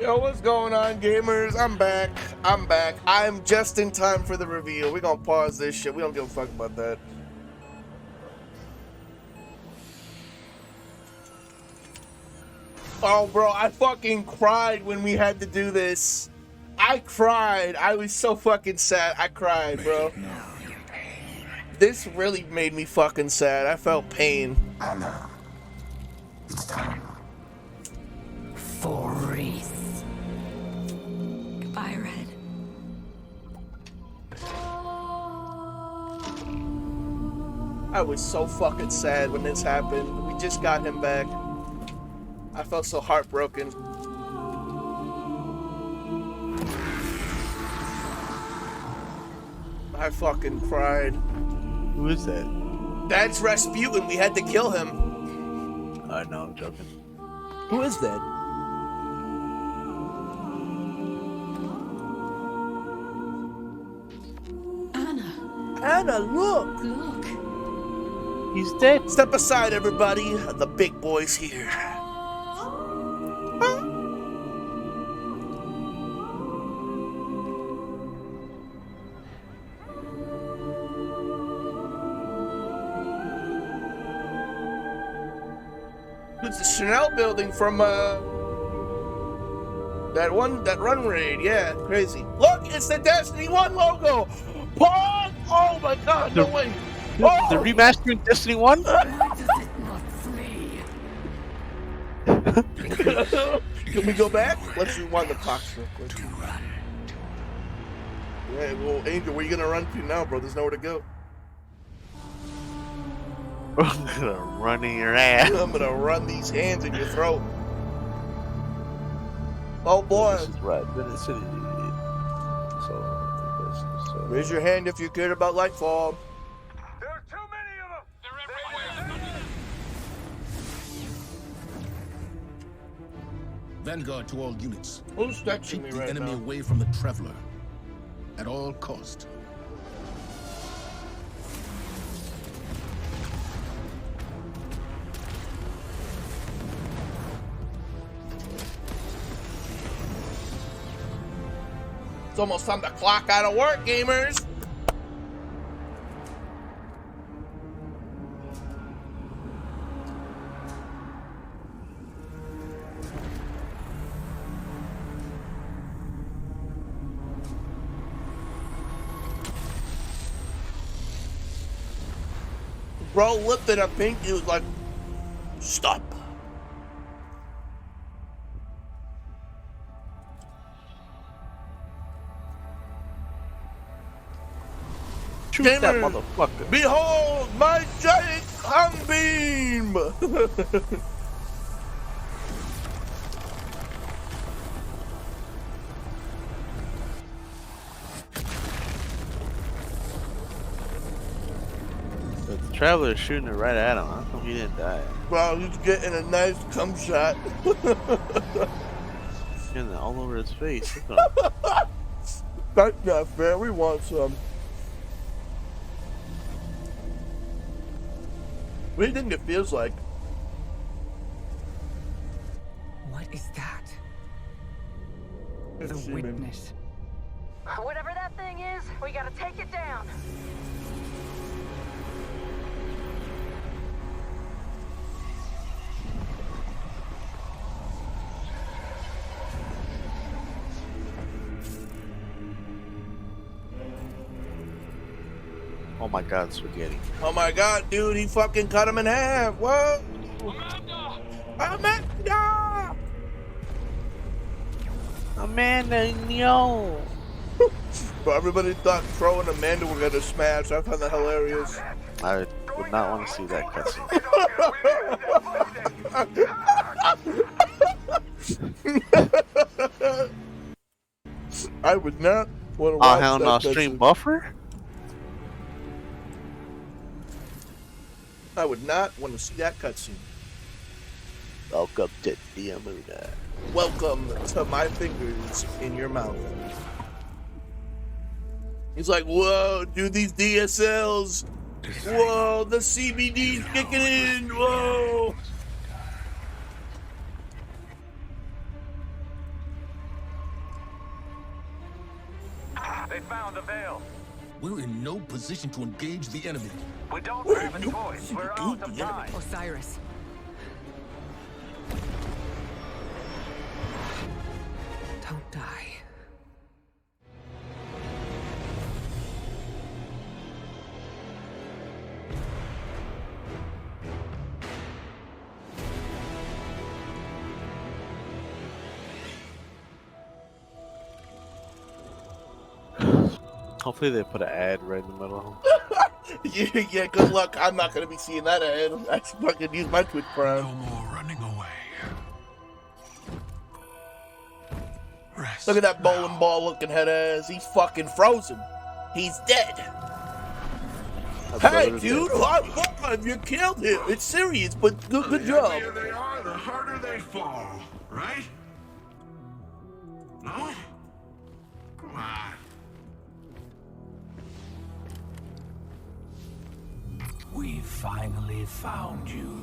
Yo, what's going on, gamers? I'm back. I'm just in time for the reveal. We're gonna pause this shit. We don't give a fuck about that. Oh, bro, I fucking cried when we had to do this. I cried. I was so fucking sad. I cried, bro. This really made me fucking sad. I felt pain. Anna, it's time. For wreath. Goodbye, Red. I was so fucking sad when this happened. We just got him back. I felt so heartbroken. I fucking cried. Who is that? That's Rasputin. We had to kill him. Oh, no, I'm joking. Who is that? Anna, look! Look. He's dead. Step aside, everybody. The big boy's here. It's the Chanel building from that run raid. Yeah, crazy. Look, it's the Destiny 1 logo. Pog! Oh my God! No way. Oh! The remastering Destiny 1? Why does it not flee? Can we go back? Let's rewind the clocks real quick. Yeah, well, Angel, where you gonna run to now, bro? There's nowhere to go. I'm gonna run in your ass. I'm gonna run these hands in your throat. Oh boy. This is right. Venice City. So, Raise your hand if you cared about Lightfall. There are too many of them! They're everywhere! Vanguard to all units. Who's texting Keep me the right enemy now? away from the Traveler. At all cost. It's almost time to clock out of work, gamers. Bro lifted a pink. He was like, stop. shoot that Gamers, motherfucker. behold my giant hung beam. The Traveler's shooting it right at him. How come he didn't die? Bro, he's getting a nice cum shot. Shooting it all over his face. Look at him. That's not fair. We want some. What do you think it feels like? What is that? It's The semen. witness. Whatever that thing is, we gotta take it down. Oh my God, spaghetti. Oh my God, dude, he fucking cut him in half. What? Amanda, yo. But everybody thought Crow and Amanda were gonna smash. I found that hilarious. I would not want to see that cutscene. I would not want to Oh, watch hell that no, cutscene. stream buffer? I would not want to see that cutscene. Welcome to the Amuna. Welcome to my fingers in your mouth. He's like, whoa, dude, these DSLs. Whoa, the CBD's kicking in. Whoa. avail. We're in no position to engage the enemy. We don't We're have a no choice. position We're to out engage of the enemy. time. Osiris. Don't die. Hopefully they put an ad right in the middle. Yeah, good luck. I'm not gonna be seeing that ad. I fucking use my Twitch Prime. No more running away. Rest Look at that bowling now. ball looking head ass. He's fucking frozen. He's dead. My Hey, brother's dude, dead. high five. You killed him. It's serious, but good job. The heavier they are, the harder they fall, right? No? Come on. We finally found you.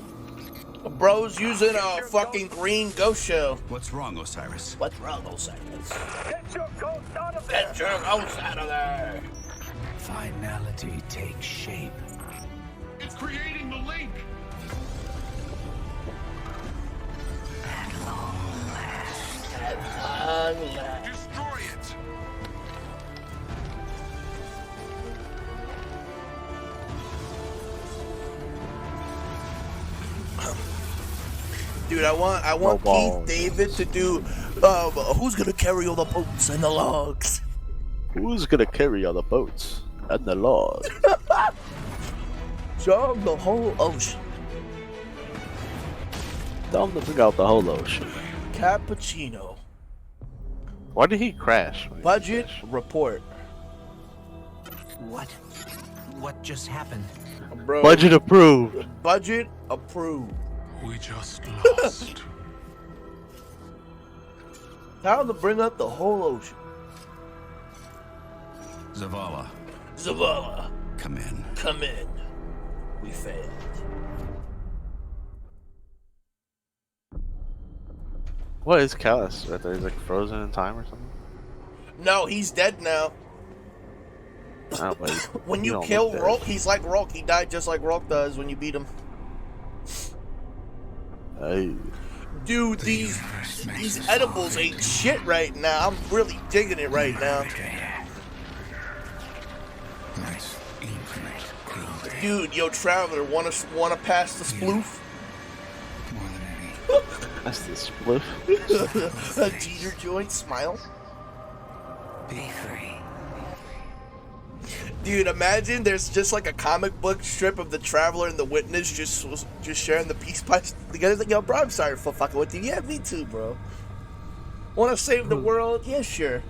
Bro's using a fucking green ghost shell. What's wrong, Osiris? What's wrong, Osiris? Get your ghost out of there! Get your ghost out of there. Finality takes shape. It's creating the link. Destroy it. Dude, I want No Keith balls. David to do who's gonna carry all the boats and the logs? Who's gonna carry all the boats and the log? Jog the whole ocean. Tell him to bring out the whole ocean. Cappuccino. Why did he crash? when he Budget crashed? report. What? What just happened? Bro, Budget approved. budget approved. We just lost. How to bring up the whole ocean. Zavala, Zavala, come in. come in. We failed. What is Callus right there? He's like frozen in time or something? No, he's dead now. Oh, but When he you don't kill look dead. Rock, he's like Rock. He died just like Rock does when you beat him. Hey. Dude, these edibles ain't shit right now. I'm really digging it right now. Nice infinite clothing. Dude, yo, Traveler, wanna pass the sploof? More than any. That's the split. A Jeter joint smile. Be free. Dude, imagine there's just like a comic book strip of the Traveler and the Witness just sharing the peace pies together. It's like, yo, bro, I'm sorry for fucking with you. Yeah, me too, bro. Wanna save the world? Yeah, sure.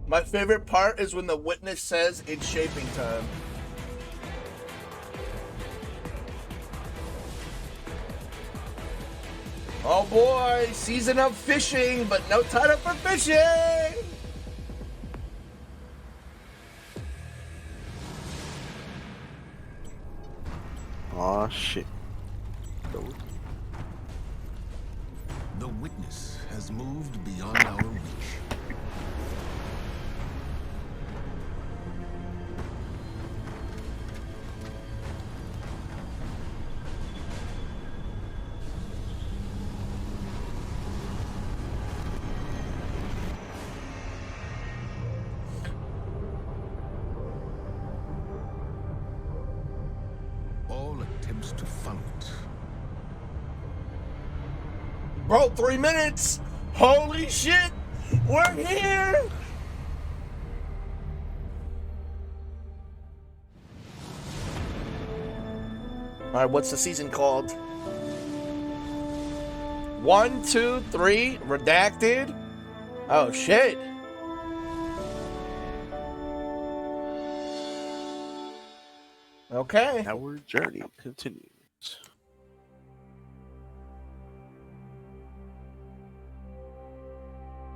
My favorite part is when the Witness says it's shaping time. Oh boy, season of fishing, but no time for fishing! Aw, shit. The witness has moved beyond our reach. All attempts to follow it Bro, 3 minutes! Holy shit! We're here! Alright, what's the season called? 1, 2, 3, redacted? Oh shit. Okay. Our journey continues.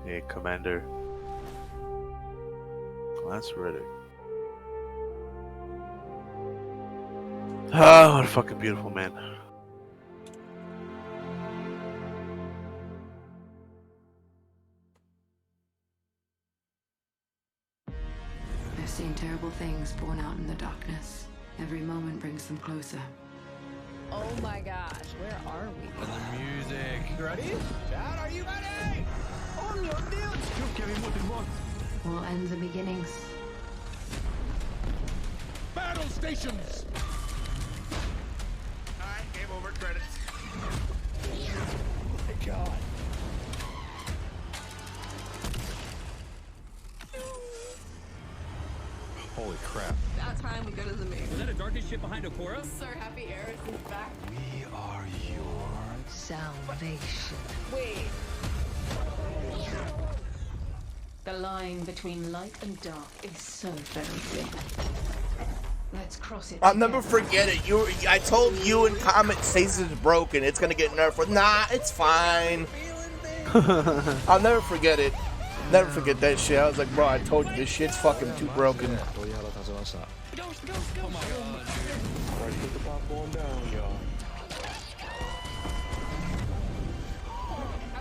Hey, Commander. That's Riddick. Oh, what a fucking beautiful man. I've seen terrible things born out in the darkness. Every moment brings them closer. Oh my gosh, where are we? All ends and beginnings. Battle stations! Alright, game over, credits. Holy crap. About time we go to the moon. Is that a darkest ship behind Okora? So happy Eris is back. We are your... Salvation. Wait. The line between light and dark is so very thin. Let's cross it. I'll never forget it. I told you in Comet Stasis is broken. It's gonna get nerfed. Nah, it's fine. I'll never forget it. Never forget that shit. I was like, bro, I told you this shit's fucking too broken. I'm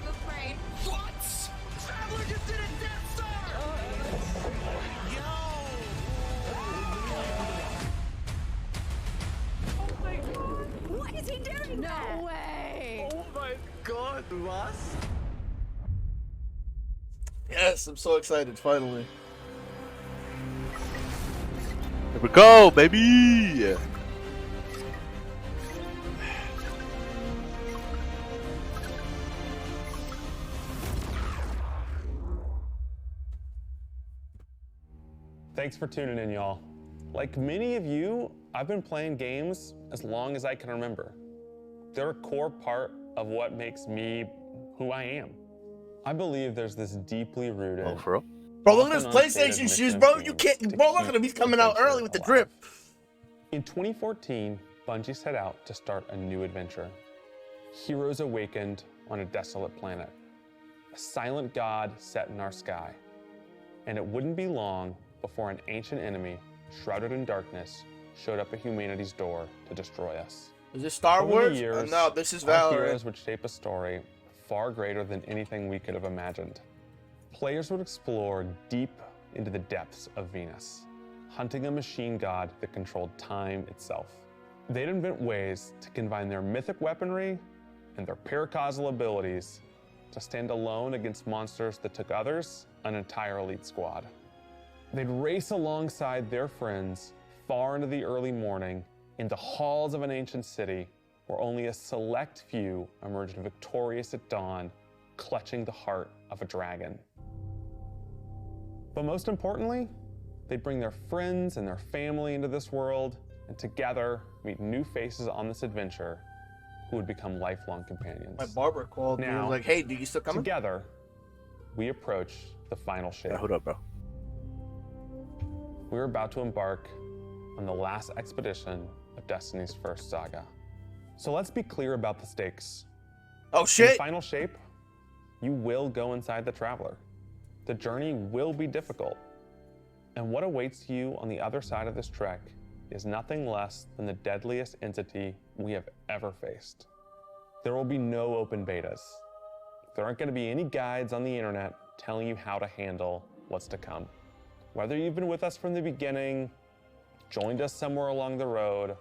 afraid. What is he doing? No way. Yes, I'm so excited, finally. Here we go, baby! Thanks for tuning in, y'all. Like many of you, I've been playing games as long as I can remember. They're a core part of what makes me who I am. I believe there's this deeply rooted... Oh, for real? Bro, look at his often PlayStation unstated shoes, mission bro. theme You can't. to Bro, look keep at him. He's the coming out adventure early with the alive. drip. In 2014, Bungie set out to start a new adventure. Heroes awakened on a desolate planet. A silent god set in our sky. And it wouldn't be long before an ancient enemy, shrouded in darkness, showed up at humanity's door to destroy us. Is this Star Over the Wars? years, No, this is our Valorant. heroes would shape a story far greater than anything we could have imagined. Players would explore deep into the depths of Venus, hunting a machine god that controlled time itself. They'd invent ways to combine their mythic weaponry and their paracausal abilities to stand alone against monsters that took others an entire elite squad. They'd race alongside their friends far into the early morning into halls of an ancient city where only a select few emerged victorious at dawn, clutching the heart of a dragon. But most importantly, they'd bring their friends and their family into this world and together meet new faces on this adventure who would become lifelong companions. My barber called me and Now, was like, hey, do you still coming? Together, we approach the final shape. Yeah, hold up, bro. We're about to embark on the last expedition of Destiny's first saga. So let's be clear about the stakes. Oh, In shit. final shape, you will go inside the Traveler. The journey will be difficult. And what awaits you on the other side of this trek is nothing less than the deadliest entity we have ever faced. There will be no open betas. There aren't going to be any guides on the internet telling you how to handle what's to come. Whether you've been with us from the beginning, joined us somewhere along the road,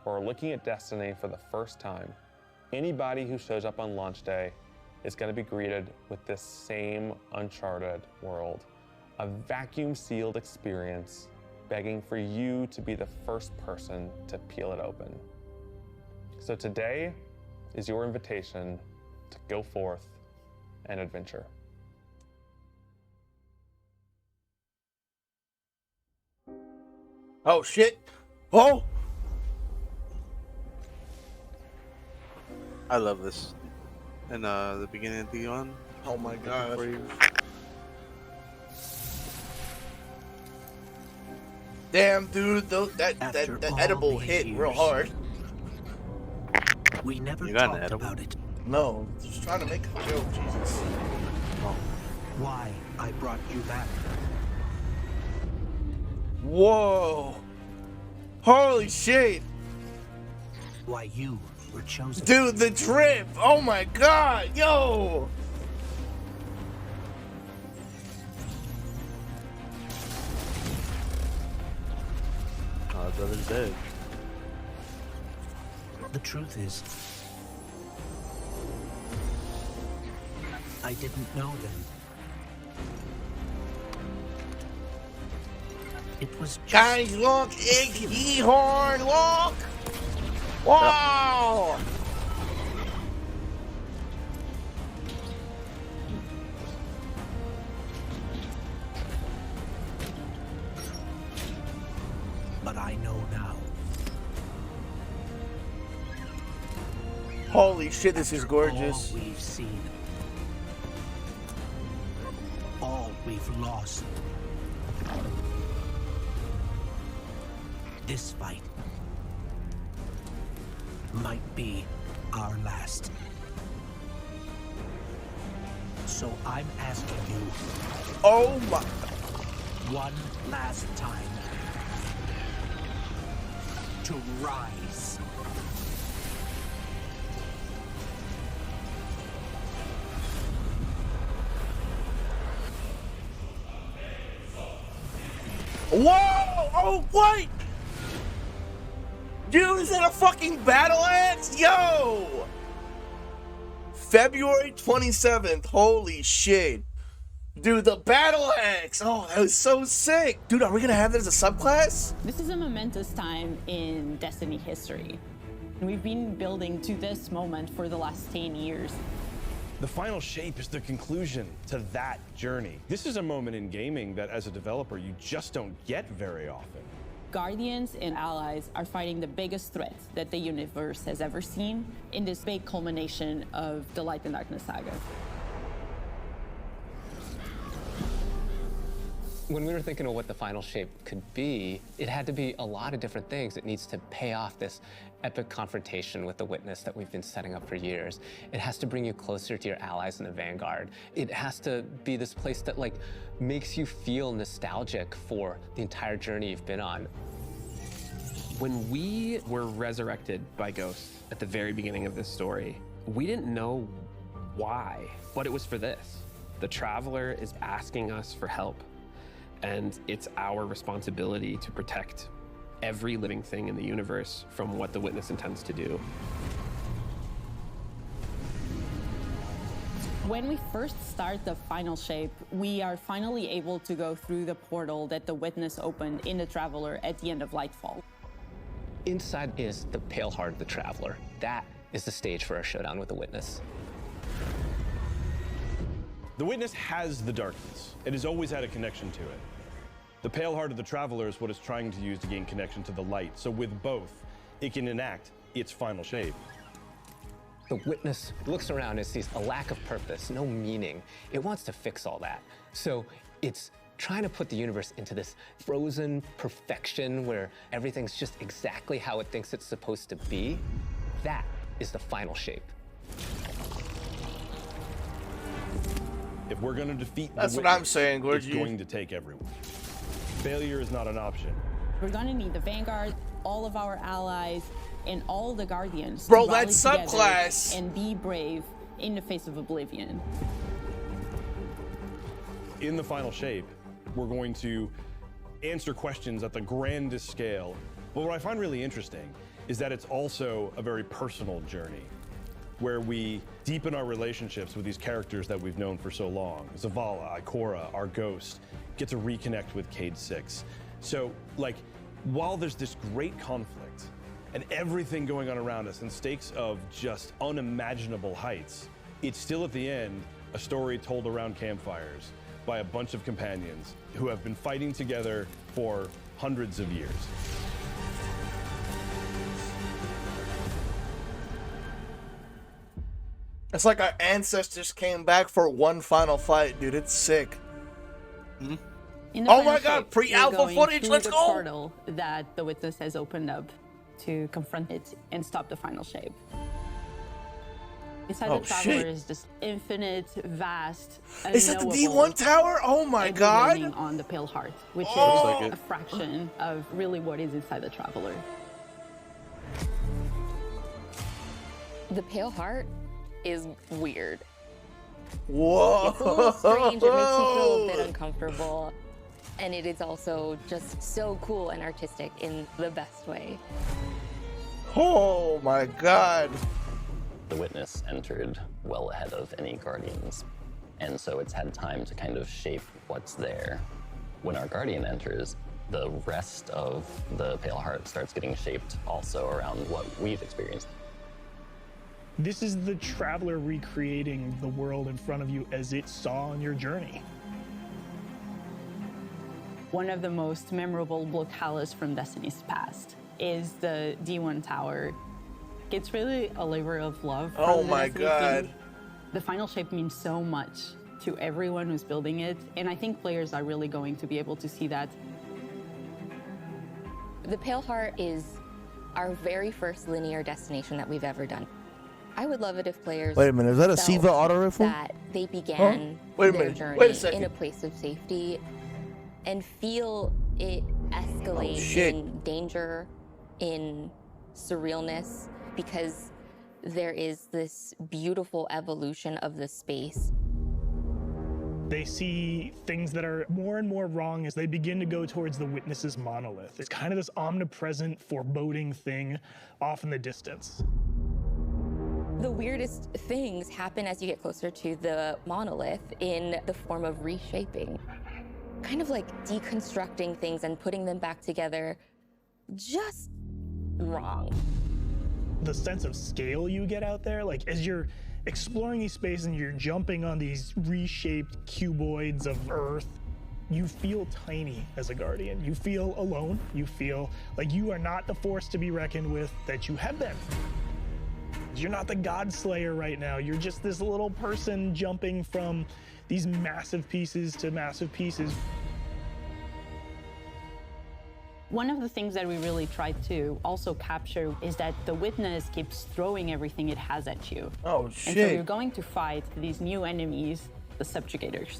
or are looking at Destiny for the first time, anybody who shows up on launch day is going to be greeted with this same uncharted world, a vacuum-sealed experience begging for you to be the first person to peel it open. So today is your invitation to go forth and adventure. Oh, shit. Oh! I love this. And the beginning of the one. Oh my god. For you. Damn, dude, that edible hit real hard. We never You got an talked edible? about it. No, just trying to make a joke, Jesus. Why I brought you back. Whoa. Holy shit. Why you were chosen. Dude, the drip. Oh my god. Yo. Oh, brother's dead. The truth is, I didn't know them. It was just Guys, look. E-horn. Look. Wow. But I know now. Holy shit, this is After gorgeous. all we've seen, all we've lost. This fight might be our last. So I'm asking you Oh my. one last time to rise. Whoa! Oh, what? Dude, is that a fucking battle axe? Yo! February 27th. Holy shit. Dude, the battle axe. Oh, that was so sick. Dude, are we gonna have that as a subclass? This is a momentous time in Destiny history. We've been building to this moment for the last 10 years. The final shape is the conclusion to that journey. This is a moment in gaming that as a developer, you just don't get very often. Guardians and allies are fighting the biggest threat that the universe has ever seen in this big culmination of the Light and Darkness saga. When we were thinking of what the final shape could be, it had to be a lot of different things. It needs to pay off this epic confrontation with the Witness that we've been setting up for years. It has to bring you closer to your allies in the Vanguard. It has to be this place that like makes you feel nostalgic for the entire journey you've been on. When we were resurrected by ghosts at the very beginning of this story, we didn't know why, but it was for this. The Traveler is asking us for help. And it's our responsibility to protect every living thing in the universe from what the Witness intends to do. When we first start the final shape, we are finally able to go through the portal that the Witness opened in the Traveler at the end of Lightfall. Inside is the pale heart of the Traveler. That is the stage for our showdown with the Witness. The Witness has the darkness. It has always had a connection to it. The pale heart of the Traveler is what it's trying to use to gain connection to the light. So with both, it can enact its final shape. The Witness looks around and sees a lack of purpose, no meaning. It wants to fix all that. So it's trying to put the universe into this frozen perfection where everything's just exactly how it thinks it's supposed to be. That is the final shape. If we're going to defeat That's the what I'm Witness, saying, Gorgie. it's going to take everyone. Failure is not an option. We're gonna need the Vanguard, all of our allies, and all the Guardians Bro, to rally that's together subclass. and be brave in the face of Oblivion. In the final shape, we're going to answer questions at the grandest scale. But what I find really interesting is that it's also a very personal journey where we deepen our relationships with these characters that we've known for so long. Zavala, Ikora, our ghost, get to reconnect with Cade 6. So, like, while there's this great conflict and everything going on around us and stakes of just unimaginable heights, it's still at the end a story told around campfires by a bunch of companions who have been fighting together for hundreds of years. It's like our ancestors came back for one final fight, dude. It's sick. In the Oh final my god, shape, pre-alpha we're going footage, through let's the go! portal that the Witness has opened up to confront it and stop the final shape. Inside the Traveler is just infinite, vast, Is that the unknowable, D1 tower? Oh my and god! we're landing on the Pale Heart, which Oh. is a fraction of really what is inside the Traveler. The Pale Heart is weird. Whoa! It's a little strange. It makes you feel a bit uncomfortable. And it is also just so cool and artistic in the best way. Oh my god! The Witness entered well ahead of any Guardians, and so it's had time to kind of shape what's there. When our Guardian enters, the rest of the Pale Heart starts getting shaped also around what we've experienced. This is the Traveler recreating the world in front of you as it saw on your journey. One of the most memorable locales from Destiny's past is the D1 tower. It's really a labor of love. Oh from the my Destiny god. team. The final shape means so much to everyone who's building it, and I think players are really going to be able to see that. The Pale Heart is our very first linear destination that we've ever done. I would love it if players Wait a minute, is that a felt Siva auto rifle? that they began Wait a their minute, journey wait a second. in a place of safety and feel it escalate shit. in danger, in surrealness, because there is this beautiful evolution of the space. They see things that are more and more wrong as they begin to go towards the Witness's monolith. It's kind of this omnipresent, foreboding thing off in the distance. The weirdest things happen as you get closer to the monolith in the form of reshaping. Kind of like deconstructing things and putting them back together just wrong. The sense of scale you get out there, like as you're exploring these spaces and you're jumping on these reshaped cuboids of Earth, you feel tiny as a Guardian. You feel alone. You feel like you are not the force to be reckoned with that you have been. You're not the God Slayer right now. You're just this little person jumping from these massive pieces to massive pieces. One of the things that we really tried to also capture is that the Witness keeps throwing everything it has at you. Oh, And so shit. you're going to fight these new enemies, the Subjugators.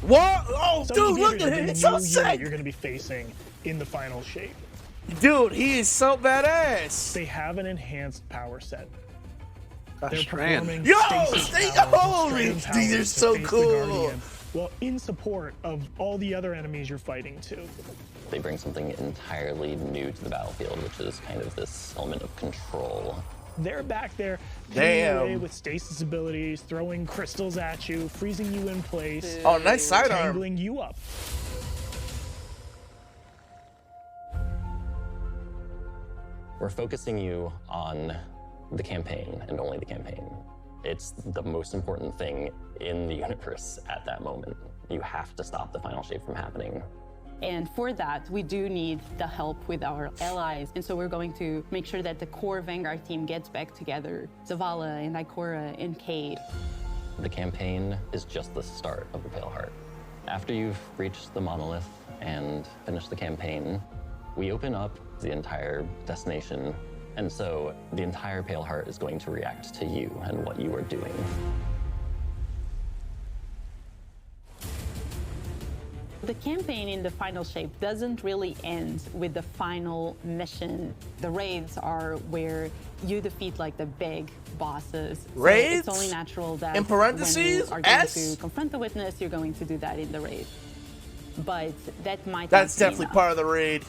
What? Oh, dude, look Subjugators at are him. the It's so new unit sick. you're going to be facing in the final shape. Dude, he is so badass. They have an enhanced power set. A They're strand. performing Yo, stasis stay powers and holy. strand These are powers to so face the cool. Guardian, well, in support of all the other enemies you're fighting too. They bring something entirely new to the battlefield, which is kind of this element of control. They're back there Damn. away with stasis abilities, throwing crystals at you, freezing you in place. Oh, nice sidearm. Tangling you up. We're focusing you on the campaign and only the campaign. It's the most important thing in the universe at that moment. You have to stop the final shape from happening. And for that, we do need the help with our allies. And so we're going to make sure that the core Vanguard team gets back together. Zavala and Ikora and Cade. The campaign is just the start of the Pale Heart. After you've reached the monolith and finished the campaign, we open up the entire destination, and so the entire Pale Heart is going to react to you and what you are doing. The campaign in the final shape doesn't really end with the final mission. The raids are where you defeat like the big bosses. So Raids? it's only natural that In parentheses? when you are going S? to confront the Witness, you're going to do that in the raid. But that might That's not be definitely enough. part of the raid.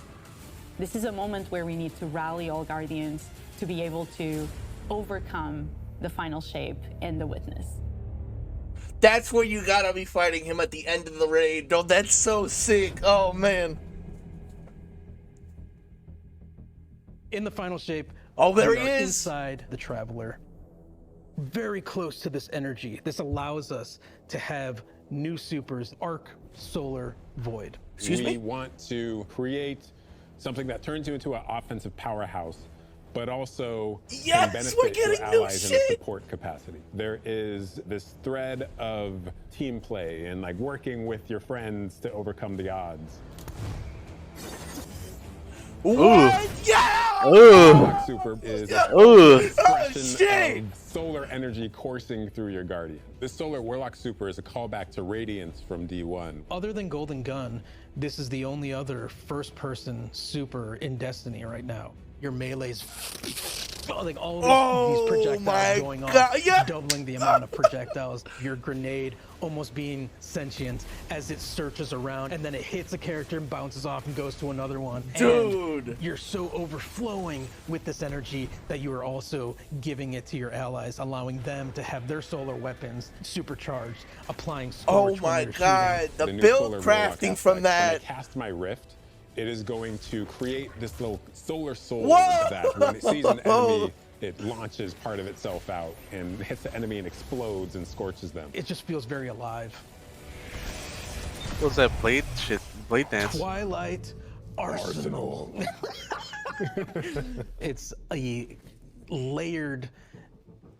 This is a moment where we need to rally all Guardians to be able to overcome the final shape and the Witness. That's where you gotta be fighting him at the end of the raid. No, that's so sick. Oh, man. In the final shape, Oh, there we he are is. inside the Traveler. Very close to this energy. This allows us to have new supers, Arc, Solar, Void. We want to create something that turns you into an offensive powerhouse, but also Yes, can benefit we're your getting new allies in a shit. support capacity. There is this thread of team play and like working with your friends to overcome the odds. What? Yeah! Black Super is Yeah. an Oh, expression shit! of solar energy coursing through your Guardian. This Solar Warlock Super is a callback to Radiance from D1. Other than Golden Gun, this is the only other first-person super in Destiny right now. Your melee's like all these projectiles going off, doubling the amount of projectiles. Your grenade almost being sentient as it searches around, and then it hits a character and bounces off and goes to another one. Dude! And you're so overflowing with this energy that you are also giving it to your allies, allowing them to have their solar weapons supercharged, applying scorch. Oh my when they're god, shooting. the new build Solar Warlock crafting aspect. from that. When I cast my Rift, it is going to create this little solar soul Whoa! that when it sees an enemy, it launches part of itself out and hits the enemy and explodes and scorches them. It just feels very alive. What's that blade shit? Blade dance. Twilight Arsenal. It's a layered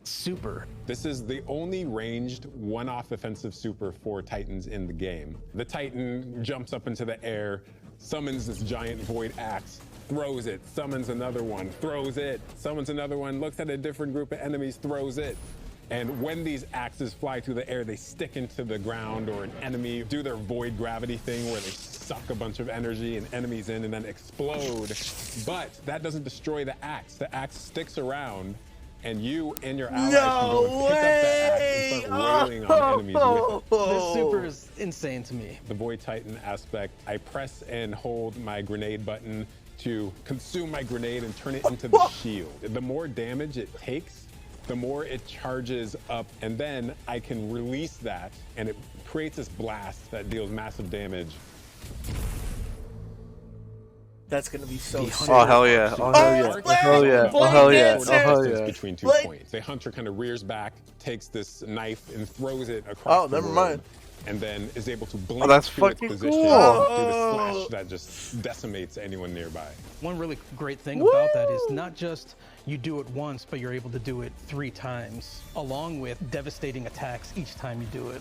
super. This is the only ranged one-off offensive super for Titans in the game. The Titan jumps up into the air, summons this giant void axe, throws it, summons another one, throws it, summons another one, looks at a different group of enemies, throws it. And when these axes fly through the air, they stick into the ground or an enemy, do their void gravity thing where they suck a bunch of energy and enemies in and then explode. But that doesn't destroy the axe. The axe sticks around and you and your allies can go and pick up that axe and start wailing on enemies with it. This super is insane to me. The Void Titan aspect, I press and hold my grenade button to consume my grenade and turn it into the shield. The more damage it takes, the more it charges up, and then I can release that, and it creates this blast that deals massive damage. That's gonna be so sick. Oh hell yeah! Oh hell yeah! Oh hell yeah! Oh hell yeah! Oh hell yeah! Between 2 points. The hunter kind of rears back, takes this knife and throws it across the world, and then is able to blink that's to its fucking position cool. do the slash that just decimates anyone nearby. One really great thing about that is not just you do it once, but you're able to do it 3 times, along with devastating attacks each time you do it.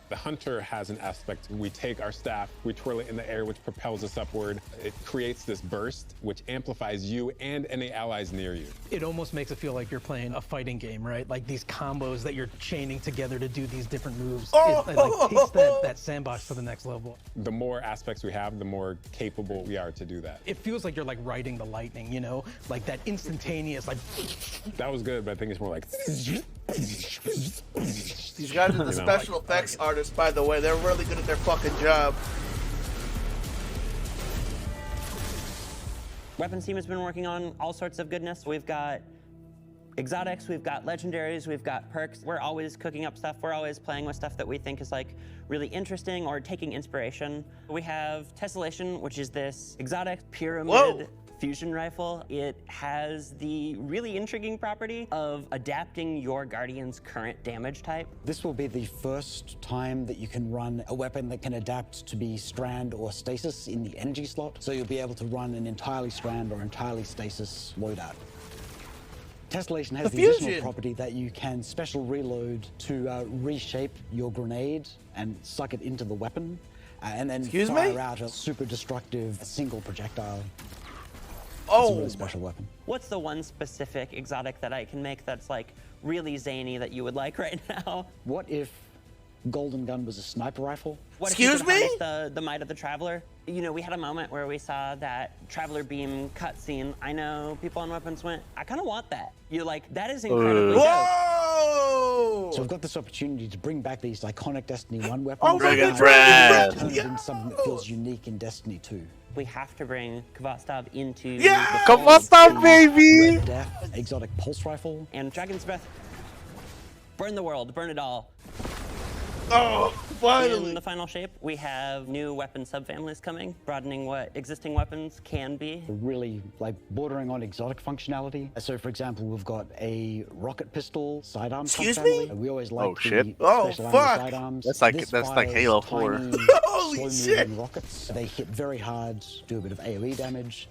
The hunter has an aspect. We take our staff, we twirl it in the air, which propels us upward. It creates this burst, which amplifies you and any allies near you. It almost makes it feel like you're playing a fighting game, right? Like these combos that you're chaining together to do these different moves. It like takes that sandbox to the next level. The more aspects we have, the more capable we are to do that. It feels like you're like riding the lightning, you know? Like that instantaneous, like... That was good, but I think it's more like... These guys are the special effects artists, by the way. They're really good at their fucking job. Weapons team has been working on all sorts of goodness. We've got exotics, we've got legendaries, we've got perks. We're always cooking up stuff. We're always playing with stuff that we think is like really interesting or taking inspiration. We have Tessellation, which is this exotic pyramid fusion rifle. It has the really intriguing property of adapting your Guardian's current damage type. This will be the first time that you can run a weapon that can adapt to be strand or stasis in the energy slot. So you'll be able to run an entirely strand or entirely stasis loadout. Tessellation has the additional property that you can special reload to reshape your grenade and suck it into the weapon, and then fire out a super destructive single projectile. It's a really special weapon. What's the one specific exotic that I can make that's like really zany that you would like right now? What if Golden Gun was a sniper rifle? What if you could harness the might of the Traveler? You know, we had a moment where we saw that Traveler beam cutscene. I know people on Weapons went, I kind of want that. You're like, that is incredibly dope. So we've got this opportunity to bring back these iconic Destiny 1 weapons. Dragon Breath! Turn it into something that feels unique in Destiny 2. We have to bring Kvastov into the Kvastov, baby! Red Death, exotic pulse rifle. And Dragon's Breath. Burn the world, burn it all. Oh, finally! In the final shape, we have new weapon subfamilies coming, broadening what existing weapons can be. Really, like, bordering on exotic functionality. So, for example, we've got a rocket pistol sidearm subfamily. We always like the special ammo sidearms. That's like Halo 4. Holy shit! Rockets. They hit very hard, do a bit of AoE damage.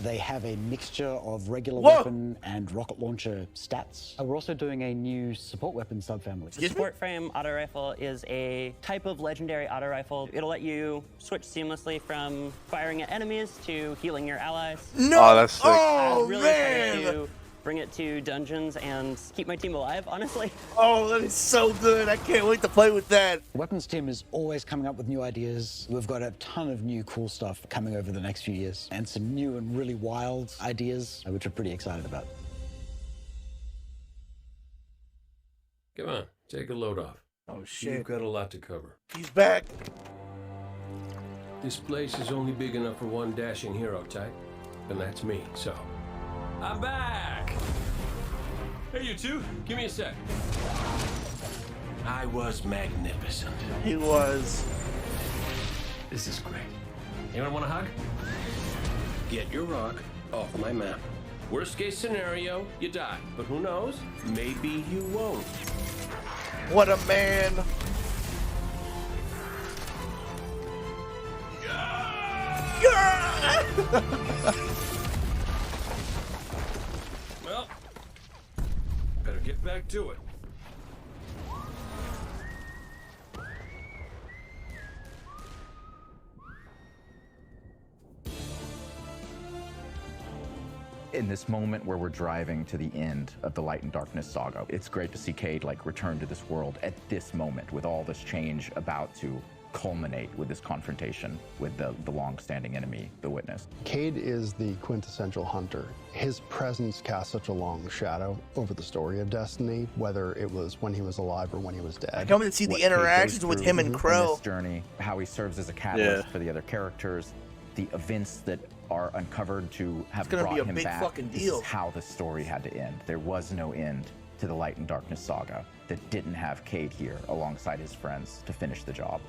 They have a mixture of regular weapon and rocket launcher stats. We're also doing a new support weapon subfamily. The support frame auto rifle is a type of legendary auto rifle. It'll let you switch seamlessly from firing at enemies to healing your allies. No! Oh, that's sick. Really trying to bring it to dungeons and keep my team alive, honestly. Oh, that is so good. I can't wait to play with that. The weapons team is always coming up with new ideas. We've got a ton of new cool stuff coming over the next few years, and some new and really wild ideas, which we're pretty excited about. Come on, take a load off. Oh, shit. You've got a lot to cover. He's back. This place is only big enough for one dashing hero type, and that's me, so... I'm back! Hey, you two, give me a sec. I was magnificent. He was. This is great. Anyone want a hug? Get your rock off my map. Worst case scenario, you die. But who knows? Maybe you won't. What a man. Well, better get back to it. In this moment where we're driving to the end of the Light and Darkness saga, it's great to see Cade like return to this world at this moment with all this change about to culminate with this confrontation with the long-standing enemy, the Witness. Cade is the quintessential hunter. His presence casts such a long shadow over the story of Destiny, whether it was when he was alive or when he was dead. I can't wait to see the interactions with him and Crow. This journey, how he serves as a catalyst for the other characters, the events that are uncovered to have brought him back. It's gonna be a big fucking deal. This is how the story had to end. There was no end to the Light and Darkness saga that didn't have Cade here alongside his friends to finish the job.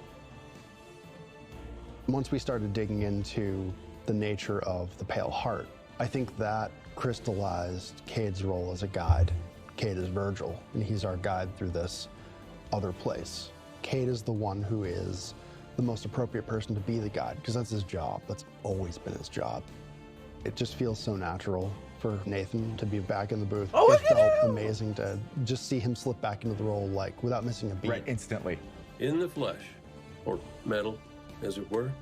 Once we started digging into the nature of the Pale Heart, I think that crystallized Cade's role as a guide. Cade is Virgil, and he's our guide through this other place. Cade is the one who is the most appropriate person to be the guide, because that's his job. That's always been his job. It just feels so natural for Nathan to be back in the booth. It felt amazing to just see him slip back into the role, like, without missing a beat. Right, instantly. In the flesh, or metal, as it were.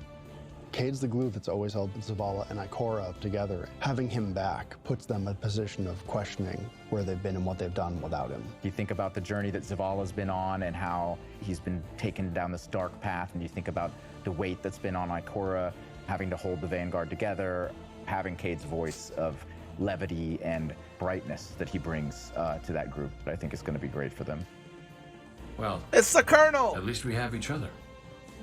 Cade's the glue that's always held Zavala and Ikora together. Having him back puts them in a position of questioning where they've been and what they've done without him. You think about the journey that Zavala's been on and how he's been taken down this dark path, and you think about the weight that's been on Ikora, having to hold the Vanguard together, having Cade's voice of levity and brightness that he brings to that group, that I think is going to be great for them. Well, it's the Colonel! At least we have each other.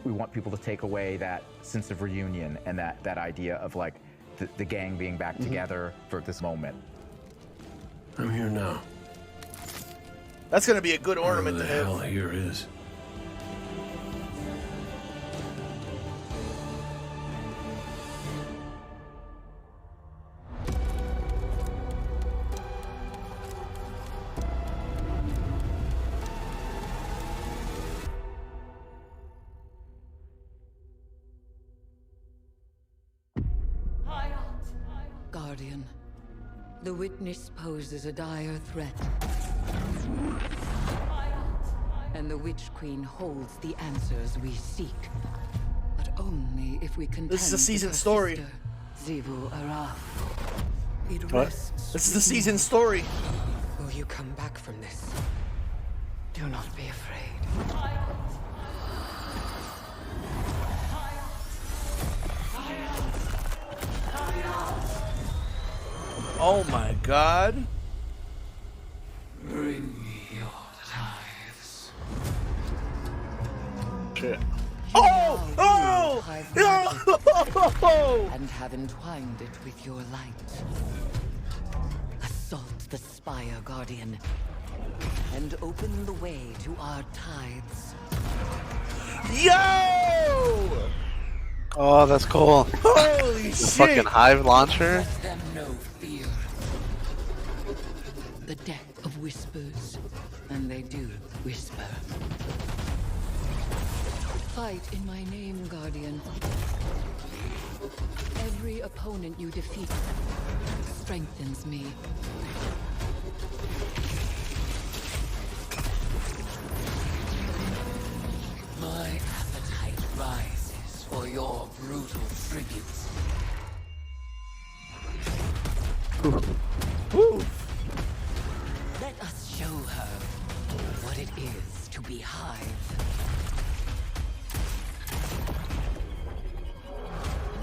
We want people to take away that sense of reunion and that idea of like the gang being back together for this moment. I'm here now. That's gonna be a good ornament to Whatever him. the hell here is. Guardian, the Witness poses a dire threat. And the Witch Queen holds the answers we seek. But only if we contend This is the season with her story. sister, Zivu Araf. It What? rests This is the with season you. story. Will you come back from this? Do not be afraid. Oh my god. Bring me your tithes. Shit. Oh! Oh! Oh! And have entwined it with your light. Assault the Spire, Guardian, and open the way to our tithes. Yo! Oh, that's cool. Holy the shit! Fucking hive launcher. Let them know fear. The death of whispers, and they do whisper. Fight in my name, Guardian. Every opponent you defeat strengthens me. My appetite rises for your brutal tributes. Woo. it is to be Hive.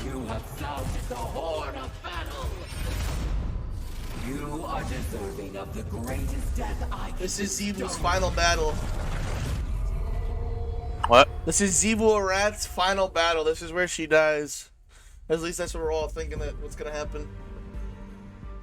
You have found the horn of battle. You are deserving of the greatest death I can. This is Zebu's final battle. What? This is Zebu Arat's final battle. This is where she dies. At least that's what we're all thinking that what's gonna happen.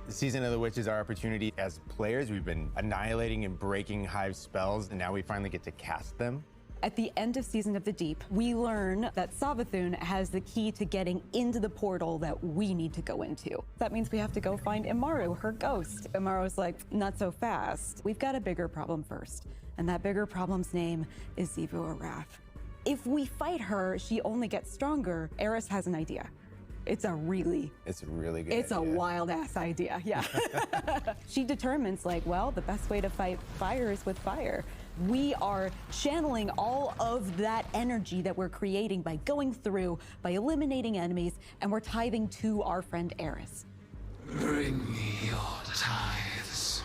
The Season of the Witch is our opportunity as players. We've been annihilating and breaking Hive spells, and now we finally get to cast them. At the end of Season of the Deep, we learn that Savathun has the key to getting into the portal that we need to go into. That means we have to go find Imaru, her ghost. Imaru's like, not so fast. We've got a bigger problem first, and that bigger problem's name is Zebu Arath. If we fight her, she only gets stronger. Eris has an idea. It's a really good It's idea. a wild ass idea, yeah. She determines like, well, the best way to fight fire is with fire. We are channeling all of that energy that we're creating by going through, by eliminating enemies, and we're tithing to our friend Eris. Bring me your tithes.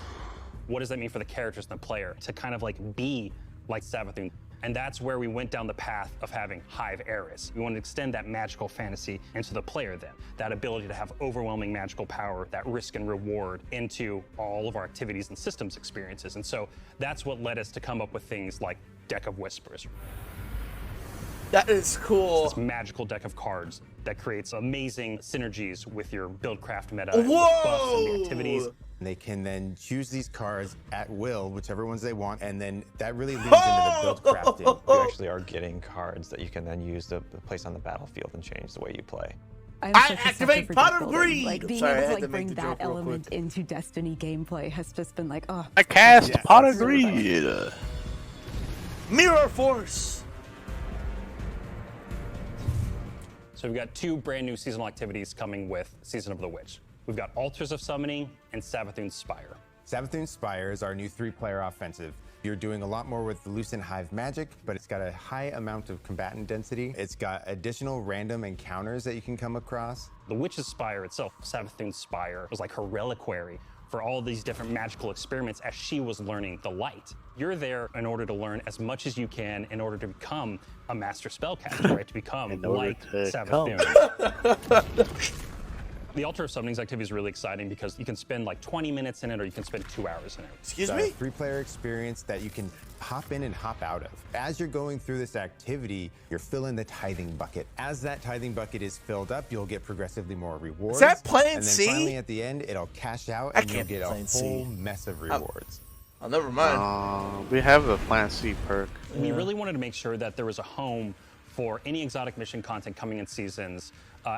What does that mean for the characters and the player to kind of like be like Savathun? And that's where we went down the path of having Hive Eris. We wanted to extend that magical fantasy into the player then. That ability to have overwhelming magical power, that risk and reward into all of our activities and systems experiences. And so that's what led us to come up with things like Deck of Whispers. That is cool. It's this magical deck of cards that creates amazing synergies with your buildcraft meta, Whoa! with buffs and the activities. They can then choose these cards at will, whichever ones they want, and then that really leads into the build crafting. You actually are getting cards that you can then use to place on the battlefield and change the way you play. I'm I such a sucker activate for Pot deck of building. Greed! Like being Sorry, I able had to to like make bring the that joke real element quick. into Destiny gameplay has just been like, oh. I cast Yes. Pot of Greed. Mirror Force. So we've got two brand new seasonal activities coming with Season of the Witch. We've got Altars of Summoning and Savathun's Spire. Savathun's Spire is our new 3-player offensive. You're doing a lot more with the Lucent Hive magic, but it's got a high amount of combatant density. It's got additional random encounters that you can come across. The Witch's Spire itself, Savathun's Spire, was like her reliquary for all these different magical experiments as she was learning the light. You're there in order to learn as much as you can in order to become a master spellcaster, right? To become like Savathun. The Altar of Summonings activity is really exciting because you can spend like 20 minutes in it or you can spend 2 hours in it. Excuse It's me? a 3-player experience that you can hop in and hop out of. As you're going through this activity, you're filling the tithing bucket. As that tithing bucket is filled up, you'll get progressively more rewards. Is that Plan And C? then finally at the end, it'll cash out I and you'll can't get a Plan whole C. mess of rewards. Oh, never mind. We have a Plan C perk. We really wanted to make sure that there was a home for any exotic mission content coming in seasons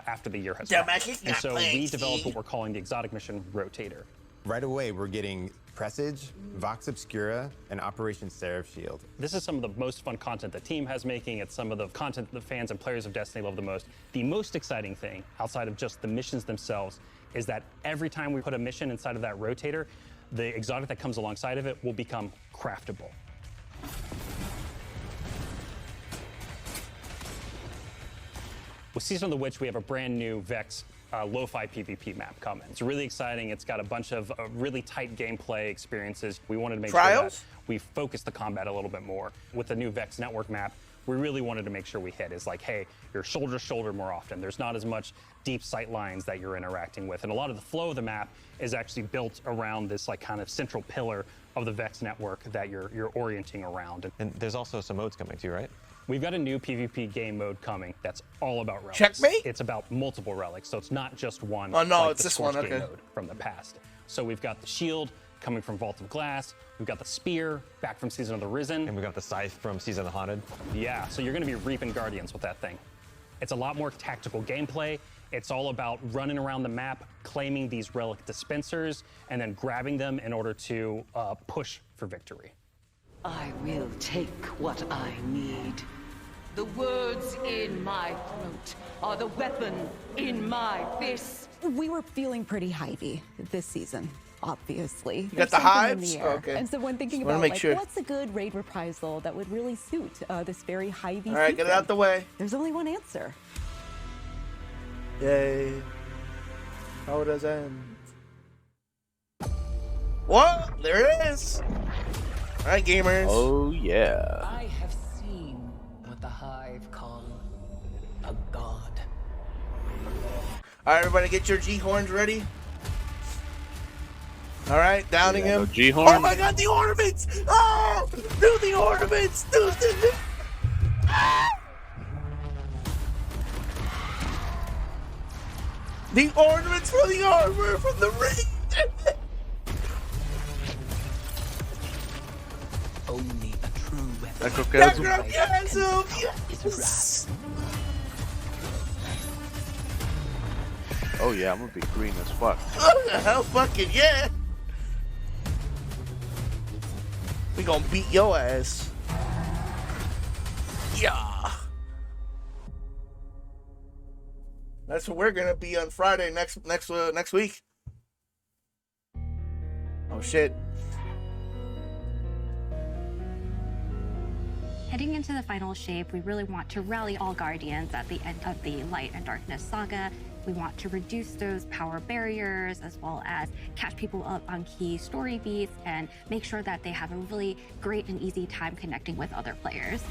after the year has Yeah, gone. man, he's And not so Plan we C. developed what we're calling the Exotic Mission Rotator. Right away, we're getting Presage, Vox Obscura, and Operation Seraph Shield. This is some of the most fun content the team has making. It's some of the content the fans and players of Destiny love the most. The most exciting thing, outside of just the missions themselves, is that every time we put a mission inside of that rotator, the exotic that comes alongside of it will become craftable. With Season of the Witch, we have a brand new Vex lo-fi PvP map coming. It's really exciting. It's got a bunch of really tight gameplay experiences. We wanted to make sure Trials? that we focused the combat a little bit more. With the new Vex network map, we really wanted to make sure we hit is like, hey, you're shoulder to shoulder more often. There's not as much deep sight lines that you're interacting with. And a lot of the flow of the map is actually built around this like kind of central pillar of the Vex network that you're orienting around. And there's also some modes coming too, right? We've got a new PvP game mode coming that's all about relics. Checkmate? It's about multiple relics, so it's not just one. Oh, no, like it's the this one, Source game okay. mode from the past. So we've got the shield coming from Vault of Glass. We've got the spear back from Season of the Risen. And we got the scythe from Season of the Haunted. Yeah, so you're going to be reaping Guardians with that thing. It's a lot more tactical gameplay. It's all about running around the map, claiming these relic dispensers, and then grabbing them in order to push for victory. I will take what I need. The words in my throat are the weapon in my fist. We were feeling pretty hivey this season, obviously. You got There's the something hives? in the air. Okay. And so when thinking Just wanna about make like, sure. what's a good raid reprisal that would really suit this very hivey All right, get it season, out the way. there's only one answer. Yay. How does end? What? There it is. All right, gamers. Oh yeah. I have seen what the Hive call a god. All right, everybody, get your G-horns ready. All right, downing him. G-horn. Oh my God, the ornaments! Oh, do the ornaments! Do. Ah! The ornaments for the armor from the ring. Only a true weapon. Yes! Oh yeah, I'm gonna be green as fuck. Oh the hell, fucking yeah! We gonna beat your ass. Yeah. That's what we're gonna be on Friday next week. Oh shit. Heading into the final shape, we really want to rally all Guardians at the end of the Light and Darkness saga. We want to reduce those power barriers, as well as catch people up on key story beats and make sure that they have a really great and easy time connecting with other players.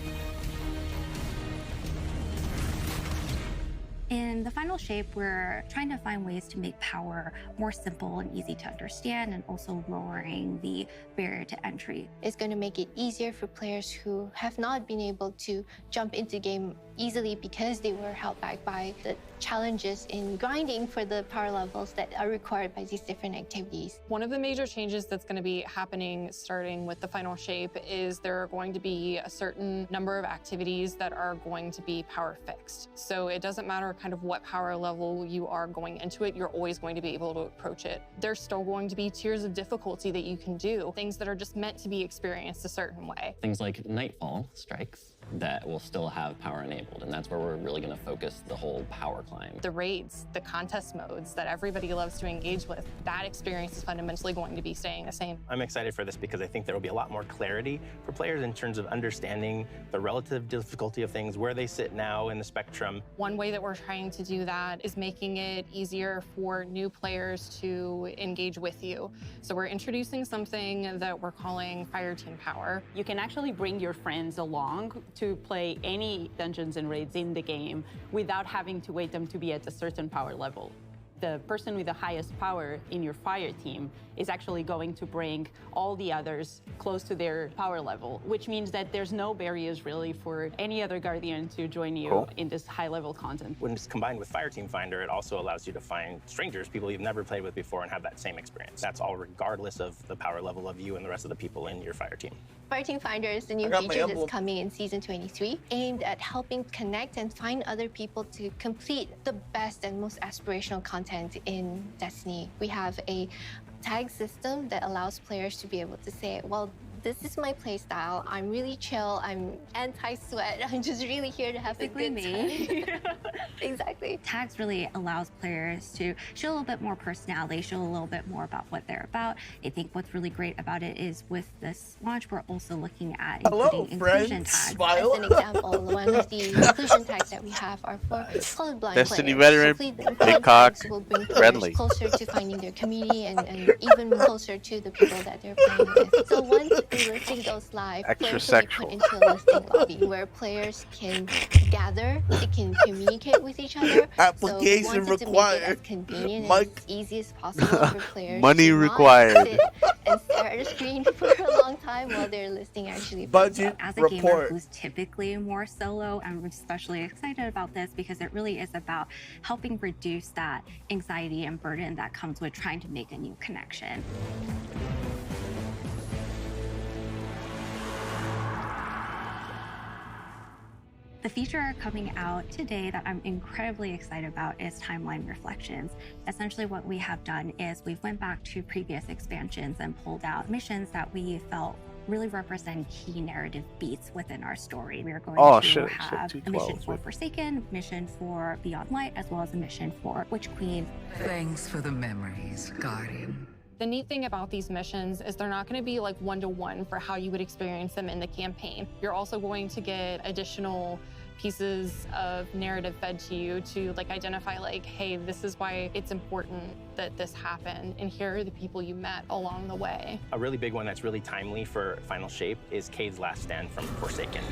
In the final shape, we're trying to find ways to make power more simple and easy to understand, and also lowering the barrier to entry. It's going to make it easier for players who have not been able to jump into game easily because they were held back by the challenges in grinding for the power levels that are required by these different activities. One of the major changes that's going to be happening starting with the final shape is there are going to be a certain number of activities that are going to be power fixed. So it doesn't matter kind of what power level you are going into it, you're always going to be able to approach it. There's still going to be tiers of difficulty that you can do, things that are just meant to be experienced a certain way. Things like Nightfall strikes that will still have power enabled, and that's where we're really going to focus the whole power climb. The raids, the contest modes that everybody loves to engage with, that experience is fundamentally going to be staying the same. I'm excited for this because I think there will be a lot more clarity for players in terms of understanding the relative difficulty of things, where they sit now in the spectrum. One way that we're trying to do that is making it easier for new players to engage with you. So we're introducing something that we're calling Fire Team Power. You can actually bring your friends along to play any dungeons and raids in the game without having to wait them to be at a certain power level. The person with the highest power in your fire team is actually going to bring all the others close to their power level, which means that there's no barriers really for any other Guardian to join you in this high-level content. When it's combined with Fire Team Finder, it also allows you to find strangers, people you've never played with before, and have that same experience. That's all regardless of the power level of you and the rest of the people in your fire team. Fire Team Finder is the new feature that's coming in Season 23, aimed at helping connect and find other people to complete the best and most aspirational content in Destiny. We have a tag system that allows players to be able to say, well, this is my play style. I'm really chill. I'm anti-sweat. I'm just really here to have a good time. Exactly. Tags really allows players to show a little bit more personality, show a little bit more about what they're about. I think what's really great about it is with this launch, we're also looking at including inclusion tags. As an example, one of the inclusion tags that we have are for colorblind Destiny players. veteran, big cock, will bring players friendly. closer to finding their community and even closer to the people that they're playing with. So once the listing goes live, Extra players will be sexual. put into a listing lobby where players can gather, they can communicate with each other. Application so we wanted required. to make it as convenient and as easy as possible for players. Money to not required. sit and stare at a screen for a long time while their listing actually plays out. As a gamer who's typically more solo, I'm especially excited about this because it really is about helping reduce that anxiety and burden that comes with trying to make a new connection. The feature coming out today that I'm incredibly excited about is Timeline Reflections. Essentially what we have done is we've went back to previous expansions and pulled out missions that we felt really represent key narrative beats within our story. We are going to have a mission for Forsaken, mission for Beyond Light, as well as a mission for Witch Queen. Thanks for the memories, Guardian. The neat thing about these missions is they're not going to be like one-to-one for how you would experience them in the campaign. You're also going to get additional pieces of narrative fed to you to like identify like, hey, this is why it's important that this happened, and here are the people you met along the way. A really big one that's really timely for Final Shape is Cade's last stand from Forsaken.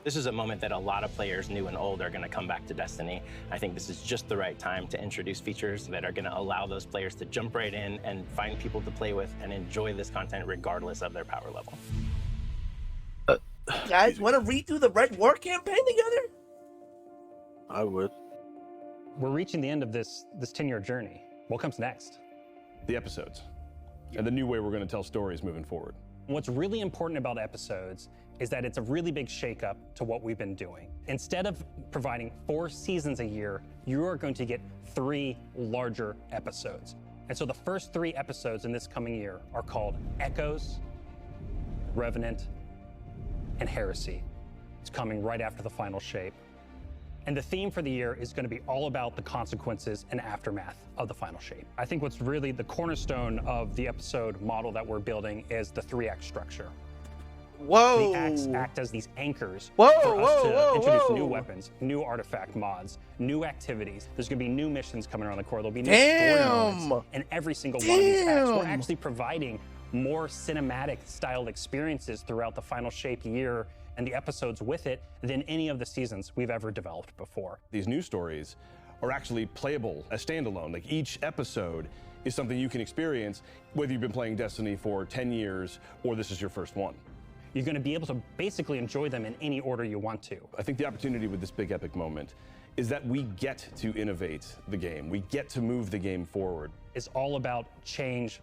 This is a moment that a lot of players, new and old, are going to come back to Destiny. I think this is just the right time to introduce features that are going to allow those players to jump right in and find people to play with and enjoy this content regardless of their power level. Guys, want to redo the Red War campaign together? I would. We're reaching the end of this 10-year journey. What comes next? The episodes. And the new way we're going to tell stories moving forward. What's really important about episodes is that it's a really big shakeup to what we've been doing. Instead of providing 4 seasons a year, you are going to get 3 larger episodes. And so the first 3 episodes in this coming year are called Echoes, Revenant, and Heresy. It's coming right after the Final Shape. And the theme for the year is going to be all about the consequences and aftermath of the Final Shape. I think what's really the cornerstone of the episode model that we're building is the 3-act structure. Whoa! The acts act as these anchors Whoa, for us to whoa, introduce whoa. new weapons, new artifact mods, new activities. There's going to be new missions coming around the core. There'll be new Damn. story modes in every single one of these acts. We're Damn. actually providing more cinematic style experiences throughout the Final Shape year and the episodes with it than any of the seasons we've ever developed before. These new stories are actually playable as standalone. Like each episode is something you can experience whether you've been playing Destiny for 10 years or this is your first one. You're going to be able to basically enjoy them in any order you want to. I think the opportunity with this big epic moment is that we get to innovate the game. We get to move the game forward. It's all about change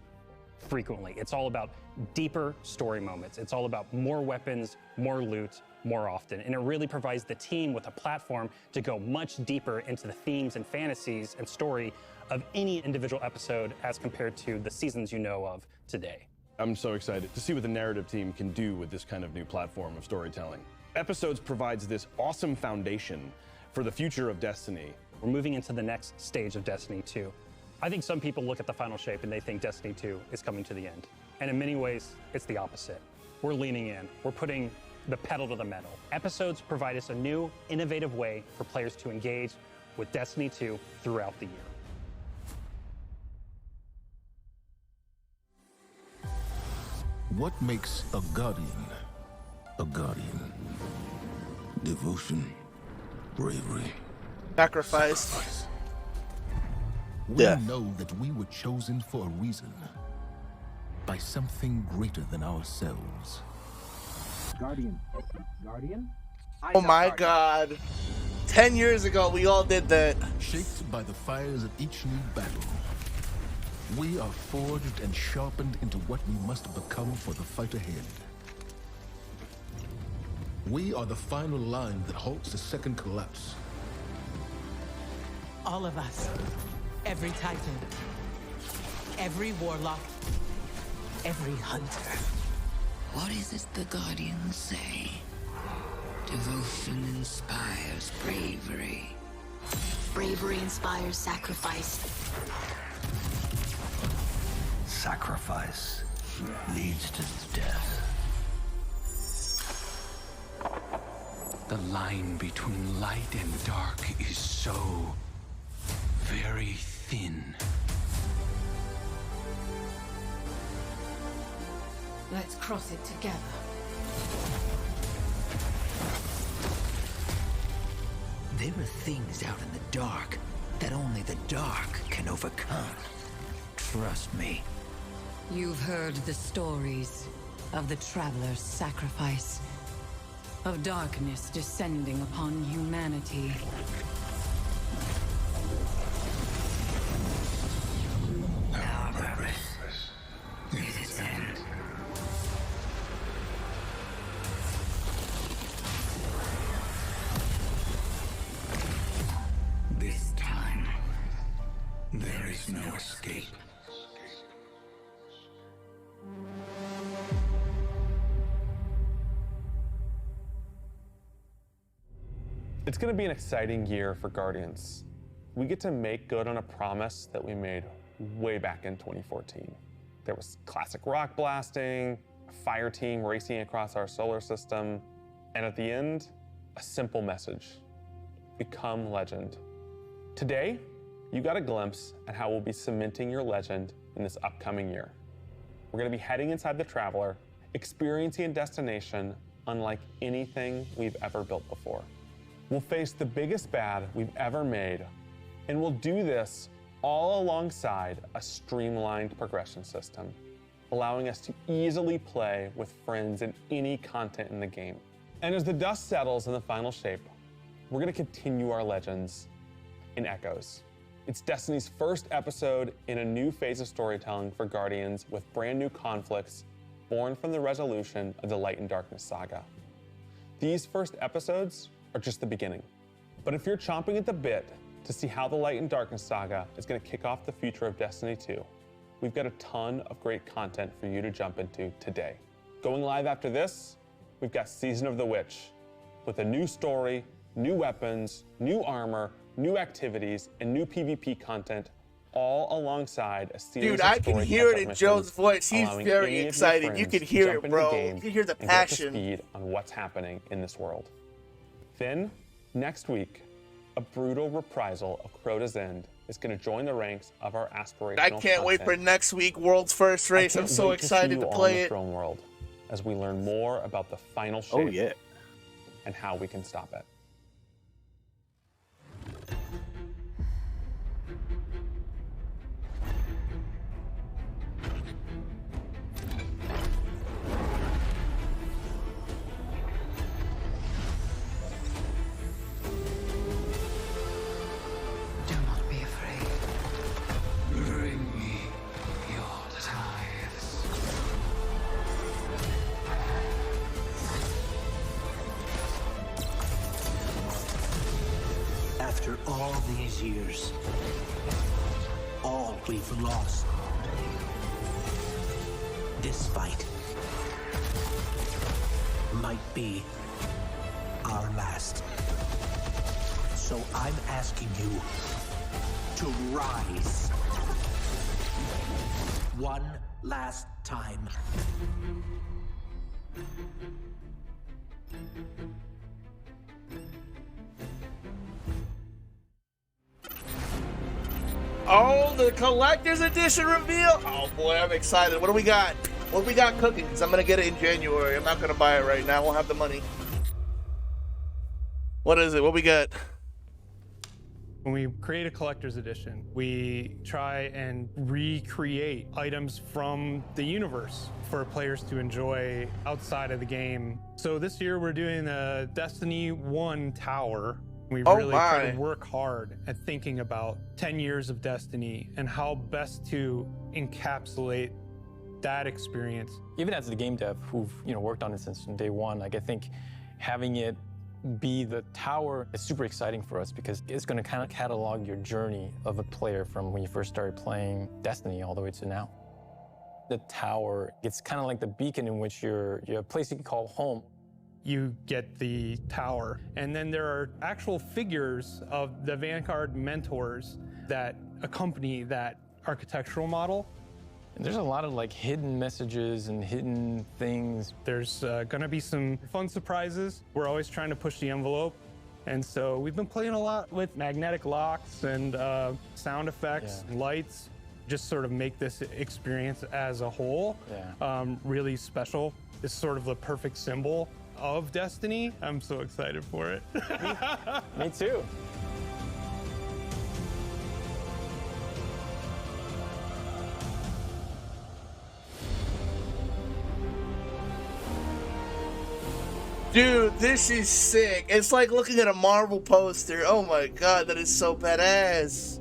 frequently. It's all about deeper story moments. It's all about more weapons, more loot, more often. And it really provides the team with a platform to go much deeper into the themes and fantasies and story of any individual episode as compared to the seasons you know of today. I'm so excited to see what the narrative team can do with this kind of new platform of storytelling. Episodes provides this awesome foundation for the future of Destiny. We're moving into the next stage of Destiny 2. I think some people look at the Final Shape and they think Destiny 2 is coming to the end. And in many ways, it's the opposite. We're leaning in. We're putting the pedal to the metal. Episodes provide us a new, innovative way for players to engage with Destiny 2 throughout the year. What makes a guardian a guardian? Devotion, bravery, Sacrifice. We know that we were chosen for a reason, by something greater than ourselves. Guardian. Oh my God. 10 years ago, we all did that. Shaped by the fires of each new battle, we are forged and sharpened into what we must become for the fight ahead. We are the final line that halts the second collapse. All of us. Every Titan. Every Warlock. Every Hunter. What is it the Guardians say? Devotion inspires bravery. Bravery inspires sacrifice. Sacrifice leads to death. The line between light and dark is so very thin. Let's cross it together. There are things out in the dark that only the dark can overcome. Trust me. You've heard the stories of the Traveler's sacrifice, of darkness descending upon humanity. Our purpose is its end. This time, there is no escape. It's going to be an exciting year for Guardians. We get to make good on a promise that we made way back in 2014. There was classic rock blasting, a a fire team racing across our solar system, and at the end, a simple message: become legend. Today, you got a glimpse at how we'll be cementing your legend in this upcoming year. We're gonna be heading inside the Traveler, experiencing a destination unlike anything we've ever built before. We'll face the biggest bad we've ever made, and we'll do this all alongside a streamlined progression system, allowing us to easily play with friends in any content in the game. And as the dust settles in the final shape, we're gonna continue our legends in Echoes. It's Destiny's first episode in a new phase of storytelling for Guardians, with brand new conflicts born from the resolution of the Light and Darkness saga. These first episodes are just the beginning. But if you're chomping at the bit to see how the Light and Darkness saga is going to kick off the future of Destiny 2, we've got a ton of great content for you to jump into today. Going live after this, we've got Season of the Witch, with a new story, new weapons, new armor, new activities, and new PvP content, all alongside a series Dude, of I can hear it in Joe's voice. He's allowing very any of your excited. You friends can to hear jump it, into the bro. game You can hear the and get up to passion. speed on what's happening in this world. Then, next week, a brutal reprisal of Crota's End is going to join the ranks of our aspirational I can't wait for content. next week, world's first race. I'm so excited to play it. Throne World, as we learn more about the final shape and how we can stop it. Do not be afraid. Bring me your tithes. After all these years, all we've lost, this fight might be our last. So I'm asking you to rise one last time. Oh, the collector's edition reveal! Oh boy, I'm excited. What do we got? What do we got cooking? Because I'm gonna get it in January. I'm not gonna buy it right now. I won't have the money. What is it? What we got? When we create a collector's edition, we try and recreate items from the universe for players to enjoy outside of the game. So this year we're doing a Destiny 1 tower. We really try to work hard at thinking about 10 years of Destiny and how best to encapsulate that experience. Even as the game dev who've worked on it since day one, like I think having it be the tower is super exciting for us because it's going to kind of catalog your journey of a player from when you first started playing Destiny all the way to now. The tower, it's kind of like the beacon in which you're a place you can call home. You get the tower, and then there are actual figures of the Vanguard mentors that accompany that architectural model. And there's a lot of like hidden messages and hidden things. There's gonna be some fun surprises. We're always trying to push the envelope. And so we've been playing a lot with magnetic locks and sound effects, and lights, just sort of make this experience as a whole really special. It's sort of the perfect symbol of Destiny. I'm so excited for it. Me too. Dude, this is sick. It's like looking at a Marvel poster. Oh my god, that is so badass.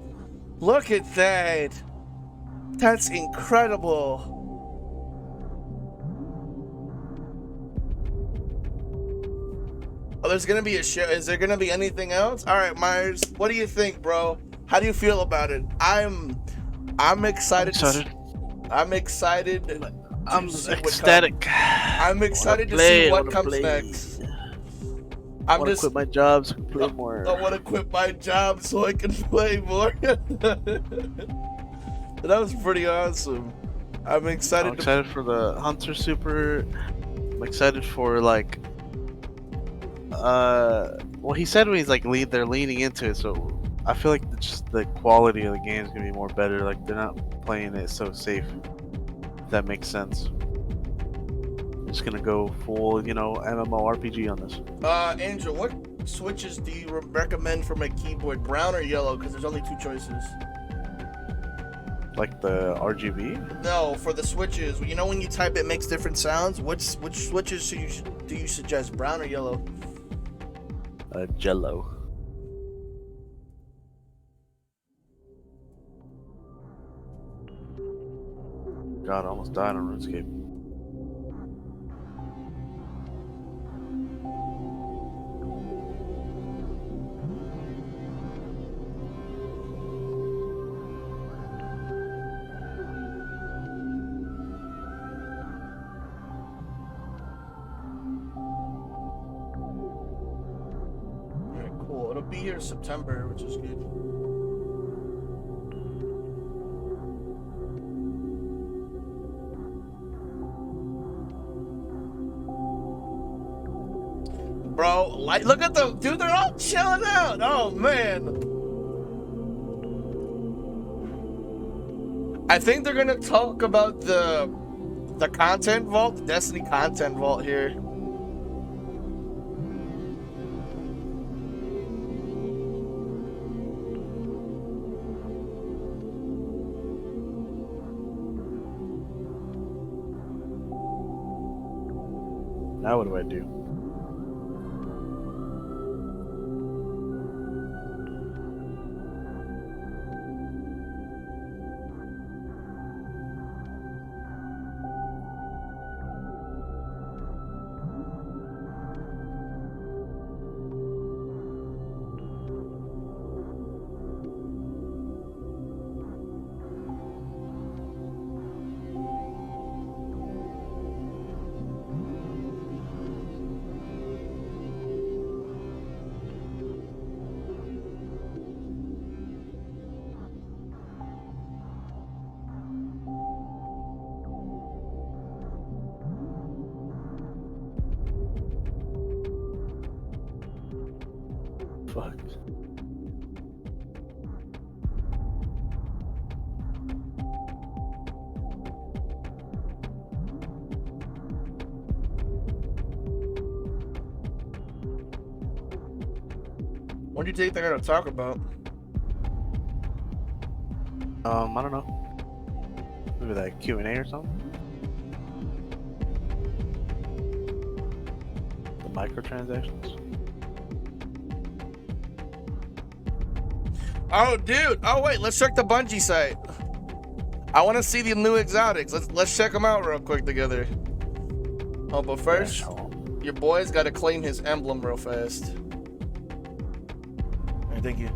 Look at that. That's incredible. Oh, there's gonna be a show. Is there gonna be anything else? All right, Myers, what do you think, bro? How do you feel about it? I'm excited. I'm excited. I'm ecstatic. I'm excited to see what comes next. I want to quit my job so I can play more. I want to quit my job so I can play more. That was pretty awesome. I'm excited. I'm excited for the Hunter Super. I'm excited for like, well, he said when he's like they're leaning into it, so I feel like just the quality of the game is gonna be more better. Like they're not playing it so safe. If that makes sense. Just gonna go full, you know, MMORPG on this. Angel, what switches do you recommend for my keyboard, brown or yellow? Because there's only two choices. Like the RGB? No, for the switches. You know when you type it makes different sounds? Which switches do you suggest, brown or yellow? Jello. God, I almost died on RuneScape. It'll be here in September, which is good. Bro, like, look at them, dude. They're all chilling out. Oh man. I think they're gonna talk about the content vault, the Destiny content vault here. Now what do I do? Fuck. What do you think they're gonna talk about? I don't know. Maybe that Q&A or something? The microtransactions? Oh, dude. Oh, wait. Let's check the Bungie site. I want to see the new exotics. Let's check them out real quick together. Oh, but first, your boy's got to claim his emblem real fast. All right, thank you.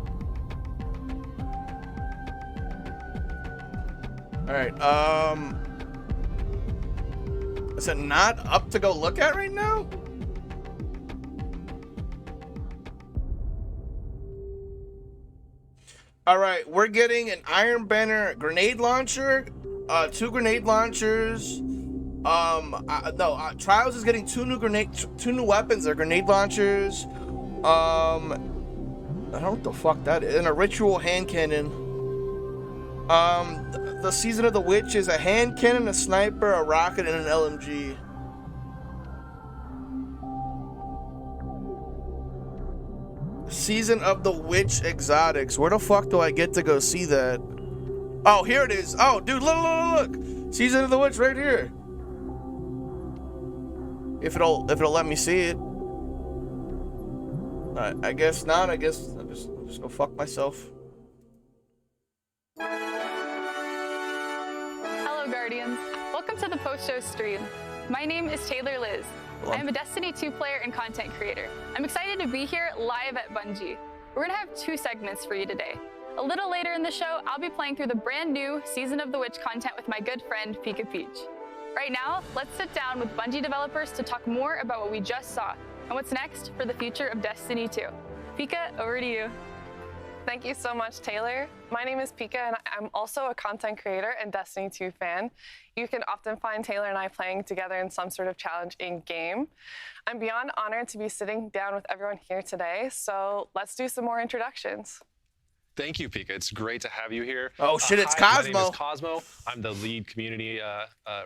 All right. Is it not up to go look at right now? All right, we're getting an Iron Banner grenade launcher, 2 grenade launchers. Trials is getting 2 new weapons. They're grenade launchers. I don't know what the fuck that is. And a ritual hand cannon. The Season of the Witch is a hand cannon, a sniper, a rocket, and an LMG. Season of the Witch exotics. Where the fuck do I get to go see that? Oh, here it is. Oh, dude, look. Season of the Witch right here. If it'll let me see it. I guess not. I guess I'll just go fuck myself. Hello, Guardians. Welcome to the post-show stream. My name is Taylor Liz. I am a Destiny 2 player and content creator. I'm excited to be here live at Bungie. We're gonna have 2 segments for you today. A little later in the show, I'll be playing through the brand new Season of the Witch content with my good friend, Pika Peach. Right now, let's sit down with Bungie developers to talk more about what we just saw and what's next for the future of Destiny 2. Pika, over to you. Thank you so much, Taylor. My name is Pika, and I'm also a content creator and Destiny 2 fan. You can often find Taylor and I playing together in some sort of challenge in-game. I'm beyond honored to be sitting down with everyone here today, so let's do some more introductions. Thank you, Pika. It's great to have you here. Oh shit, it's hi, Cosmo. My name is Cosmo. I'm the lead community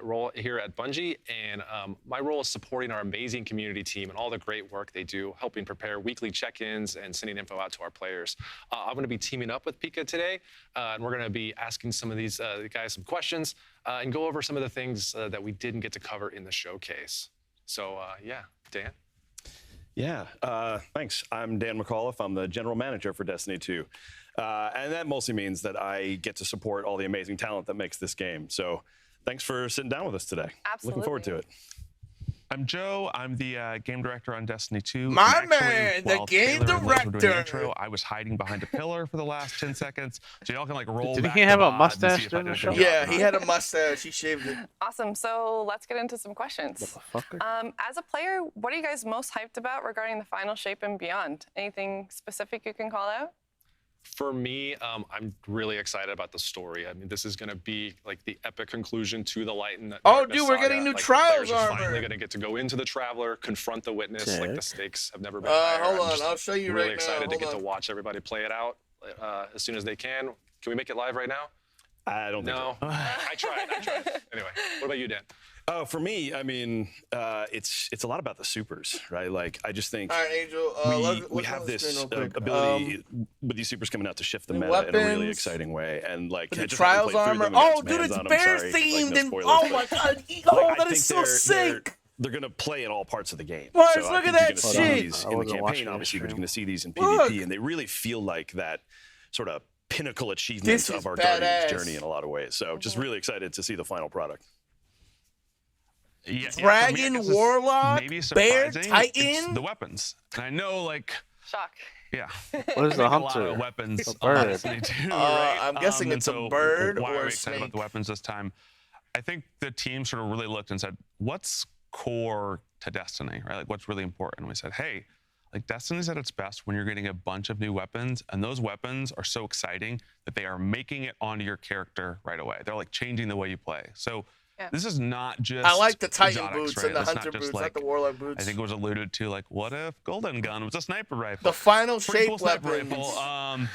role here at Bungie, and my role is supporting our amazing community team and all the great work they do, helping prepare weekly check-ins and sending info out to our players. I'm going to be teaming up with Pika today, and we're going to be asking some of these guys some questions and go over some of the things that we didn't get to cover in the showcase. So yeah, Dan. Yeah, thanks. I'm Dan McAuliffe. I'm the general manager for Destiny 2. And that mostly means that I get to support all the amazing talent that makes this game. So thanks for sitting down with us today. Absolutely. Looking forward to it. I'm Joe. I'm the game director on Destiny 2. My man, the game director. Intro, I was hiding behind a pillar for the last 10 seconds, so y'all can like roll Did back he have the a VOD and mustache see if I during did the a show? good job Yeah, or he not. had a mustache. He shaved it. Awesome, so let's get into some questions. As a player, what are you guys most hyped about regarding the final shape and beyond? Anything specific you can call out? For me, I'm really excited about the story. I mean, this is going to be like the epic conclusion to the Light and Oh, Darkness dude, we're saga. getting new Like, Trials players are armor. finally going to get to go into the Traveler, confront the Witness. Like the Sick. stakes have never been higher. Hold I'm on, just I'll show you really right now. excited to Hold get on. to watch everybody play it out as soon as they can. Can we make it live right now? I don't think No. so. I tried. Anyway, what about you, Dan? Oh, for me, I mean, it's a lot about the supers, right? Like, I just think All right, Angel. we let's have on the this screen real quick. ability with these supers coming out to shift the new meta in a really weapons, exciting way. And like, the I just Trials haven't played through armor. them and got Oh, some dude, hands it's on them, bear sorry. themed. Like, no And spoilers, oh but, my god, like, oh, I that think is so sick. They're going to play in all parts of the game. Mars, so look I at think that you're gonna see shit. these I in the wasn't watching campaign, the obviously, but you're stream. going to see these in Look. PvP, and they really feel like that sort of pinnacle achievement This is of our badass. Guardians journey in a lot of ways. So just really excited to see the final product. Yeah, Dragon, for me, I guess it's Warlock, maybe Bear, surprising. Titan. It's the weapons. And I know, like, Shock. yeah. What is we the make a lot hunter? of weapons A on bird. Destiny 2, right? I'm guessing and it's a so bird why or are a we excited about snake. the weapons this time? I think the team sort of really looked and said, what's core to Destiny, right? Like, what's really important? And we said, hey, like, Destiny's at its best when you're getting a bunch of new weapons, and those weapons are so exciting that they are making it onto your character right away. They're like changing the way you play. So this is not just I like the Titan exotics, boots right? and the It's not Hunter just boots, like, not the Warlock boots. I think it was alluded to, like, what if Golden Gun was a sniper rifle? The final Pretty shape cool sniper weapons. rifle.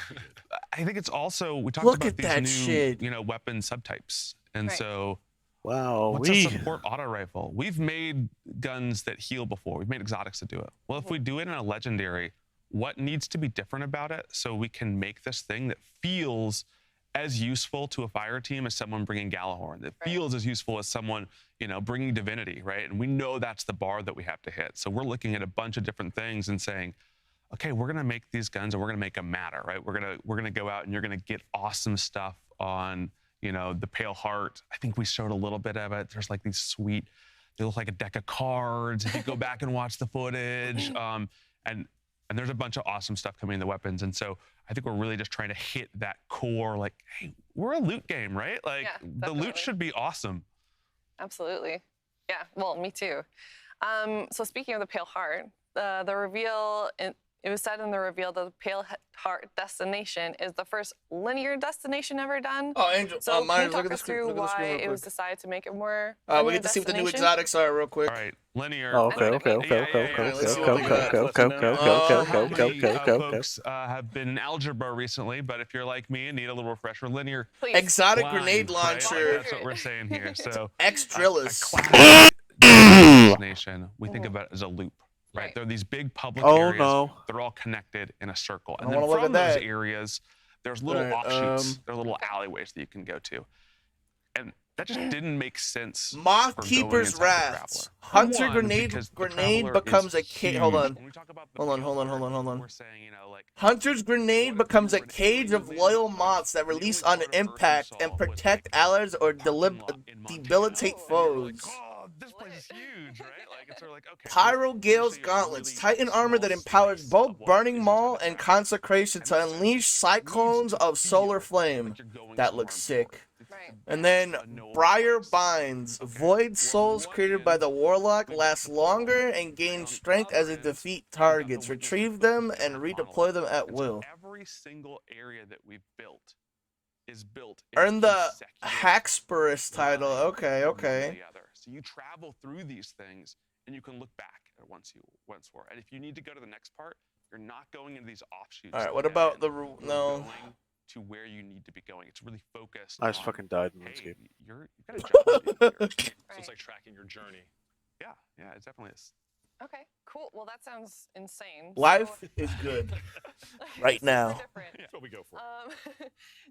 I think it's also, we talked Look about at these that new, shit. you know, weapon subtypes. And Right. so Wow, what's a support auto rifle? We've made guns that heal before. We've made exotics that do it. Well, if we do it in a legendary, what needs to be different about it so we can make this thing that feels as useful to a fire team as someone bringing Galahorn, that feels as useful as someone, you know, bringing Divinity, right? And we know that's the bar that we have to hit. So we're looking at a bunch of different things and saying, okay, we're gonna make these guns and we're gonna make them matter, right? We're gonna go out and you're gonna get awesome stuff on, you know, the Pale Heart. I think we showed a little bit of it. There's like these sweet, they look like a deck of cards if you go back and watch the footage. And there's a bunch of awesome stuff coming in the weapons. And so I think we're really just trying to hit that core, like, hey, we're a loot game, right? Like, Yeah, the loot definitely. should be awesome. Absolutely. Yeah, well, me too. So speaking of the Pale Heart, the reveal, it was said in the reveal that the Pale Heart destination is the first linear destination ever done. Oh, Angel, So can Myers, you talk look at the us screen- through look at the screen why real it was quick. decided to make it more We linear get to see what the new destination? exotics are real quick. All right, linear. Okay. Folks have been in algebra recently, but if you're like me and need a little refresher, linear. Exotic line, grenade right? launcher. That's what we're saying here. So X-Drillis. destination, we think about it as a loop, right? There are these big public Oh, areas. no. They're all connected in a circle. I And then wanna look from at those that. areas, there's little Right, offshoots. There are little alleyways that you can go to. And that just didn't make sense. Moth for going Keeper's inside the Wrath. Traveler. Hunter One, grenade because the grenade Traveler becomes a is cage. Hold huge. on. When we talk about Hold on. we're saying, you know, like, Hunter's grenade becomes a cage of loyal moths that release on impact and protect allies or debilitate foes. oh, this place is huge, right? Like, it's sort of like, okay. Pyro Gale's gauntlets, Titan armor that empowers both Burning Maul and Consecration to unleash cyclones of solar flame. That looks sick. And then Briar Binds, void souls created by the Warlock last longer and gain strength as it defeat targets. Retrieve them and redeploy them at will. every single area that we've built is built Earn the consecutive Haxburus title. Okay, one okay. the other. So you travel through these things, and you can look back at once for. And if you need to go to the next part, you're not going into these offshoots. All right. that What dead about end. the You're no? going to where you need to be going. It's really focused. I just on, fucking died in hey, RuneScape. you've got a job to do here. So it's like tracking your journey. Yeah, it definitely is. Okay, cool. Well, that sounds insane. Life So- is good right now. Different. That's what we go for.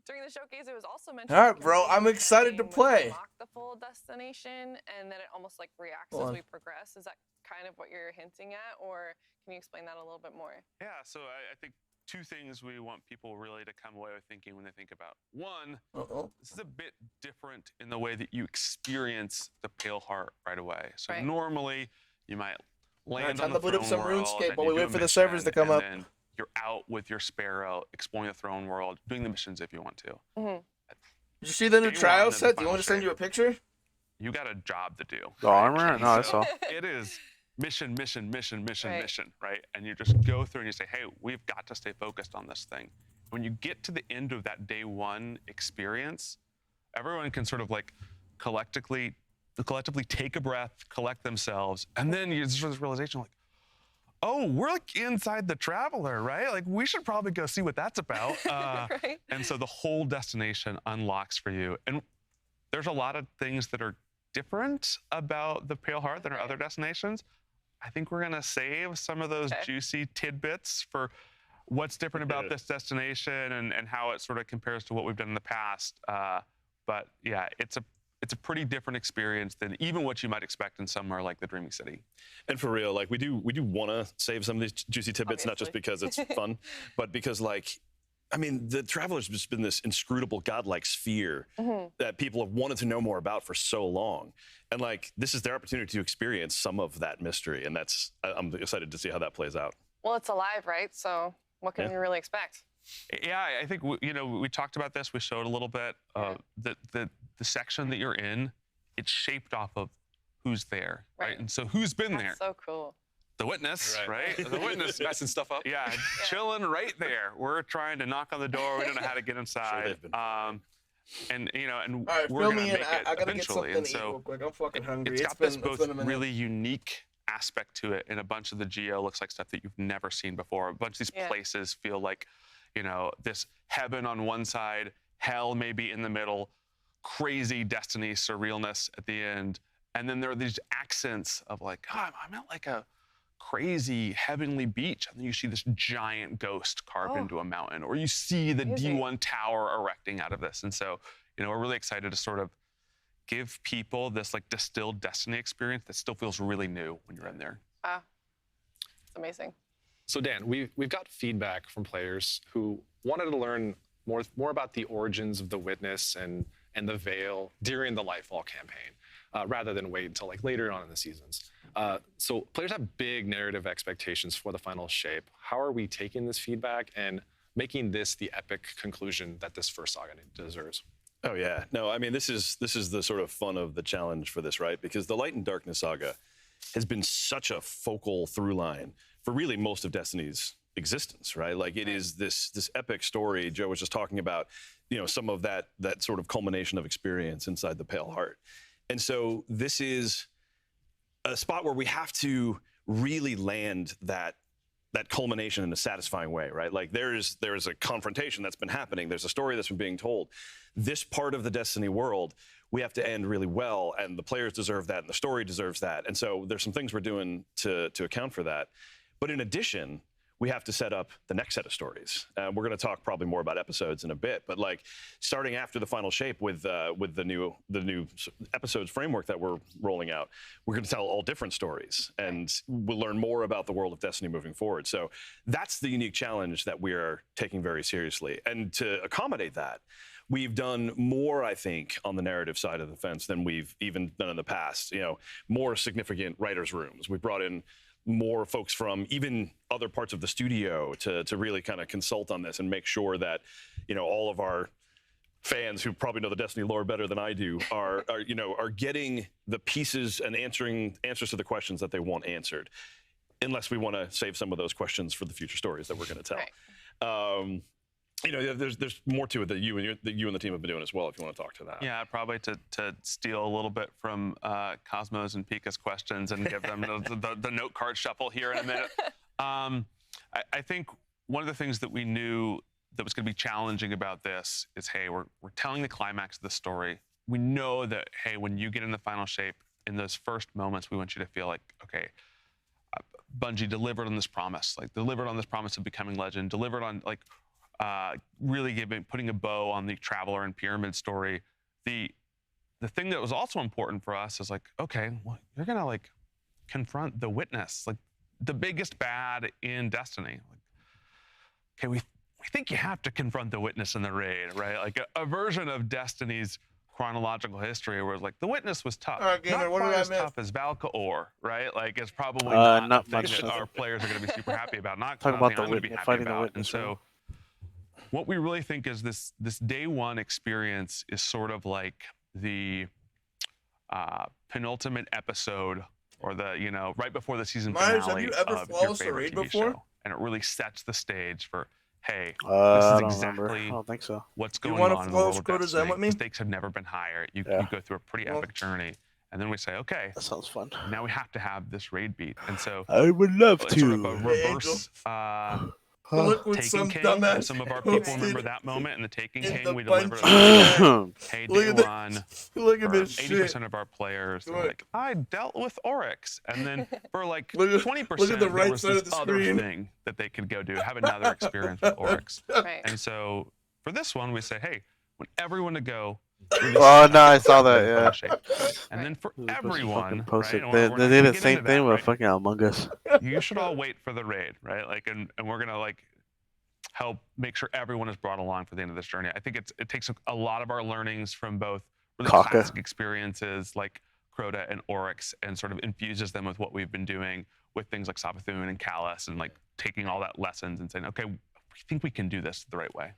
During the showcase, it was also mentioned. All that right, bro. I'm completing excited to campaign would play. Unlock the full destination, and then it almost like reacts Hold as on. we progress. Is that kind of what you're hinting at, or can you explain that a little bit more? Yeah, so I think two things we want people really to come away with thinking when they think about. One, this is a bit different in the way that you experience the Pale Heart right away. So Right. normally you might Alright, land time on to the boot up throne some world, RuneScape and while you we do wait a for the servers to mission, come up. and then you're out with your Sparrow, exploring the throne world, doing the missions if you want to. Mm-hmm. Did you see the new Day trial one of the set? Do you final want me to send shape. you a picture? You got a job to do. The armor? No, I So saw. it is mission, Right. mission, right? And you just go through and you say, hey, we've got to stay focused on this thing. When you get to the end of that day one experience, everyone can sort of like collectively take a breath, collect themselves, and then you just have this realization like, oh, we're like inside the Traveler, right? Like we should probably go see what that's about. Right. And so the whole destination unlocks for you. And there's a lot of things that are different about the Pale Heart than our other destinations. I think we're gonna save some of those juicy tidbits for what's different about this destination and how it sort of compares to what we've done in the past. But yeah, it's a pretty different experience than even what you might expect in somewhere like the Dreaming City. And for real, like we do want to save some of these juicy tidbits, not just because it's fun, but because like, I mean, the Traveler's just been this inscrutable godlike sphere that people have wanted to know more about for so long. And like, this is their opportunity to experience some of that mystery. And I'm excited to see how that plays out. Well, it's alive, right? So what can we really expect? Yeah, I think we talked about this. We showed a little bit. The section that you're in, it's shaped off of who's there, right? And so who's been there? That's so cool. The witness, right? The witness messing stuff up. Yeah, chilling right there. We're trying to knock on the door. We don't know how to get inside. And All right, we're fill gonna me in. make it I gotta get eventually. something And to eat so real quick. I'm fucking hungry. it's It's got this been both a minute. really unique aspect to it, and a bunch of the geo looks like stuff that you've never seen before. A bunch of these places feel like, this heaven on one side, hell maybe in the middle, crazy destiny surrealness at the end, and then there are these accents of like, oh, I'm at like a crazy heavenly beach, and then you see this giant ghost carved into a mountain, or you see the D1 tower erecting out of this. And so, we're really excited to sort of give people this like distilled destiny experience that still feels really new when you're in there. Wow, it's amazing. So Dan, we've got feedback from players who wanted to learn more about the origins of the Witness and the Veil during the Lightfall campaign, rather than wait until like later on in the seasons. So players have big narrative expectations for the final shape. How are we taking this feedback and making this the epic conclusion that this first saga deserves? Oh yeah, no, I mean this is the sort of fun of the challenge for this, right? Because the Light and Darkness saga has been such a focal through line for really most of Destiny's existence, right? Like it is this epic story. Joe was just talking about, some of that sort of culmination of experience inside the Pale Heart, and so this is a spot where we have to really land that culmination in a satisfying way, right? Like there is a confrontation that's been happening. There's a story that's been being told. This part of the Destiny world, we have to end really well, and the players deserve that, and the story deserves that. And so there's some things we're doing to account for that. But in addition, we have to set up the next set of stories. We're going to talk probably more about episodes in a bit, but like starting after the final shape with the new episodes framework that we're rolling out, we're going to tell all different stories, and we'll learn more about the world of Destiny moving forward. So that's the unique challenge that we are taking very seriously. And to accommodate that, we've done more, I think, on the narrative side of the fence than we've even done in the past. More significant writers' rooms. We brought in more folks from even other parts of the studio to really kind of consult on this and make sure that, all of our fans who probably know the Destiny lore better than I do are getting the pieces and answers to the questions that they want answered, unless we want to save some of those questions for the future stories that we're going to tell. you know, there's more to it that you and the team have been doing as well. If you want to talk to that. Yeah, probably to steal a little bit from Cosmos and Pika's questions and give them the note card shuffle here in a minute. I think one of the things that we knew that was going to be challenging about this is, hey, we're telling the climax of the story. We know that, hey, when you get in the final shape, in those first moments, we want you to feel like, okay, Bungie delivered on this promise, like delivered on this promise of becoming legend, delivered on like really putting a bow on the Traveler and Pyramid story. The thing that was also important for us is like, okay, well, you're gonna like confront the Witness, like the biggest bad in Destiny. Like, okay, we think you have to confront the Witness in the raid, right? Like a version of Destiny's chronological history where it's like the Witness was tough. All right, Gamer, not what did quite I as miss? tough as Valkaor, right? Like it's probably not not the thing much. that our players are going to be super happy about. Not Talking something about the I'm going to be happy fighting the about. And Witness, so what we really think is this day one experience is sort of like the penultimate episode, or the, you know, right before the season Myers, finale have you ever of your flawless favorite raid TV before? show. And it really sets the stage for, hey, this I is don't remember. exactly I don't think so. what's You going wanna on in the flow world of quotas Destiny. in with me? The stakes have never been higher. You go through a pretty epic journey, and then we say, okay, that sounds fun. Now we have to have this raid beat, and so I would love it's sort of to. a reverse Look what Taken some King. dumbass And some of our posted people remember that moment in the Taken in King. the We delivered Bungie hey, Look day at the- one. look at for this 80% shit. of our players, they're Look. like, I dealt with Oryx. And then for like Look at- 20%, look at the there right was side this of the other screen. thing that they could go do, have another experience with Oryx. Right. And so for this one, we say, hey, want everyone to go. Oh no, I saw that. Yeah. And then for Fucking everyone, posted. right, They we're not did gonna the get same into thing that, with right? fucking Among Us. You should all wait for the raid, right? Like, and we're gonna like help make sure everyone is brought along for the end of this journey. I think it takes a lot of our learnings from both really Kaka. classic experiences like Crota and Oryx, and sort of infuses them with what we've been doing with things like Savathun and Callus, and like taking all that lessons and saying, okay, we think we can do this the right way.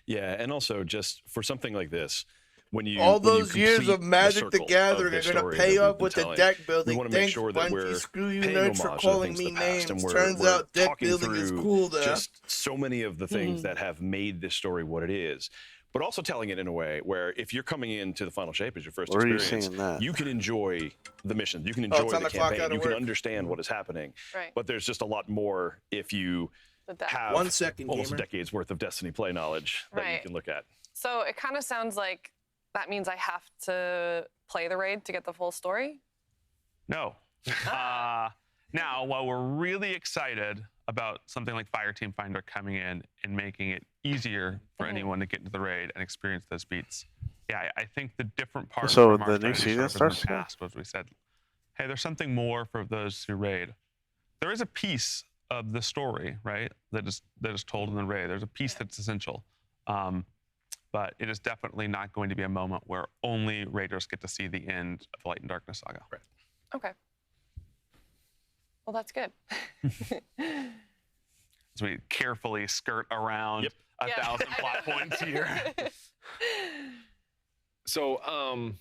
Yeah, and also just for something like this, when you All when you those years complete of Magic the circle Gathering of are the gonna story pay that off we've been with the telling, deck we building. want to make Thanks, sure that Bungie. we're Screw you paying nerds for homage to the calling things me of the past, names. and we're Turns out deck talking building is through cool now. just so many of the things that have made this story what it is. But also telling it in a way where if you're coming into the final shape as your first Where are you experience, seeing that? you can enjoy the missions, you can Oh, enjoy time the to clock campaign, out of you can work. understand what is happening. Right. But there's just a lot more if you The deck. have 1 second, almost gamer. a decade's worth of Destiny play knowledge that you Right. can look at. So it kind of sounds like that means I have to play the raid to get the full story. No. Now, while we're really excited about something like Fireteam Finder coming in and making it easier for anyone to get into the raid and experience those beats, yeah, I think the different part So from our the new strategy season sort of in starts the today? past was we said, hey, there's something more for those who raid. There is a piece of the story, right, that is told in the raid. There's a piece that's essential. But it is definitely not going to be a moment where only raiders get to see the end of the Light and Darkness saga. Right. Okay. Well, that's good. As we carefully skirt around 1,000 plot points here. So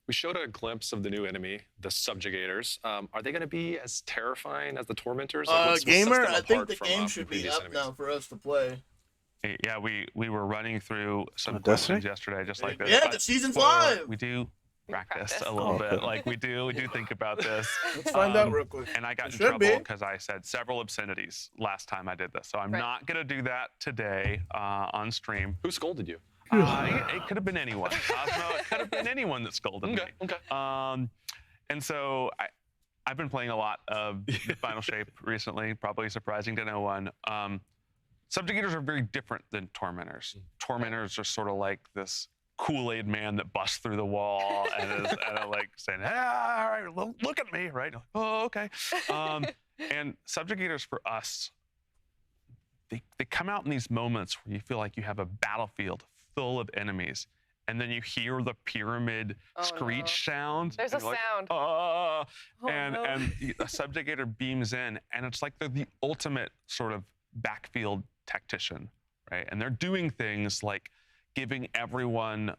we showed a glimpse of the new enemy, the Subjugators. Are they going to be as terrifying as the Tormentors? Like, what sets Gamer, them I think apart the from, game from should be previous up enemies? now for us to play. Yeah, we were running through some Destiny? questions yesterday, just like this. Yeah, but the season's well, live. We do practice a little bit. Like we do think about this. Let's find out real quick. And I got It in should trouble be. because I said several obscenities last time I did this. So I'm not going to do that today on stream. Who scolded you? It could have been anyone. Cosmo, it could have been anyone that scolded me. Okay. And so I've been playing a lot of the Final Shape recently, probably surprising to no one. Subjugators are very different than Tormentors. Tormentors are sort of like this Kool-Aid man that busts through the wall and is like saying, all right, look at me, right? Oh, okay. And Subjugators for us, they come out in these moments where you feel like you have a battlefield full of enemies, and then you hear the pyramid screech sound. There's and a you're like, sound. "Ah," Oh, and no. a Subjugator beams in, and it's like they're the ultimate sort of backfield tactician, right? And they're doing things like giving everyone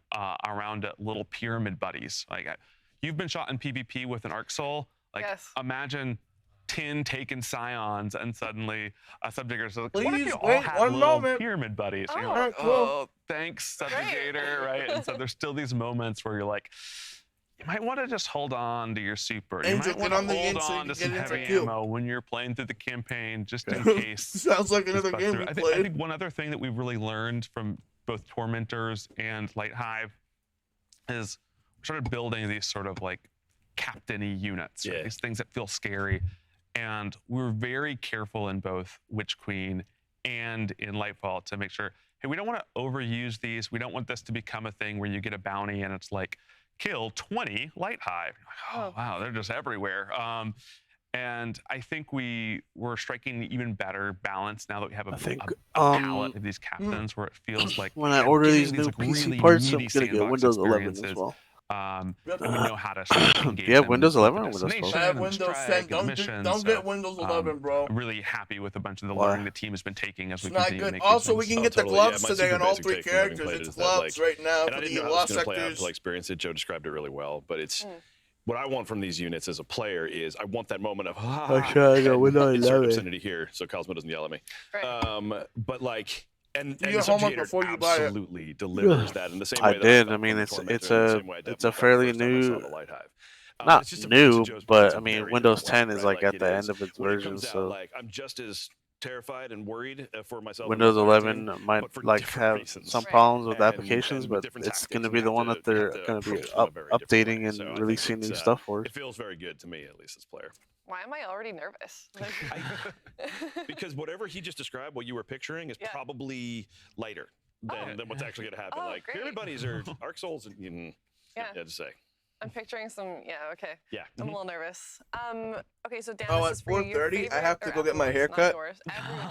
around it little pyramid buddies. Like you've been shot in PvP with an Arc Soul. Like Yes. imagine 10 taken scions, and suddenly a subjugator says, like, what if Please you all wait had one little moment. pyramid buddies? And you're Oh, like, cool. oh, thanks, subjugator, right? And so there's still these moments where you're like, you might want to just hold on to your super. You Angel, might want get on to the hold inn so you on to can some get into heavy queue. ammo when you're playing through the campaign, just in case. Sounds like this another busts game through. we I played. think one other thing that we've really learned from both Tormentors and Light Hive is we started building these sort of like captain-y units, right? These things that feel scary. And we were very careful in both Witch Queen and in Lightfall to make sure, hey, we don't want to overuse these. We don't want this to become a thing where you get a bounty and it's like, kill 20 Light Hive. Like, oh, wow, they're just everywhere. And I think we were striking an even better balance now that we have a palette of these captains where it feels like when I I'm order getting these new like PC really parts, I'm meaty gonna get sandbox Windows 11 as experiences. well. And we know how to sort of engage Do you have them Windows with 11 the or Windows 12? destination I have and the Windows strike 10. and the missions. Don't get Windows 11, bro. I'm really happy with a bunch of the Why? learning the team has been taking as we It's not continue to good. make Also, we these can things. get the gloves My today super on all basic 3 take from having characters. played It's is that, gloves right now and I for didn't the know how I was lost going to play out sectors. until I experienced it. Joe described it really well, but it's what I want from these units as a player is I want that moment of sure, I got Windows insert 11. obscenity here, so Cosmo doesn't yell at me. But like, and Do the your homework Subjugator before you buy it. absolutely delivers that in the same way I that did. felt I mean, from the it's Tormentor, it's in the a same way I it's a definitely felt fairly the first time I saw new, the Light Hive. not It's just new, Joe's point, but it's I a mean, very Windows different 10 way, is right? like at it the is, end of its when it version, comes out, so like I'm just as terrified and worried for myself. Windows and 11 team, might but for like different have reasons. some problems with And applications, with but different it's tactics, going to and be you the have one to- that they're you have going to be approach them a very different updating way. and So I think releasing new it's, stuff for. It feels very good to me, at least as a player. Why am I already nervous? Because whatever he just described, what you were picturing, is probably lighter than what's actually going to happen. Oh, like great. pyramid buddies are Arc Souls, and yeah, to say. I'm picturing some, okay. Yeah. I'm a little nervous. Okay, so Dan, Oh, this at is for you. Your 4:30, I have to favorite- go get my or hair everyone's, cut. not yours,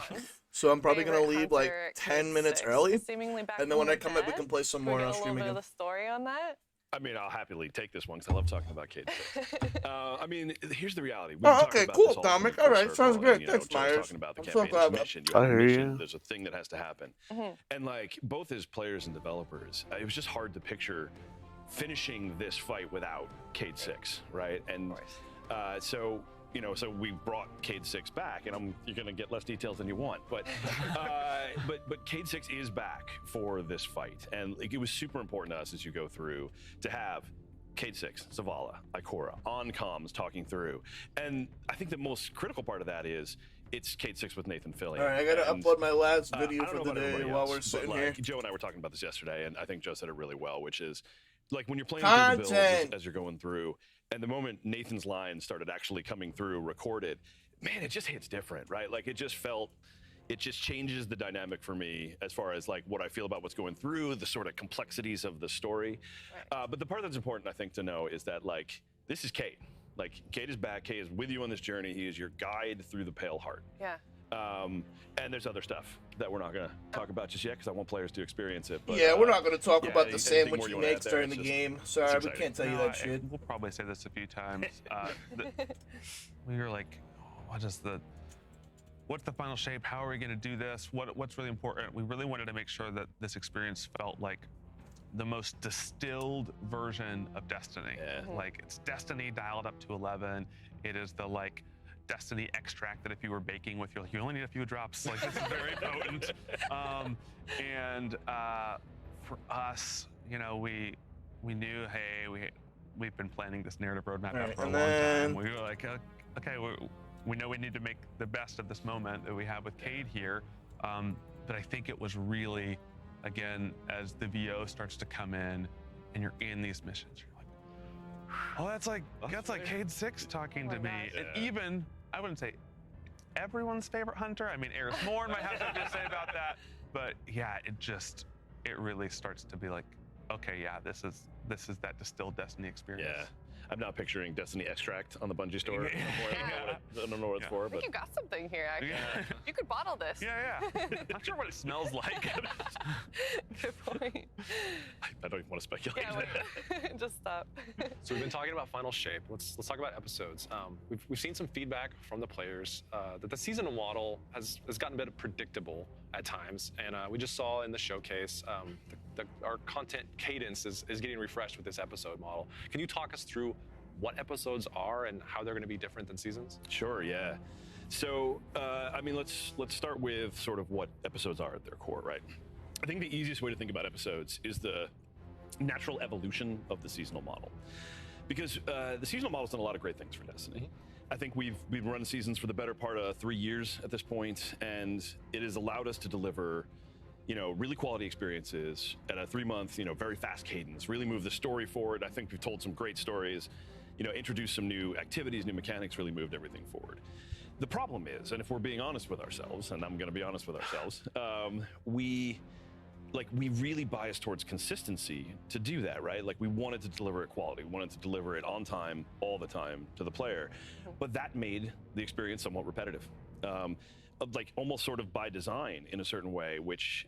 everyone's So I'm probably gonna favorite leave like hunter, 10 Case minutes 6, early, seemingly back and then when from I the come up, we dead. can play some Can more we on get a stream little bit again. of the story on that? I mean, I'll happily take this one because I love talking about Cade. I mean, here's the reality. We've Oh, talked okay, about cool, this all coming Dominic. full All right, circle, sounds and, good. you know, Thanks, Joe's Myers. talking about the I'm so campaign as a glad. mission. You I have a hear mission. you. There's a thing that has to happen. Mhm. And like both as players and developers, it was just hard to picture finishing this fight without Cade 6, right? And so so we brought Cade 6 back, and you're gonna get less details than you want, but but Cade 6 is back for this fight, and like, it was super important to us as you go through to have Cade 6, Zavala, Ikora on comms talking through, and I think the most critical part of that is it's Cade 6 with Nathan Fillion. All right, I gotta And, upload my last I video don't for know the about day everybody while else, we're but, sitting like, here. Joe and I were talking about this yesterday, and I think Joe said it really well, which is like when you're playing through the builds Content. as you're going through, and the moment Nathan's line started actually coming through recorded, man, it just hits different, right? Like it just changes the dynamic for me as far as like what I feel about what's going through, the sort of complexities of the story. But the part that's important, I think, to know is that like this is Cade. Like Cade is back. Cade is with you on this journey. He is your guide through the Pale Heart. Yeah. And there's other stuff that we're not going to talk about just yet because I want players to experience it. But, Yeah, we're not gonna talk yeah, about the anything sandwich more he you wanna add makes there? during It's the just- game. it's Sorry, we exciting. can't tell you No, that shit. We'll probably say this a few times. We were like, what's the final shape? How are we going to do this? What's really important? We really wanted to make sure that this experience felt like the most distilled version of Destiny. Like it's Destiny dialed up to 11. It is the like Destiny extract that if you were baking with, you only need a few drops. Like this is very potent. For us, we knew, hey, we've been planning this narrative roadmap out Right, for a and long then- time. We were like, okay, we know we need to make the best of this moment that we have with Cade here. But I think it was really, again, as the VO starts to come in and you're in these missions, you're like, oh, that's like Cade 6 talking to me. And even, I wouldn't say everyone's favorite hunter. I mean, Eris Morn might have something to say about that. But yeah, it really starts to be like, okay, yeah, this is that distilled Destiny experience. Yeah. I'm now picturing Destiny Extract on the Bungie store. I don't know what it's for, I but think you got something here, actually. You could bottle this. Yeah. Not sure what it smells like. Good point. I don't even want to speculate. Yeah, wait. Just stop. So we've been talking about Final Shape. Let's talk about episodes. We've seen some feedback from the players that the season model has gotten a bit predictable at times, and we just saw in the showcase our content cadence is getting refreshed with this episode model. Can you talk us through what episodes are and how they're going to be different than seasons? Sure, yeah. So, I mean, let's start with sort of what episodes are at their core, right? I think the easiest way to think about episodes is the natural evolution of the seasonal model. Because the seasonal model's done a lot of great things for Destiny. I think we've run seasons for the better part of 3 years at this point, and it has allowed us to deliver, you know, really quality experiences at a 3-month, you know, very fast cadence, really move the story forward. I think we've told some great stories, you know, introduced some new activities, new mechanics, really moved everything forward. The problem is, and if we're being honest with ourselves, and I'm going to be honest with ourselves, we really biased towards consistency to do that, right? Like we wanted to deliver it quality, we wanted to deliver it on time, all the time to the player, but that made the experience somewhat repetitive, like almost sort of by design in a certain way, which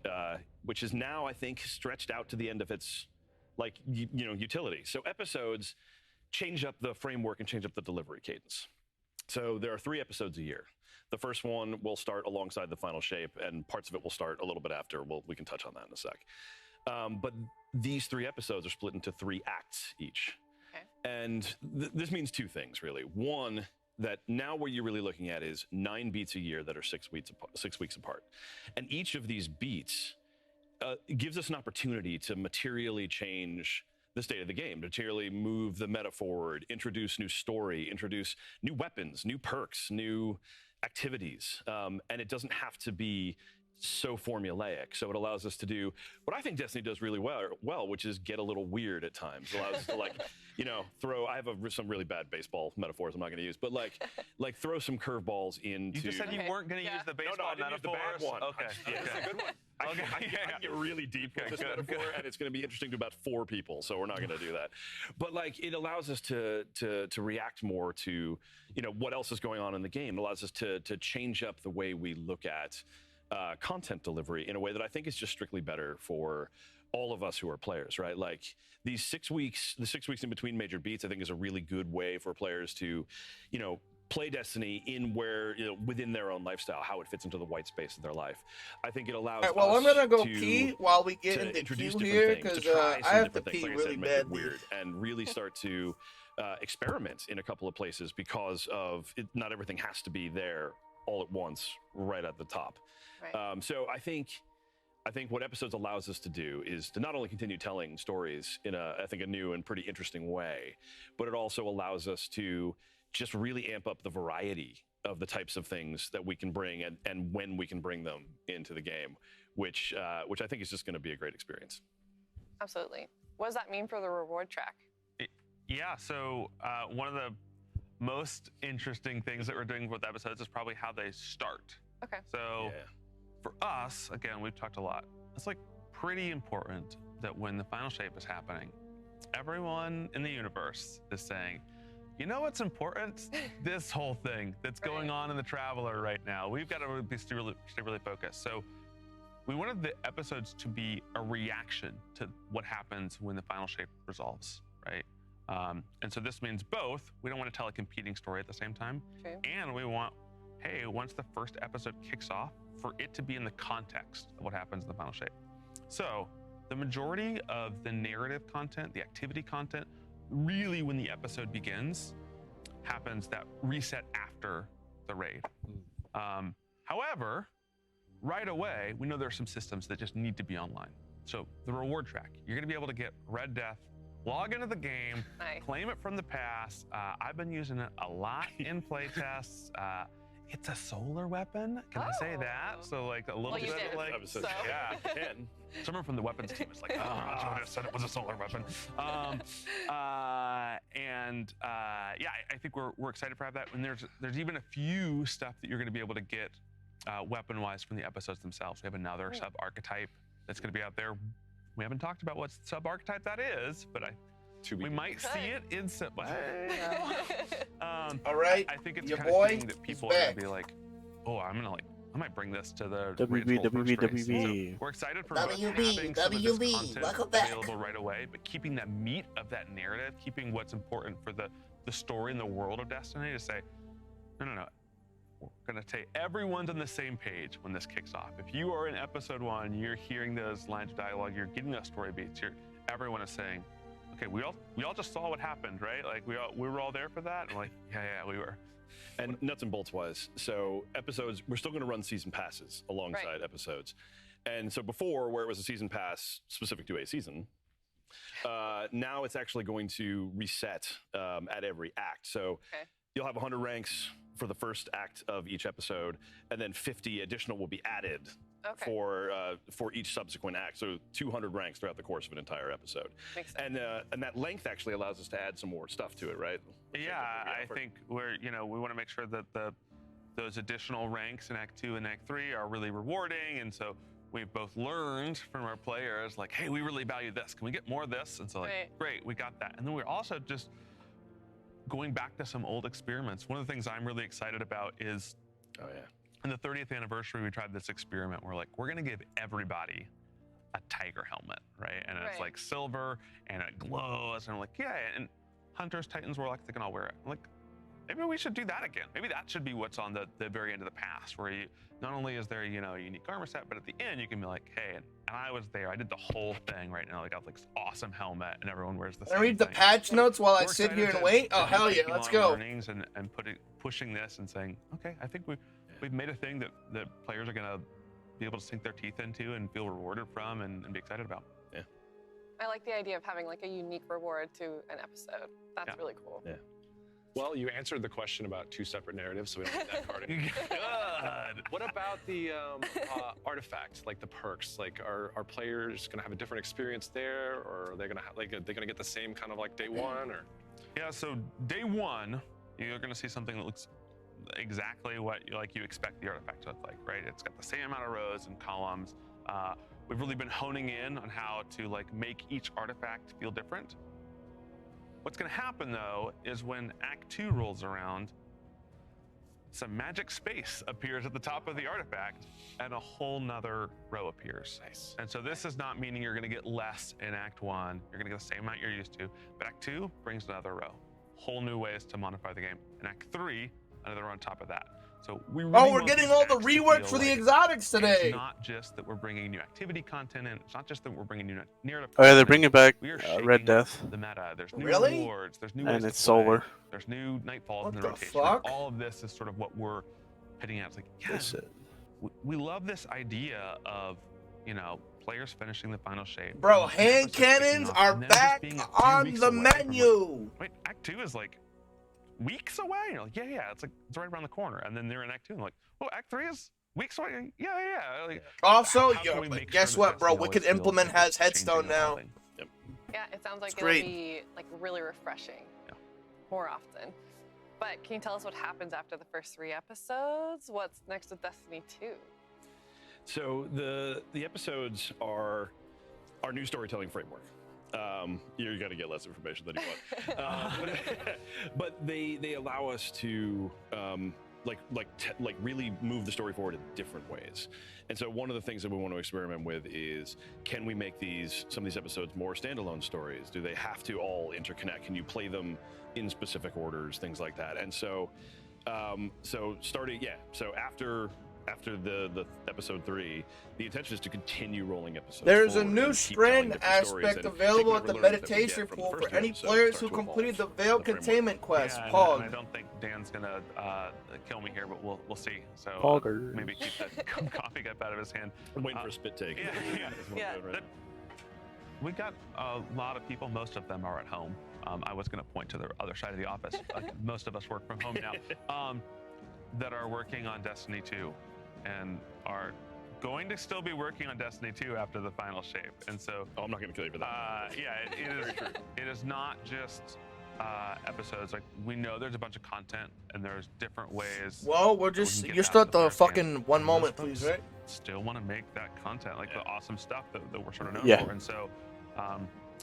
is now I think stretched out to the end of its utility. So episodes change up the framework and change up the delivery cadence. So there are 3 episodes a year. The first one will start alongside the final shape, and parts of it will start a little bit after. We can touch on that in a sec. But these 3 episodes are split into 3 acts each. Okay. And this means 2 things, really. One, that now what you're really looking at is 9 beats a year that are 6 weeks apart. And each of these beats gives us an opportunity to materially change the state of the game, to materially move the meta forward, introduce new story, introduce new weapons, new perks, new activities. And it doesn't have to be so formulaic. So it allows us to do what I think Destiny does really well, which is get a little weird at times. It allows us to throw, I have some really bad baseball metaphors I'm not going to use, but like throw some curveballs into. You just said you weren't going to use the baseball metaphors. The bad one. Okay. It's a good one. I can get really deep with this metaphor, and it's going to be interesting to about 4 people, so we're not going to do that. But it allows us to react more to what else is going on in the game. It allows us to change up the way we look at content delivery in a way that I think is just strictly better for all of us who are players, right? Like these 6 weeks, the 6 weeks in between major beats, I think is a really good way for players to, play Destiny within their own lifestyle, how it fits into the white space of their life. I think it allows. Right, well, I'm gonna go pee while we get into queue here because I have to pee really bad. Weird and really start to experiment in a couple of places because of it. Not everything has to be there all at once, right at the top. Right. So I think what episodes allows us to do is to not only continue telling stories in I think a new and pretty interesting way, but it also allows us to just really amp up the variety of the types of things that we can bring and when we can bring them into the game, which I think is just going to be a great experience. Absolutely. What does that mean for the reward track? Yeah, so one of the most interesting things that we're doing with episodes is probably how they start. Okay. So for us, again, we've talked a lot. It's pretty important that when the final shape is happening, everyone in the universe is saying, you know what's important? This whole thing that's going on in the Traveler right now. We've got to stay really focused. So we wanted the episodes to be a reaction to what happens when the final shape resolves, right? And so this means both. We don't want to tell a competing story at the same time. True. And we want, hey, once the first episode kicks off, for it to be in the context of what happens in the final shape. So the majority of the narrative content, the activity content, really when the episode begins, happens that reset after the raid. However, right away, we know there are some systems that just need to be online. So the reward track, you're going to be able to get Red Death, log into the game, claim it from the past. I've been using it a lot in playtests. It's a solar weapon. Can I say that? So a little bit yeah. Someone from the weapons team was like, oh, I said it was a solar weapon. I think we're excited for that. And there's even a few stuff that you're going to be able to get weapon-wise from the episodes themselves. We have another sub-archetype that's going to be out there. We haven't talked about what sub-archetype that is, but we might see it in some. All right, I think it's your kind of boy thing that people are going to be like, oh, I might bring this to the WB. So we're excited for having some of this content available right away, but keeping that meat of that narrative, keeping what's important for the story and the world of Destiny to say, no. We're going to say everyone's on the same page when this kicks off. If you are in episode 1, you're hearing those lines of dialogue, you're getting those story beats, everyone is saying, okay, we all just saw what happened, right? Like we were all there for that. And like, yeah, we were. And nuts and bolts wise, so episodes, we're still going to run season passes alongside episodes. And so before, where it was a season pass specific to a season, now it's actually going to reset at every act. So you'll have 100 ranks for the first act of each episode, and then 50 additional will be added for each subsequent act. So 200 ranks throughout the course of an entire episode. Makes sense. And that length actually allows us to add some more stuff to it, right? Yeah, I think we want to make sure that those additional ranks in Act 2 and Act 3 are really rewarding, and so we've both learned from our players, like, hey, we really value this. Can we get more of this? And so, like, great, we got that. And then we're also just going back to some old experiments. One of the things I'm really excited about is, in the 30th anniversary, we tried this experiment. We're like, we're gonna give everybody a tiger helmet, right? And it's like silver and it glows. And I'm like, yeah, and Hunters, Titans, Warlocks, they can all wear it. I'm like, maybe we should do that again. Maybe that should be what's on the very end of the pass, where you not only is there, a unique armor set, but at the end you can be like, hey, and I was there. I did the whole thing right now. I got like this awesome helmet, and everyone wears the same Can I read the patch notes while I sit here and wait? Oh, hell yeah, let's go. Learnings and pushing this and saying, okay, I think we've made a thing that players are gonna be able to sink their teeth into and feel rewarded from and be excited about. Yeah. I like the idea of having like a unique reward to an episode. That's really cool. Yeah. Well, you answered the question about two separate narratives, so we don't need that card anymore. Good. What about the artifacts, like the perks? Like, are players gonna have a different experience there, or are they gonna get the same kind of like day one, or? Yeah. So day one, you're gonna see something that looks exactly what you expect the artifact to look like, right? It's got the same amount of rows and columns. We've really been honing in on how to make each artifact feel different. What's going to happen, though, is when Act 2 rolls around, some magic space appears at the top of the artifact, and a whole nother row appears. Nice. And so this is not meaning you're going to get less in Act 1. You're going to get the same amount you're used to. But Act 2 brings another row. Whole new ways to modify the game. In Act 3, another row on top of that. So we're getting all the rework for the exotics today. It's not just that we're bringing new activity content in. It's not just that we're bringing new narrative. Oh yeah, they're bringing back We are Red Death. the meta. There's new Really? rewards. There's new And ways to it's play. solar. There's new nightfalls in the the rotation. fuck? All of this is sort of what we're hitting at. It's like, yes, we love this idea of players finishing the final shape. Bro, and hand episodes kicking cannons off, are and them just back being a few on weeks the away from, menu. wait, Act 2 is like weeks away. You're like, yeah, it's right around the corner. And then they're in Act 2 and they're like, oh, Act 3 is weeks away. Yeah. Like, Also, how can we make guess sure what, that bro? Destiny Wicked always feels Implement like has it's Headstone changing and now. evolving? Yep. Yeah, it sounds like It's it'll great. be like really refreshing more often. But can you tell us what happens after the first 3 episodes? What's next with Destiny 2? So the episodes are our new storytelling framework. You're gonna get less information than you want, but they allow us to really move the story forward in different ways. And so one of the things that we want to experiment with is, can we make some of these episodes more standalone stories? Do they have to all interconnect? Can you play them in specific orders, things like that? And so after the episode 3, the intention is to continue rolling episodes. There's a forward new and keep telling strand different stories aspect and available take at the whatever learnings that we meditation get from the pool for first any episode, players start who to completed the evolve Veil the framework. Containment Quest. Yeah, Pog. and I don't think Dan's gonna kill me here, but we'll see. So Poggers. maybe keep that coffee cup out of his hand. I'm waiting for a spit take. Yeah. That's what I'm doing right We got a lot of people. Most of them are at home. I was going to point to the other side of the office. Most of us work from home now. That are working on Destiny 2, and are going to still be working on Destiny 2 after the final shape. And so, I'm not going to kill you for that. It is not just episodes. Like, we know there's a bunch of content, and there's different ways. Well, you're still at the fucking one moment, please, right? Still want to make that content, like the awesome stuff that we're sort of known Yeah. for. And so,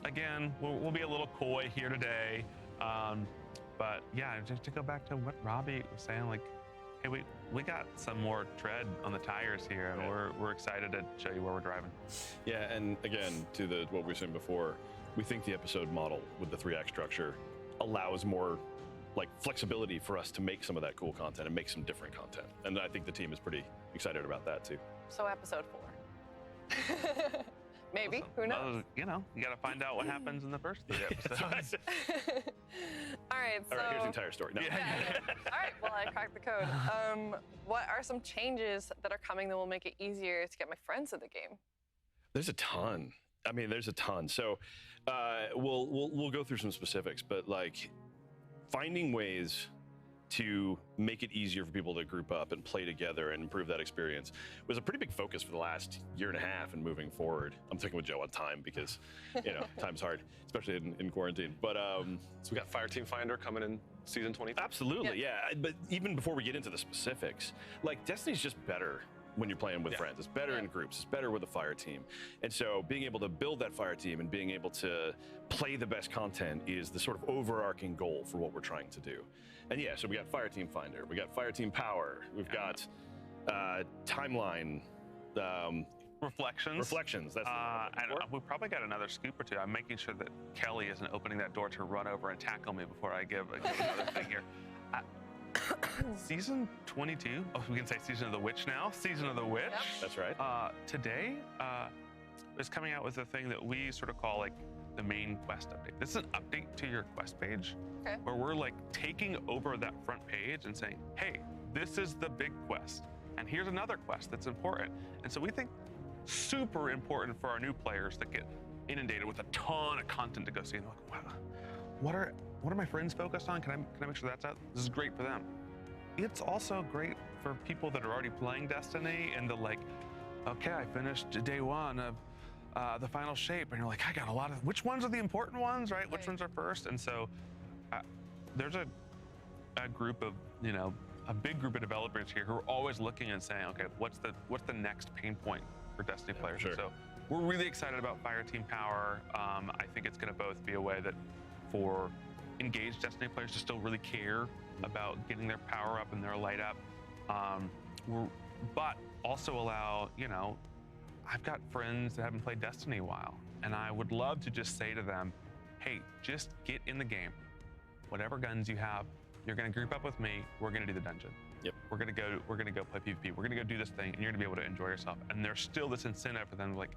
again, we'll be a little coy here today. But yeah, just to go back to what Robbie was saying, like, hey, we got some more tread on the tires here, and we're excited to show you where we're driving. Yeah, and again, to what we were saying before, we think the episode model with the 3-act structure allows more flexibility for us to make some of that cool content and make some different content. And I think the team is pretty excited about that too. So episode 4. Maybe. Who knows? You know, you got to find out what happens in the first 3 episodes. All right, so. All right, here's the entire story. No. All right, well, I cracked the code. What are some changes that are coming that will make it easier to get my friends in the game? There's a ton. I mean, there's a ton. So we'll go through some specifics, but like finding ways to make it easier for people to group up and play together and improve that experience was a pretty big focus for the last year and a half and moving forward. I'm thinking with Joe on time because, you know, time's hard, especially in quarantine. But so we got Fireteam Finder coming in season 20. Absolutely, yeah. But even before we get into the specifics, like Destiny's just better when you're playing with friends. It's better in groups. It's better with a fire team. And so being able to build that fire team and being able to play the best content is the sort of overarching goal for what we're trying to do. And yeah, so we got Fire Team Finder, we got Fire Team Power, we've got Timeline, Reflections. That's and we probably got another scoop or two. I'm making sure that Kelly isn't opening that door to run over and tackle me before I give another thing here. Season 22. Oh, we can say Season of the Witch now. Season of the Witch. Yep. That's right. Today is coming out with a thing that we sort of call like the main quest update. This is an update to your quest page, where we're like taking over that front page and saying, hey, this is the big quest, and here's another quest that's important. And so we think super important for our new players that get inundated with a ton of content to go see. And they're like, wow, what are my friends focused on? Can I make sure that's out? This is great for them. It's also great for people that are already playing Destiny and they're like, okay, I finished day 1 of the final shape, and you're like, I got a lot of, which ones are the important ones, right? Which ones are first? And so there's a group of, you know, a big group of developers here who are always looking and saying, okay, what's the next pain point for Destiny players? Sure. So we're really excited about Fireteam Power. I think it's going to both be a way that for engaged Destiny players to still really care about getting their power up and their light up, but also allow, you know, I've got friends that haven't played Destiny in a while, and I would love to just say to them, hey, just get in the game. Whatever guns you have, you're gonna group up with me, we're gonna do the dungeon. Yep. We're gonna go play PvP, we're gonna go do this thing, and you're gonna be able to enjoy yourself. And there's still this incentive for them like,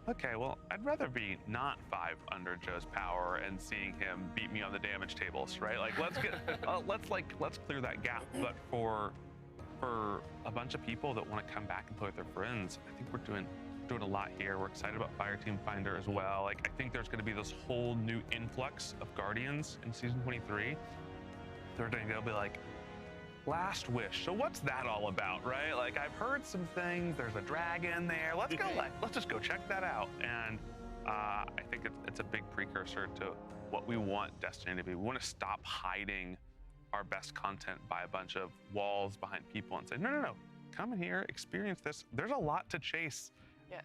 okay, well, I'd rather be not 5 under Joe's power and seeing him beat me on the damage tables, right? Like, let's clear that gap. But for a bunch of people that want to come back and play with their friends, I think we're doing a lot here. We're excited about Fireteam Finder as well. Like, I think there's going to be this whole new influx of Guardians in season 23. They're going to be like, Last Wish. So what's that all about, right? Like, I've heard some things. There's a dragon there. Let's just go check that out. And I think it's a big precursor to what we want Destiny to be. We want to stop hiding our best content by a bunch of walls behind people and say, no, come in here, experience this. There's a lot to chase,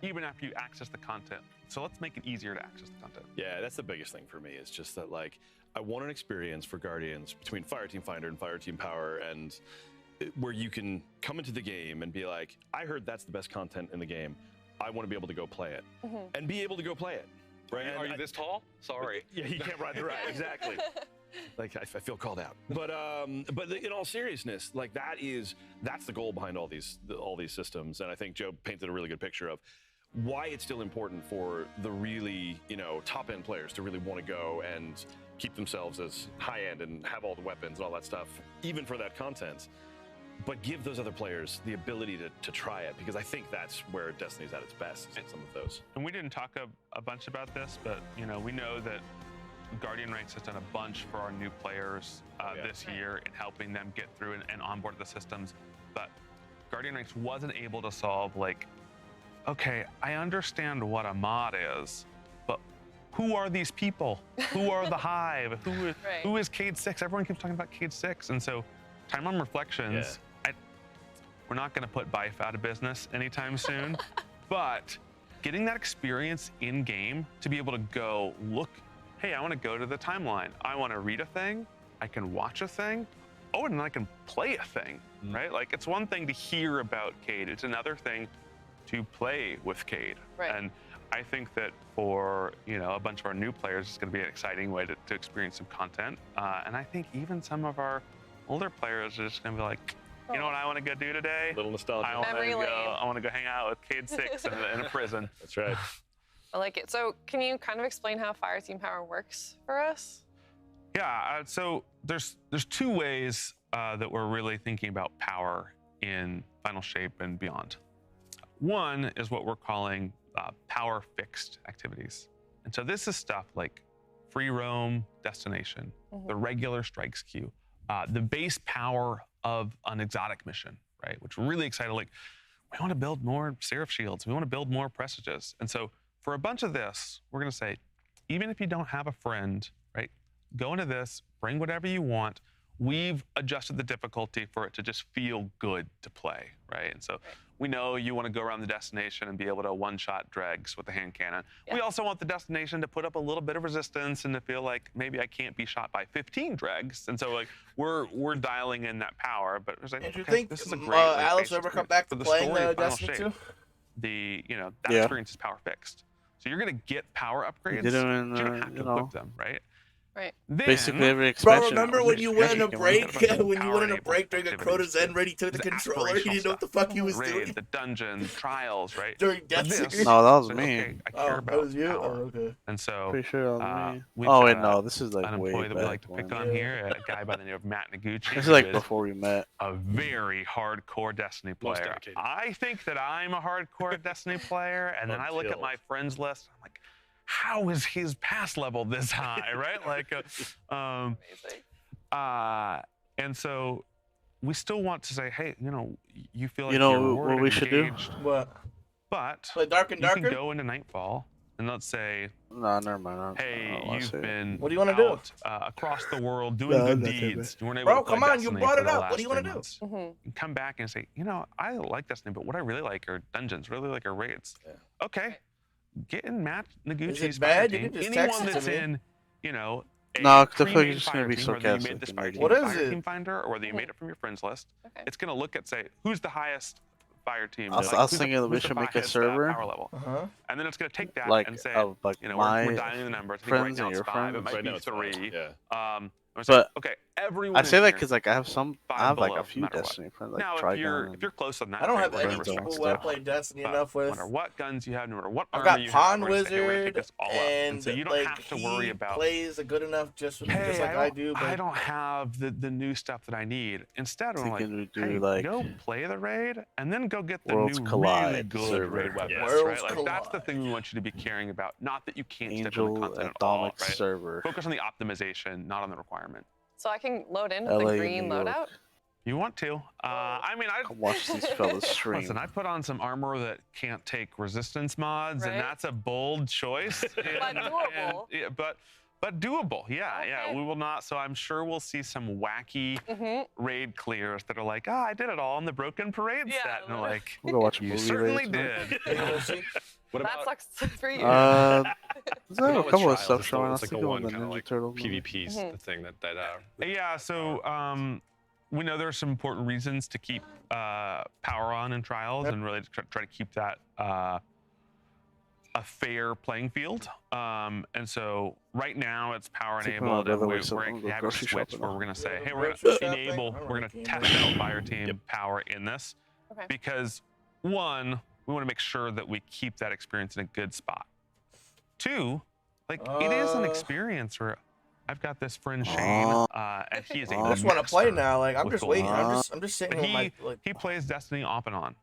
even after you access the content. So let's make it easier to access the content. Yeah, that's the biggest thing for me. Is just that, like, I want an experience for Guardians between Fireteam Finder and Fireteam Power, and where you can come into the game and be like, I heard that's the best content in the game. I want to be able to go play it, and be able to go play it. Right? Are you this tall? Sorry. Yeah, you can't ride the ride. Exactly. Like, I feel called out. But in all seriousness, like, that's the goal behind all these systems. And I think Joe painted a really good picture of why it's still important for the really, you know, top end players to really want to go and keep themselves as high end and have all the weapons and all that stuff, even for that content. But give those other players the ability to try it, because I think that's where Destiny's at its best, some of those. And we didn't talk a bunch about this, but, you know, we know that Guardian Ranks has done a bunch for our new players this year in helping them get through and onboard the systems. But Guardian Ranks wasn't able to solve, like, okay, I understand what a mod is, but who are these people? Who are the Hive? Who is Cade 6? Everyone keeps talking about Cade 6. And so Timeline Reflections, we're not going to put Bife out of business anytime soon, but getting that experience in game to be able to go look, hey, I want to go to the timeline. I want to read a thing. I can watch a thing. Oh, and then I can play a thing, right? Like, it's one thing to hear about Cade. It's another thing to play with Cade. Right. And I think that for, you know, a bunch of our new players, it's going to be an exciting way to experience some content. And I think even some of our older players are just going to be like, you know what I want to go do today? A little nostalgia. I want to go hang out with Cade 6 in a prison. That's right. I like it. So can you kind of explain how Fireteam Power works for us? Yeah, so there's 2 ways that we're really thinking about power in Final Shape and beyond. One is what we're calling power fixed activities. And so this is stuff like free roam destination, the regular strikes queue, the base power of an exotic mission, right? Which we're really excited, like, we want to build more Seraph Shields, we want to build more Presages. And so for a bunch of this, we're gonna say, even if you don't have a friend, right? Go into this, bring whatever you want. We've adjusted the difficulty for it to just feel good to play, right? And so we know you want to go around the destination and be able to one-shot dregs with the hand cannon. Yeah. We also want the destination to put up a little bit of resistance and to feel like maybe I can't be shot by 15 dregs. And so like we're dialing in that power. But it's like, And okay, you think this is a great Alice will ever come back to playing Destiny 2? That experience is power fixed. So you're going to get power upgrades. You don't have to equip them, right? Right. Then, basically every expansion. Bro, remember when you went on a break? When you went on a break during a Crota's End, ready to the controller, he didn't know what the fuck he was doing. The dungeon, trials, right? During Death Seekers? No, that was me. Okay, I care about that was you? power. Oh, okay. And so, Pretty sure that was me. we've Oh, wait, got no, this is like an way employee that we back like to pick when. on here, a guy by the name of Matt Noguchi. This is who like before we met. A very hardcore Destiny Most player. dedicated. I think that I'm a hardcore Destiny player, and then I look at my friends list, I'm like, how is his pass level this high, right? Like, and so we still want to say, hey, you feel like you're what we should do? engaged, What? but Play Dark and Darker? you can go into Nightfall and let's say, no, never mind. hey, you've been what do you want to do? Across the world doing good deeds. You weren't able Bro, to play come on, Destiny you brought for it the up. last What do you want 3 to months. do? And come back and say, I like Destiny, but what I really like are dungeons, really like are raids. Okay, get in Matt Noguchi's bad? fire You team. can just text Anyone it to that's me. in, a No, 'cause I feel like pre-made you're just gonna fire be team, whether you sarcastic made this and by make it- What is fire it? team finder or whether you made it from your friends list. It's going to look at, say, who's the highest fire team. I was thinking that we should make a server, power level. And then it's going to take that like, and say, of, like, we're my dialing the numbers. I think friends right now and your it's 5. It friends. might Right be now it's 5, 3. yeah. But okay, everyone. I say in that here, because like I have 5 like below, a few no matter what. Destiny friends, like Now, Trigon. if you're close on that, I don't have we're any gonna people respect who I stuff. play Destiny But enough no with. matter what guns you have, no matter what I've armor got you Pawn have, we're gonna say, hey, we're gonna take Wizard, this all up. and So you don't like have to worry he about. plays good enough just Hey, like I do. But I don't have the new stuff that I need. Instead, I'm like, Thinking we do, hey, like, go play the raid and then go get the Worlds new Collide really good server. raid weapons, Yes. right? Worlds Like that's the Collide. thing we want you to be caring about. Not that you can't step in Angel the content at all, Atomic right? server. Focus on the optimization, not on the requirement. So I can load in with LA, the green New York. loadout? You want to? I mean, I Watch these fellas stream. Listen, I put on some armor that can't take resistance mods, Right. and that's a bold choice. But doable. Yeah, but doable. Yeah, yeah. Okay. We will not. So I'm sure we'll see some wacky raid clears that are like, I did it all on the Broken Parade Yeah, set, and they're like, We'll go watch a you movie certainly later did. What That about sucks for you. There's what a about couple of Trials? stuff It's showing. I it's was like a thinking one of the kind of Ninja like Turtles. PvP's the thing that Yeah. So we know there are some important reasons to keep power on in trials, and really try to keep that a fair playing field. And so right now it's power Think enabled, about and the we're other way, so I'm gonna go having a grocery switch shopping where now. we're going to say, hey, we're Grocery going to shopping? enable, I we're going to don't test out fire team power in this, Okay. because 1, we want to make sure that we keep that experience in a good spot. 2, like it is an experience where I've got this friend Shane, and he is a I just want to play master now. Like I'm with just gold. waiting. I'm just sitting But with my like. he plays Destiny off and on.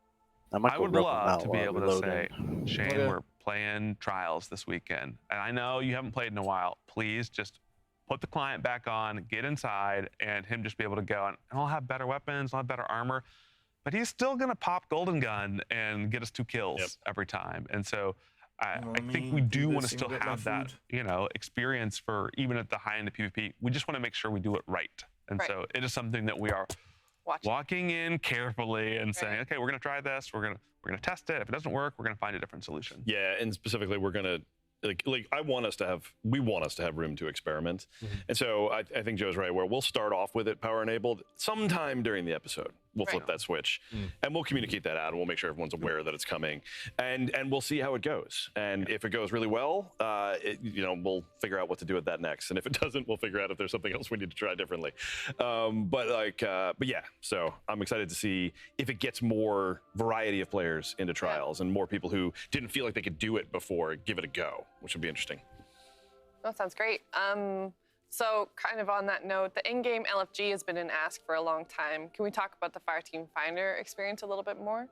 I might I go would rub them love out to be while able we to load say, in. Shane, Okay. we're playing trials this weekend, and I know you haven't played in a while. Please just put the client back on, get inside, and him just be able to go, and I'll have better weapons, I'll have better armor, but he's still gonna pop Golden Gun and get us 2 kills every time. And so I think we do want to still have that, experience for even at the high end of PvP. We just want to make sure we do it right. And Right. so it is something that we are walking in carefully and saying, okay, we're gonna try this, we're gonna test it. If it doesn't work, we're gonna find a different solution. Yeah, and specifically, we're gonna like I want us to have, we want us to have room to experiment. And so I think Joe's right, where we'll start off with it power enabled sometime during the episode. We'll flip that switch and we'll communicate that out, and we'll make sure everyone's aware that it's coming, and we'll see how it goes. And if it goes really well, we'll figure out what to do with that next. And if it doesn't, we'll figure out if there's something else we need to try differently. But yeah, so I'm excited to see if it gets more variety of players into trials and more people who didn't feel like they could do it before give it a go, which would be interesting. That sounds great. So kind of on that note, the in-game LFG has been an ask for a long time. Can we talk about the Fireteam Finder experience a little bit more?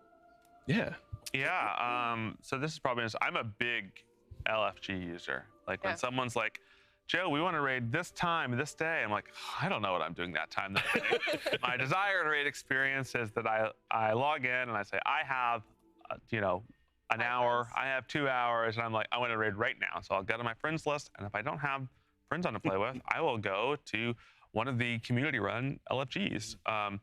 Yeah. Yeah. So this is probably, I'm a big LFG user. Like when someone's like, Joe, we want to raid this time, this day. I'm like, I don't know what I'm doing that time. That day. My desired raid experience is that I log in and I say, I have, an hour, I have 2 hours, and I'm like, I want to raid right now. So I'll go to my friends list, and if I don't have friends on to play with, I will go to one of the community-run LFGs. And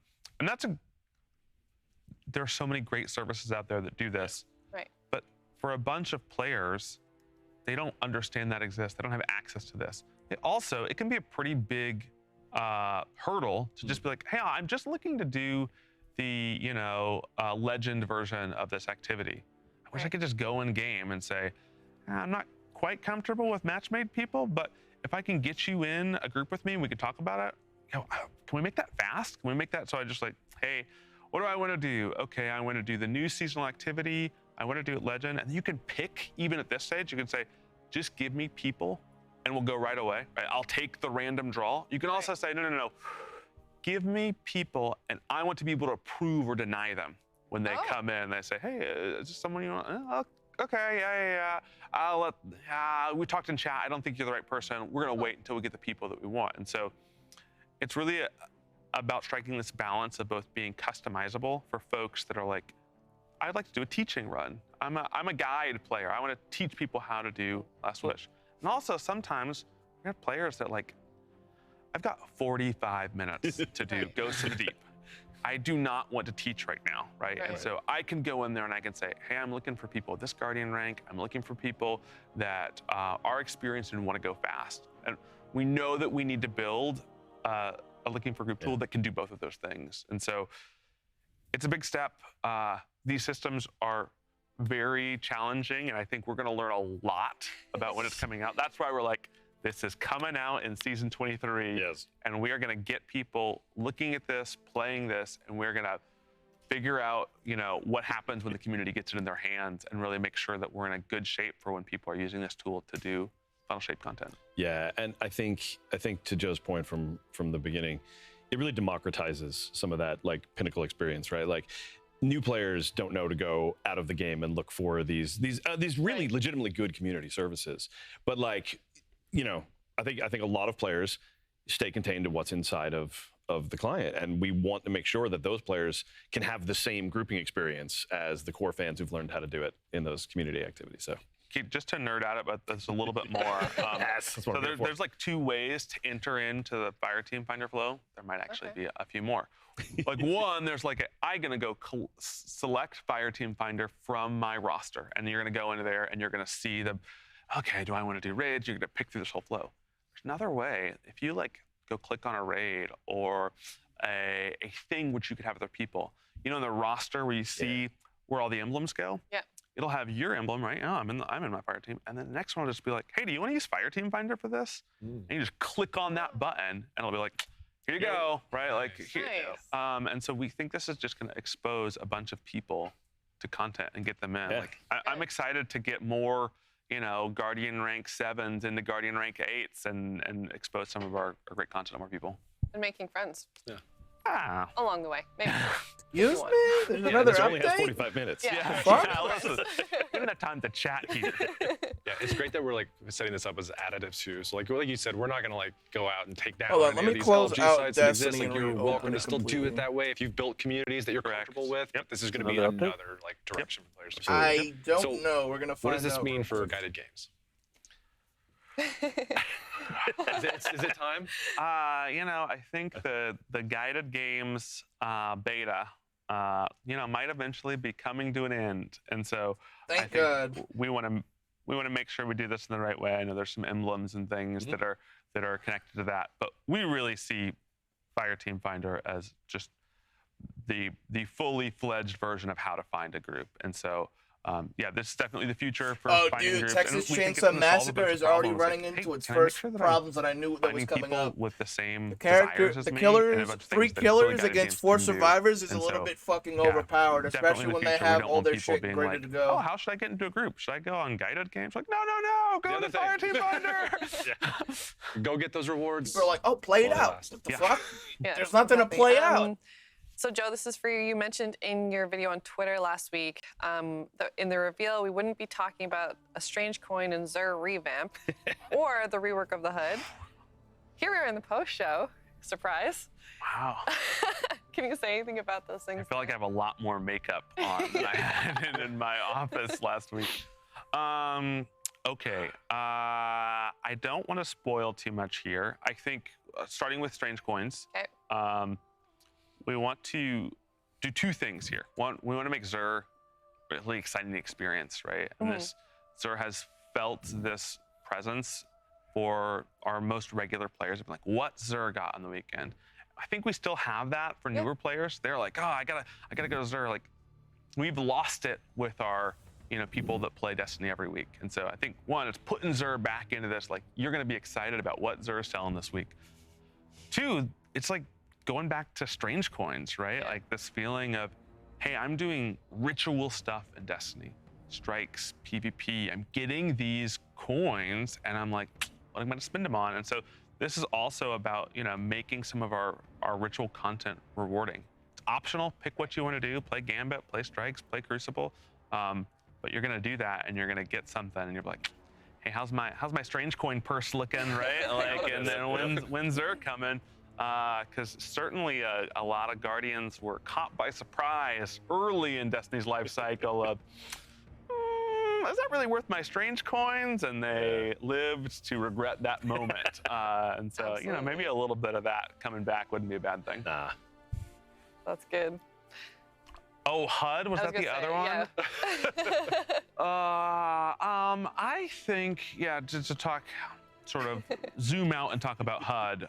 there are so many great services out there that do this. Right. But for a bunch of players, they don't understand that exists. They don't have access to this. It can be a pretty big hurdle to just be like, hey, I'm just looking to do the legend version of this activity. I wish I could just go in game and say, I'm not quite comfortable with match-made people, but if I can get you in a group with me and we can talk about it, can we make that fast? Can we make that so I just like, hey, what do I want to do? Okay, I want to do the new seasonal activity. I want to do it legend. And you can pick, even at this stage, you can say, just give me people and we'll go right away. Right? I'll take the random draw. You can also say, no. Give me people and I want to be able to approve or deny them when they come in. They say, hey, is this someone you want? Okay, yeah. We talked in chat. I don't think you're the right person. We're going to wait until we get the people that we want. And so it's really about striking this balance of both being customizable for folks that are like, I'd like to do a teaching run. I'm a guide player. I want to teach people how to do Last Wish. And also sometimes we have players that like, I've got 45 minutes to do Ghosts of the Deep. I do not want to teach right now, right? And so I can go in there and I can say, hey, I'm looking for people at this Guardian rank. I'm looking for people that are experienced and want to go fast. And we know that we need to build a looking for group tool that can do both of those things. And so it's a big step. These systems are very challenging, and I think we're going to learn a lot about when it's coming out. That's why we're like, this is coming out in season 23, and we are going to get people looking at this, playing this, and we're going to figure out, what happens when the community gets it in their hands, and really make sure that we're in a good shape for when people are using this tool to do Final Shape content. Yeah, and I think to Joe's point from the beginning, it really democratizes some of that like Pinnacle experience, right? Like new players don't know to go out of the game and look for these really legitimately good community services, but like. I think a lot of players stay contained to what's inside of the client, and we want to make sure that those players can have the same grouping experience as the core fans who've learned how to do it in those community activities. So, just to nerd out about this a little bit more. So there's like 2 ways to enter into the Fireteam Finder flow. There might actually be a few more. Like one, there's like I'm gonna go select Fireteam Finder from my roster, and you're gonna go into there and you're gonna see the. Okay, do I want to do raids? You're going to pick through this whole flow. There's another way. If you like go click on a raid or a thing which you could have other people, in the roster where you see where all the emblems go, it'll have your emblem, right? Oh, I'm in my fire team. And then the next one will just be like, hey, do you want to use Fireteam Finder for this? And you just click on that button and it'll be like, here you go, right? Like, and so we think this is just going to expose a bunch of people to content and get them in. Like, I'm excited to get more Guardian rank 7s into Guardian rank 8s and expose some of our great content to more people. And making friends. Yeah. Along the way, maybe. Excuse me? There's another update? Only has 45 minutes. Give me that time to chat here. Yeah, it's great that we're like setting this up as additive too. So like you said, we're not gonna like go out and take down Hold on, any let of me these close LG out sites that exist. Destiny Like and you're reopen welcome to it still do completely. it that way if you've built communities that you're comfortable with. This is gonna be Another update? another like direction for players. To I don't So know. We're gonna find out. What does this mean for guided games? Is it time? I think the guided games beta, might eventually be coming to an end, and so Thank I think God. we want to we want to make sure we do this in the right way. I know there's some emblems and things that are connected to that, but we really see Fire Team Finder as just the fully fledged version of how to find a group. And so yeah, this is definitely the future for finding groups. Texas And we think it's Chainsaw gonna solve a Massacre bunch of is already problems. running Like, into hey, its can I make first sure that I'm problems that I knew that was finding coming people up. with the same The character, desires as the me, and a killers, bunch of 3 things that killers silly against guided 4 games can do. survivors is a And little so, bit fucking yeah, overpowered, definitely especially in the when they future, we have don't all want their people shit being ready like, to go. oh, how should I get into a group? Should I go on guided games? Like, no, go to Fire Team Finder. Go get those rewards. People are like, oh, play it While they out. last. What the fuck? Yeah, There's nothing to exactly. play out. So Joe, this is for you. You mentioned in your video on Twitter last week, in the reveal, we wouldn't be talking about a Strange Coin and Xur revamp or the rework of the HUD. Here we are in the post-show. Surprise. Wow. Can you say anything about those things? I feel like I have a lot more makeup on than I had in my office last week. Okay. I don't want to spoil too much here. I think starting with Strange Coins, we want to do 2 things here. One, we want to make Xur a really exciting experience, right? And this Xur has felt this presence for our most regular players. Like, what Xur got on the weekend? I think we still have that for newer players. They're like, oh, I gotta go to Xur. Like, we've lost it with our people that play Destiny every week. And so I think, one, it's putting Xur back into this. Like, you're gonna be excited about what Xur is selling this week. 2, it's like going back to Strange Coins, right? Like this feeling of, hey, I'm doing ritual stuff in Destiny. Strikes, PvP, I'm getting these coins and I'm like, what am I gonna spend them on? And so this is also about, making some of our ritual content rewarding. It's optional, pick what you wanna do, play Gambit, play Strikes, play Crucible, but you're gonna do that and you're gonna get something and you're like, hey, how's my Strange Coin purse looking, right? Like, and then when's Xur coming? Because certainly a lot of Guardians were caught by surprise early in Destiny's life cycle of, is that really worth my Strange Coins? And they lived to regret that moment. And so, maybe a little bit of that coming back wouldn't be a bad thing. That's good. Oh, HUD? Was that the other one? I think, to talk, sort of zoom out and talk about HUD.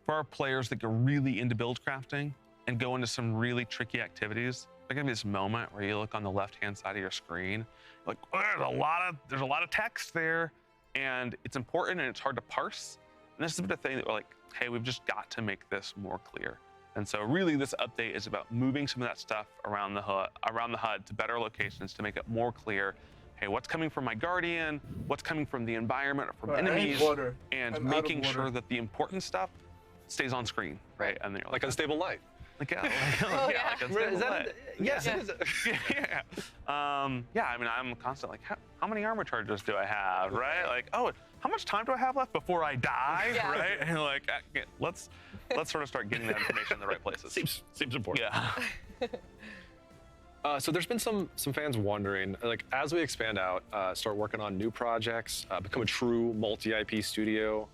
For our players that get really into build crafting and go into some really tricky activities, there's gonna be this moment where you look on the left-hand side of your screen, like, oh, there's a lot of text there, and it's important and it's hard to parse. And this is the bit of thing that we're like, hey, we've just got to make this more clear. And so really this update is about moving some of that stuff around the HUD to better locations to make it more clear. Hey, what's coming from my Guardian? What's coming from the environment or from enemies? And making sure that the important stuff stays on screen, right? And then you're like Unstable Light. Like, Is Unstable that Light. yes, it is. I mean, I'm constantly like, how many armor charges do I have, right? Like, oh, how much time do I have left before I die, right? And like, let's sort of start getting that information in the right places. Seems important. Yeah. So there's been some fans wondering, like, as we expand out, start working on new projects, become a true multi-IP studio,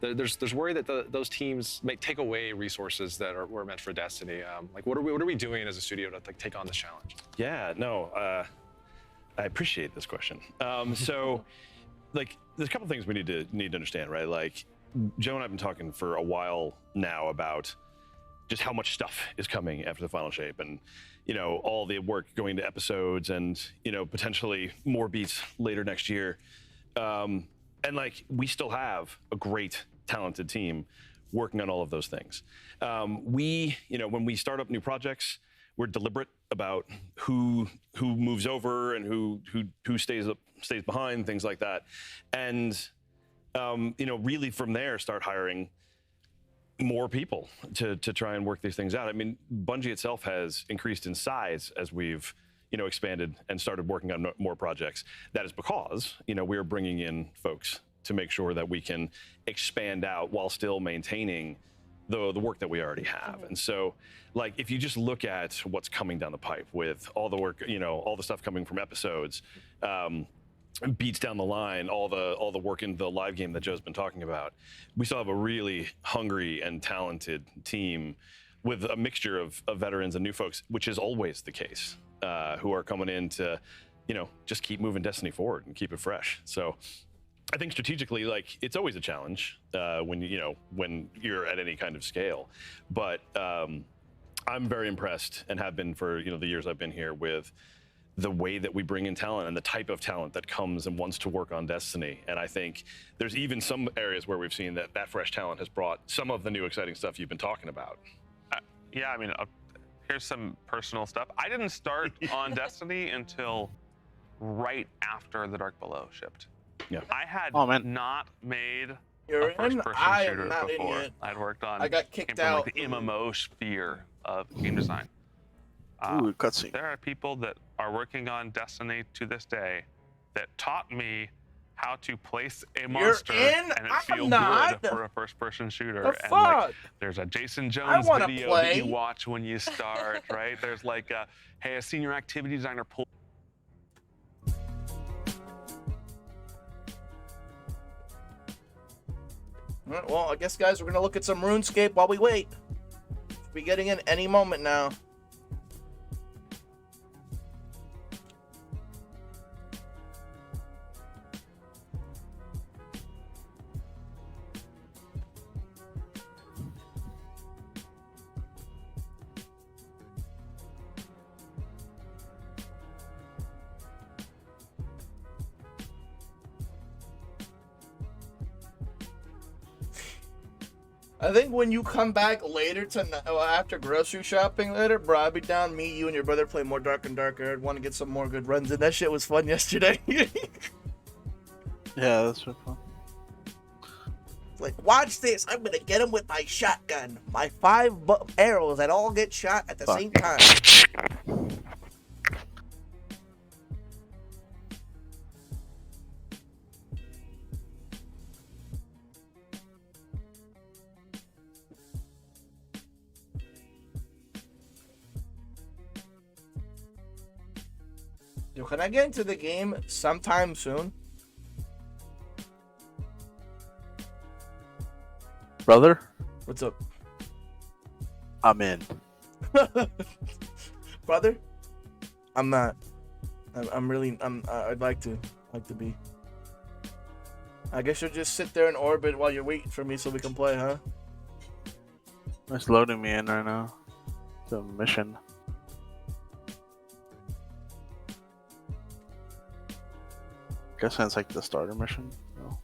there's worry that those teams may take away resources that were meant for Destiny. Like, what are we doing as a studio to take on this challenge? Yeah, no, I appreciate this question. So, like, there's a couple things we need to understand, right? Like, Joe and I have been talking for a while now about just how much stuff is coming after the final shape, and all the work going to episodes, and potentially more beats later next year. And like, we still have a great, talented team working on all of those things. We, when we start up new projects, we're deliberate about who moves over and who stays behind, things like that. And really from there, start hiring more people to try and work these things out. I mean, Bungie itself has increased in size as we've expanded and started working on more projects. That is because we are bringing in folks to make sure that we can expand out while still maintaining the work that we already have. And so, like, if you just look at what's coming down the pipe with all the work, all the stuff coming from episodes, beats down the line, all the work in the live game that Joe's been talking about, we still have a really hungry and talented team with a mixture of veterans and new folks, which is always the case, who are coming in to just keep moving Destiny forward and keep it fresh. So I think strategically, like, it's always a challenge when you're at any kind of scale. But I'm very impressed, and have been for the years I've been here, with the way that we bring in talent and the type of talent that comes and wants to work on Destiny. And I think there's even some areas where we've seen that fresh talent has brought some of the new exciting stuff you've been talking about. Yeah, I mean, here's some personal stuff. I didn't start on Destiny until right after The Dark Below shipped. Yeah. I had not made You're a first-person I shooter am not in before. yet. I'd worked on. I got came kicked from, out. like, the MMO sphere of game design. Ooh, cutscene. There are people that are working on Destiny to this day that taught me how to place a monster and it feel good for a first-person shooter. The And like, fuck? there's a Jason I Jones wanna video play. that you watch when you start, right? There's like, hey, a senior activity designer pulled. All right, well, I guess, guys, we're going to look at some RuneScape while we wait. Should be getting in any moment now. I think when you come back later after grocery shopping later, bro, I'll be down. Me, you, and your brother play more Dark and Darker. I'd want to get some more good runs in. That shit was fun yesterday. Yeah, that's so fun. Like, watch this. I'm gonna get him with my shotgun. My 5 arrows that all get shot at the same time. Yo, can I get into the game sometime soon? Brother? What's up? I'm in. Brother? I'm not. I'd like to be. I guess you'll just sit there in orbit while you're waiting for me so we can play, huh? It's loading me in right now. The mission. Guess that's like the starter mission. No.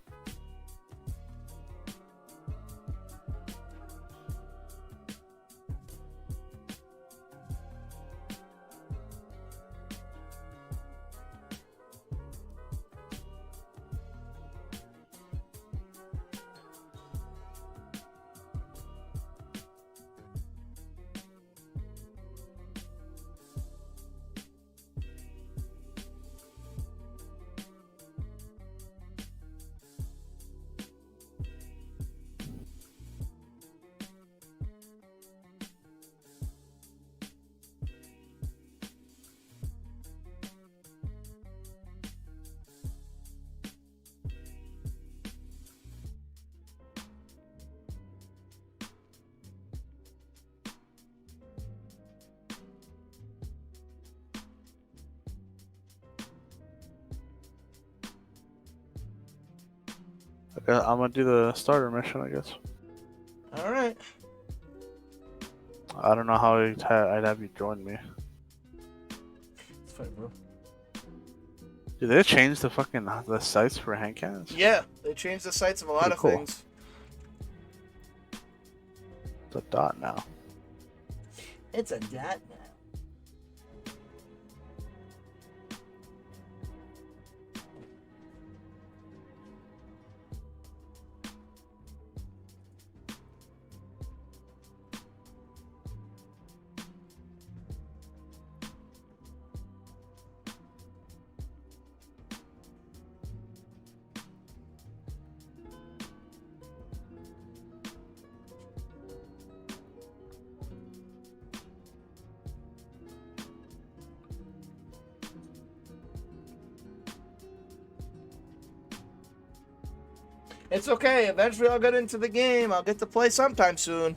I'm gonna do the starter mission, I guess. All right. I don't know how I'd have you join me. It's fine, bro. Did they change the sites for hand cannons? Yeah, they changed the sites of a lot Pretty of cool. things. It's a dot now. It's a dot now. It's okay. Eventually, I'll get into the game. I'll get to play sometime soon.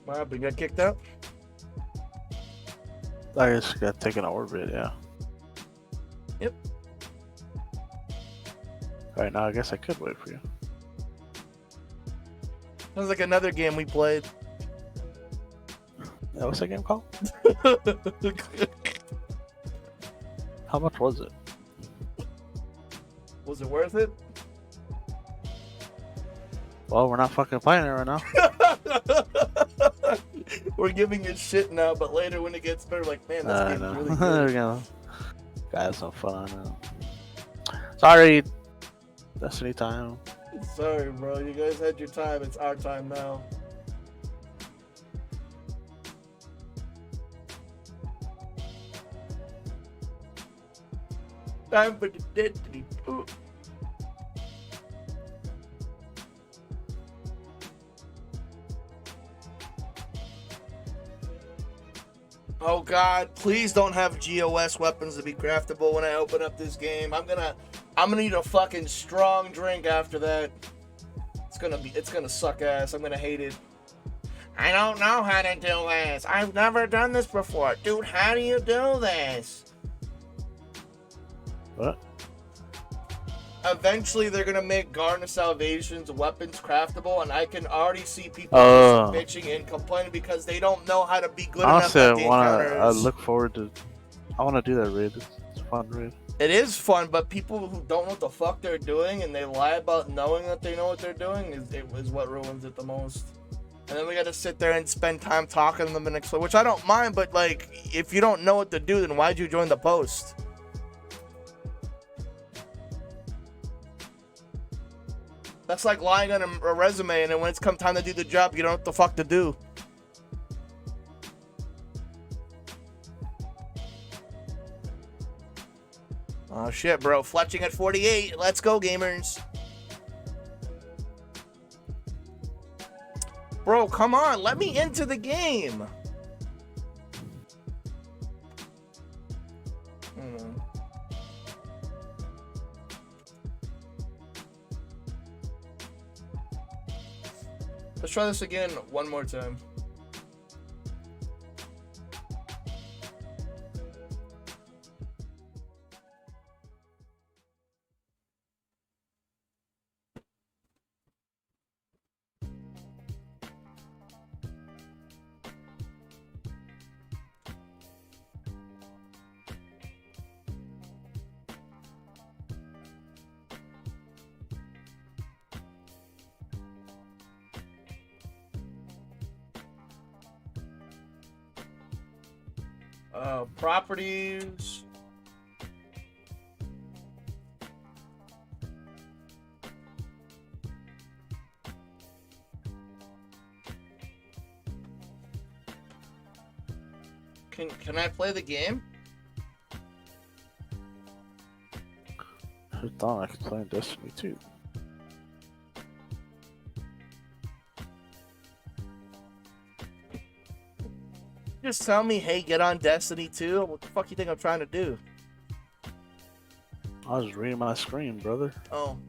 Wow, we got kicked out? I guess got taken an orbit, yeah. Yep. Alright, now I guess I could wait for you. Sounds like another game we played. Yeah, what's that game called? How much was it? Was it worth it? Well, we're not fucking playing it right now. We're giving it shit now, but later when it gets better, like, man, this game's really good. There we go. Gotta have some fun on it. Sorry, Destiny time. Sorry, bro. You guys had your time. It's our time now. Time for the Destiny. Ooh. Oh god, please don't have GOS weapons to be craftable when I open up this game. I'm gonna need a fucking strong drink after that. It's gonna suck ass. I'm gonna hate it. I don't know how to do this. I've never done this before. Dude, how do you do this? What? Eventually, they're gonna make Garden of Salvation's weapons craftable, and I can already see people bitching and complaining because they don't know how to be good Honestly, enough at I look forward to. I want to do that raid. It's a fun raid. It is fun, but people who don't know what the fuck they're doing and they lie about knowing that they know what they're doing is what ruins it the most. And then we gotta sit there and spend time talking to them and explain, which I don't mind, but like, if you don't know what to do, then why'd you join the post? That's like lying on a resume, and then when it's come time to do the job, you don't know what the fuck to do. Oh shit, bro. Fletching at 48. Let's go, gamers. Bro, come on. Let me into the game. Let's try this again one more time. Properties. Can I play the game? I thought I could play in Destiny 2. Just tell me, hey, get on Destiny 2. What the fuck you think I'm trying to do? I was reading my screen, brother. Oh.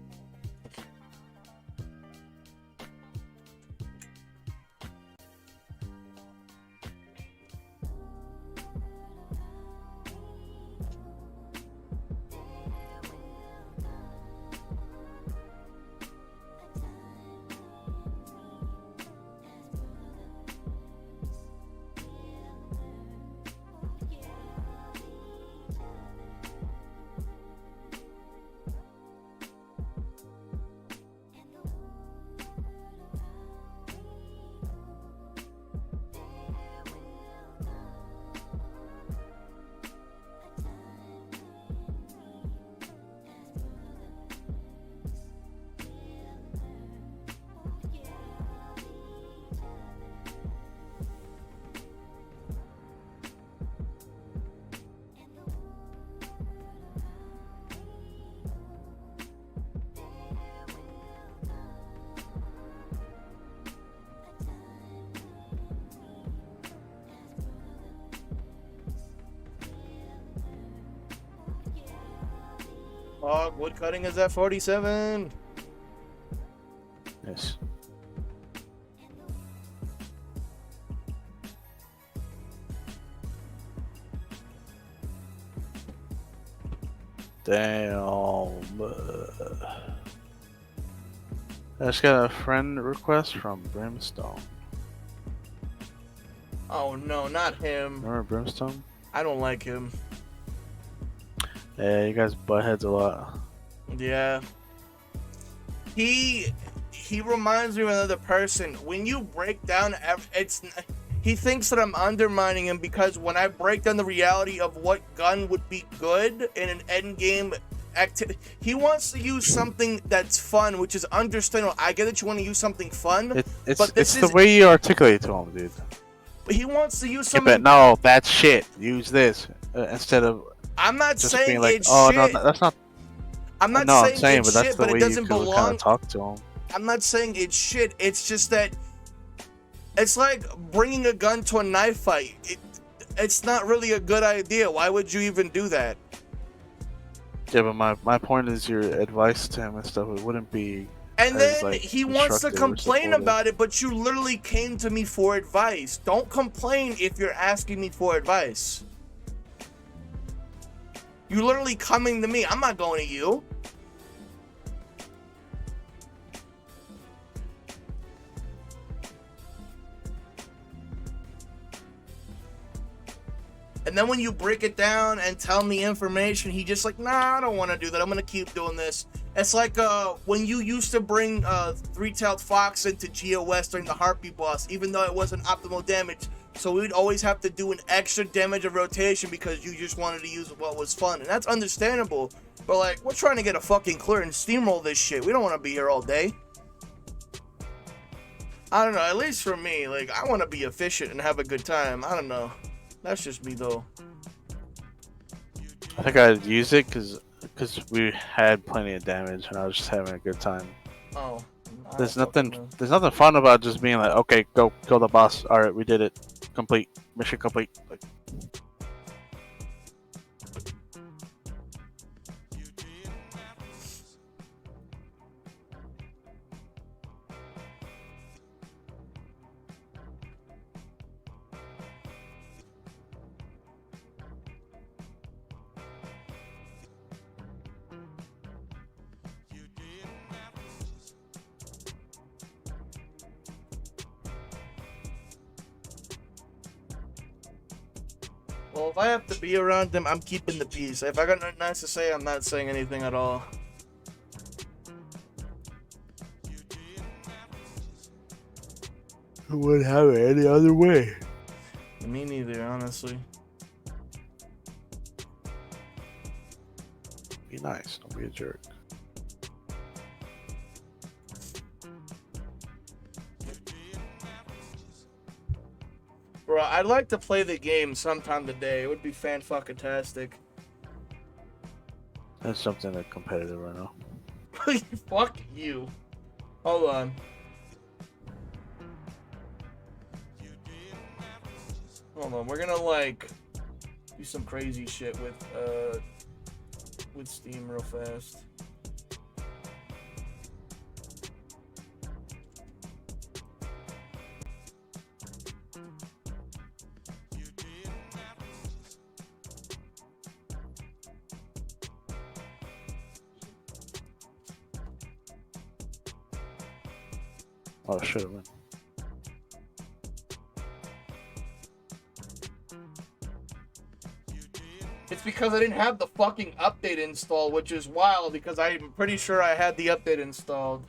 Log wood cutting is at 47. Yes. Damn. I just got a friend request from Brimstone. Oh no, not him. Remember Brimstone? I don't like him. Yeah, you guys butt heads a lot. Yeah. He reminds me of another person. When you break down, he thinks that I'm undermining him because when I break down the reality of what gun would be good in an end game activity, he wants to use something that's fun, which is understandable. I get that you want to use something fun, but It's the way you articulate to him, dude. he wants to use Yeah, something. but no, that's shit. Use this instead of. I'm not just saying being like, it's oh shit. no, that's not. I'm not no, saying, I'm saying, it's but that's shit, the but way it doesn't you kind belong. of talk to him. I'm not saying it's shit. It's just that it's like bringing a gun to a knife fight. It's not really a good idea. Why would you even do that? Yeah, but my point is your advice to him and stuff. It wouldn't be. And as, then like, he wants to constructive or complain supportive. about it, but you literally came to me for advice. Don't complain if you're asking me for advice. You're literally coming to me. I'm not going to you. And then when you break it down and tell me information, he just like, nah, I don't want to do that. I'm going to keep doing this. It's like when you used to bring Three-Tailed Fox into GOS during the Heartbeat boss, even though it wasn't optimal damage. So we'd always have to do an extra damage of rotation because you just wanted to use what was fun. And that's understandable. But like, we're trying to get a fucking clear and steamroll this shit. We don't want to be here all day. I don't know, at least for me, like, I want to be efficient and have a good time. I don't know. That's just me, though. I think I'd use it because we had plenty of damage and I was just having a good time. Oh. There's nothing fun about just being like, okay, go kill the boss. All right, we did it. Complete. Mission complete. Like, Well, if I have to be around them, I'm keeping the peace. If I got nothing nice to say, I'm not saying anything at all. who would have it any other way? Me neither, honestly. Be nice. Don't be a jerk. Bro, I'd like to play the game sometime today. It would be fan-fucking-tastic. That's something like competitive right now. Fuck you. Hold on. Hold on, we're gonna like do some crazy shit with Steam real fast. Oh, should have been. It's because I didn't have the fucking update installed, which is wild because I'm pretty sure I had the update installed.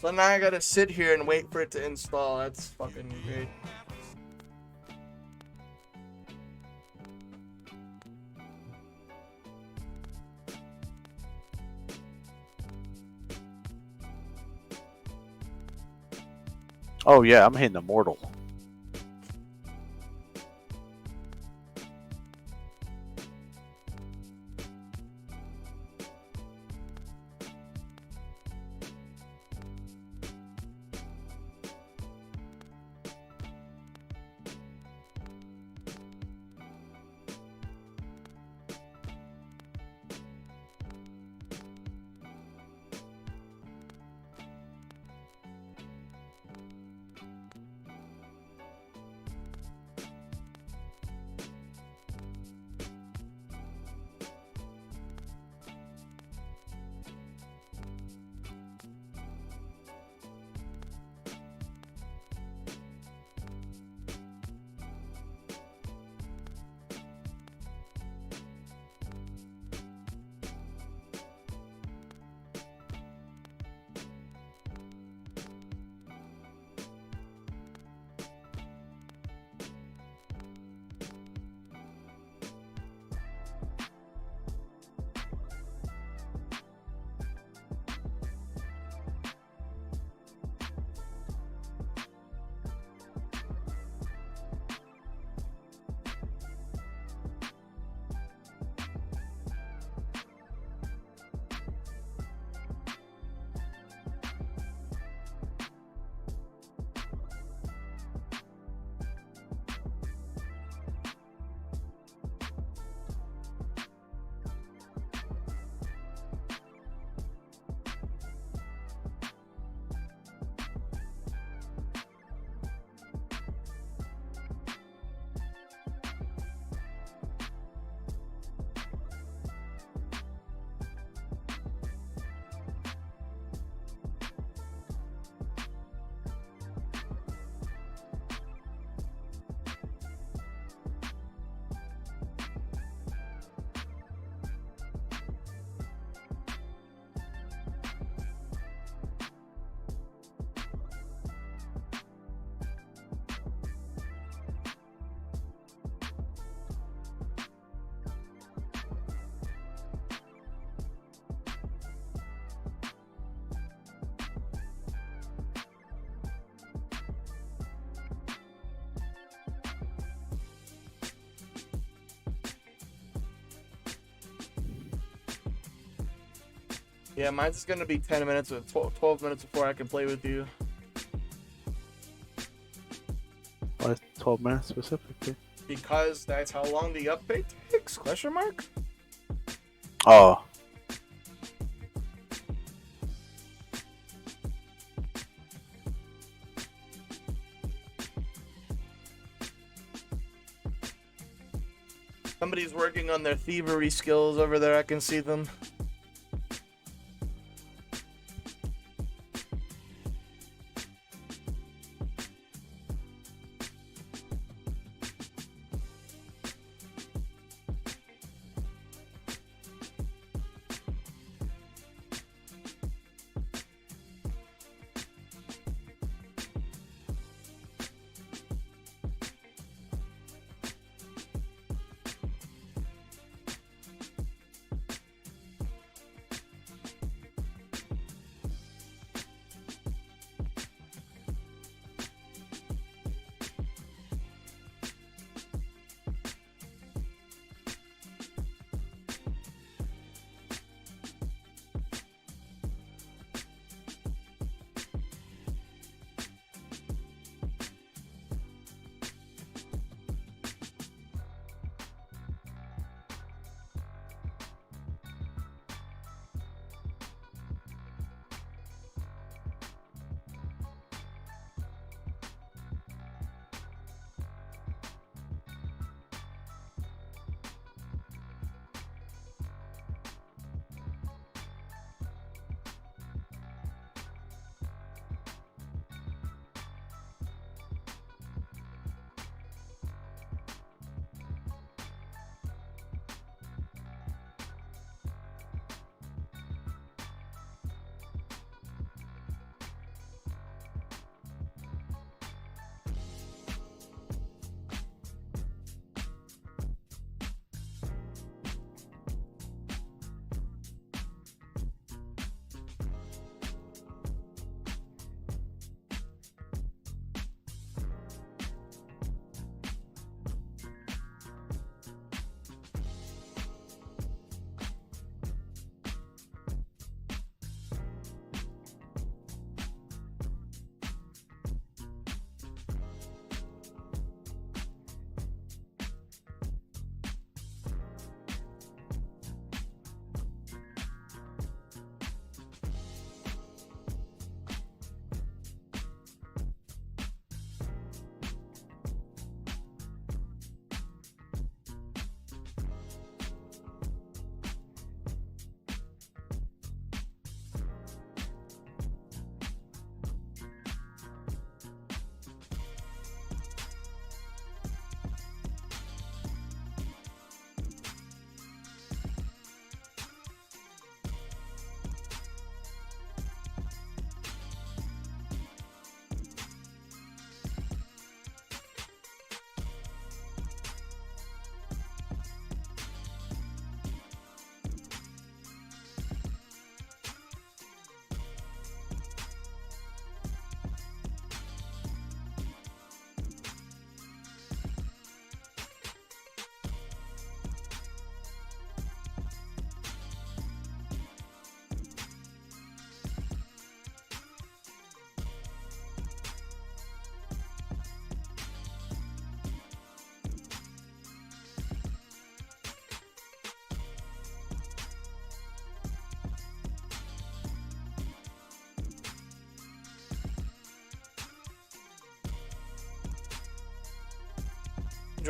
So now I gotta sit here and wait for it to install. That's fucking great. Oh yeah, I'm hitting Immortal. Yeah, mine's gonna be 10 minutes or 12 minutes before I can play with you. Why 12 minutes specifically? Because that's how long the update takes? Question mark? Oh. Somebody's working on their thievery skills over there. I can see them.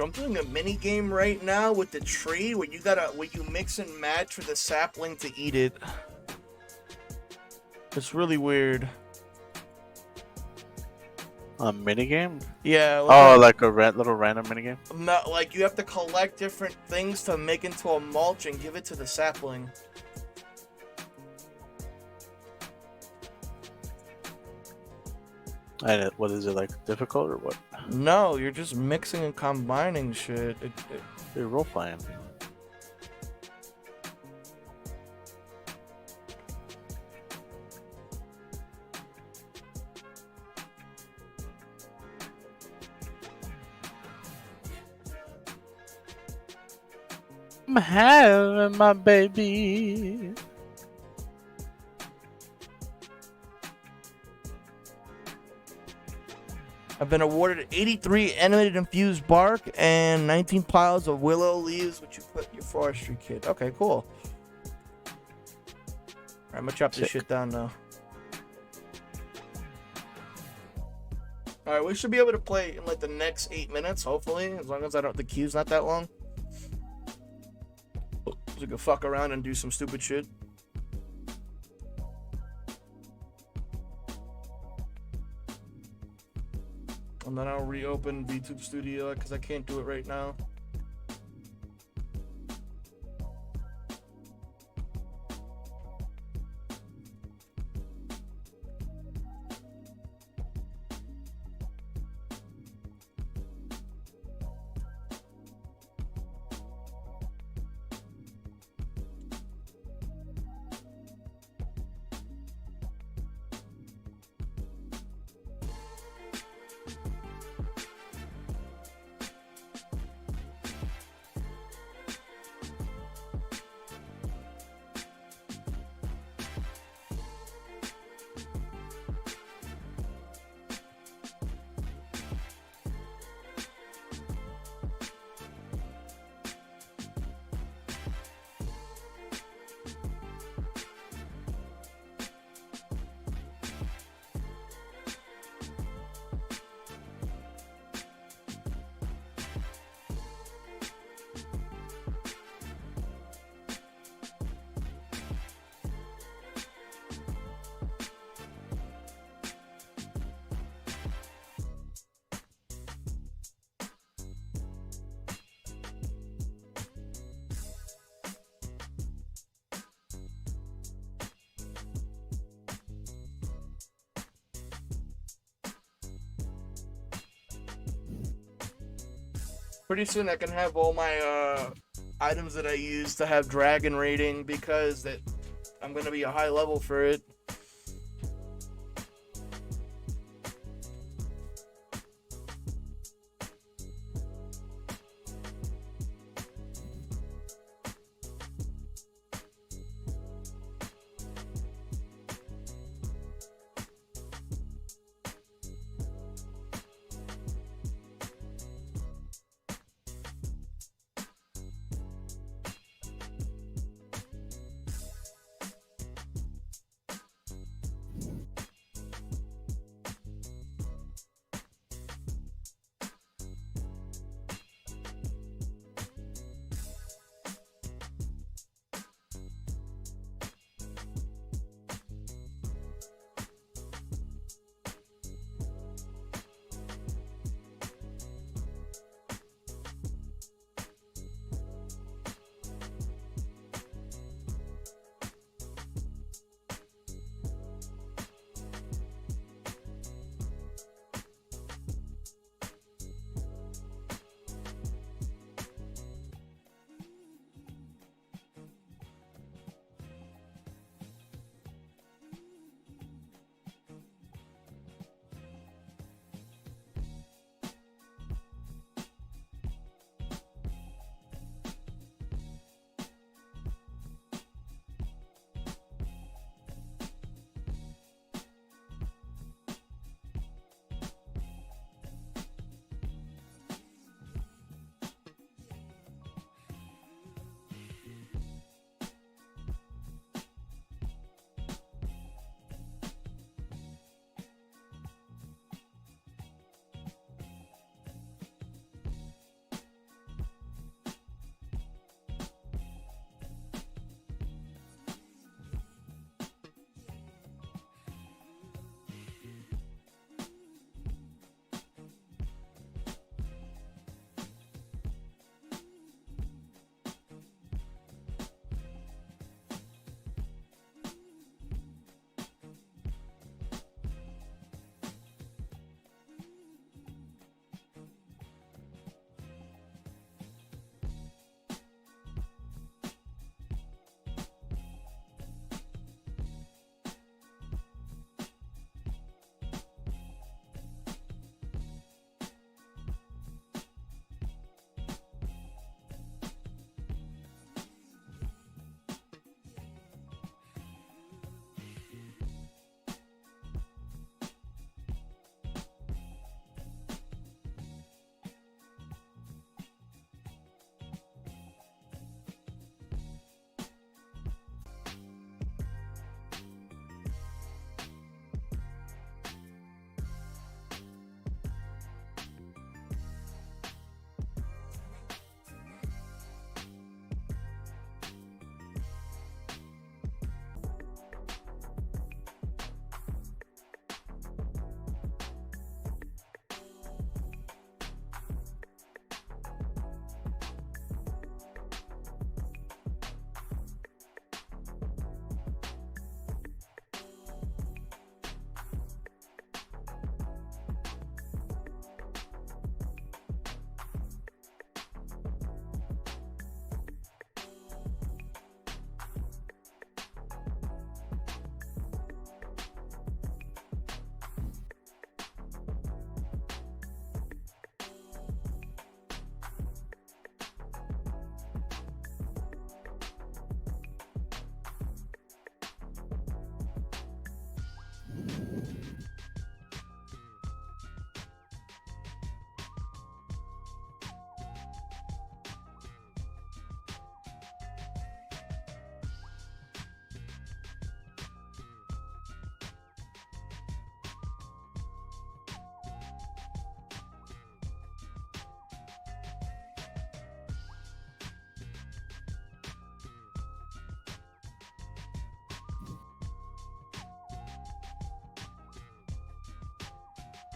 I'm doing a mini game right now with the tree where you mix and match for the sapling to eat it. It's really weird. A minigame? Yeah. Like a little random minigame? Not like you have to collect different things to make into a mulch and give it to the sapling. And what is it, like, difficult or what? No, you're just mixing and combining shit. You're role playing. I'm having my baby. I've been awarded 83 animated infused bark and 19 piles of willow leaves, which you put in your forestry kit. Okay, cool. Alright, I'm gonna chop this shit down now. Alright, we should be able to play in like the next 8 minutes, hopefully, as long as the queue's not that long. So we can fuck around and do some stupid shit. And then I'll reopen VTube Studio because I can't do it right now. Pretty soon I can have all my items that I use to have dragon rating because I'm gonna be a high level for it.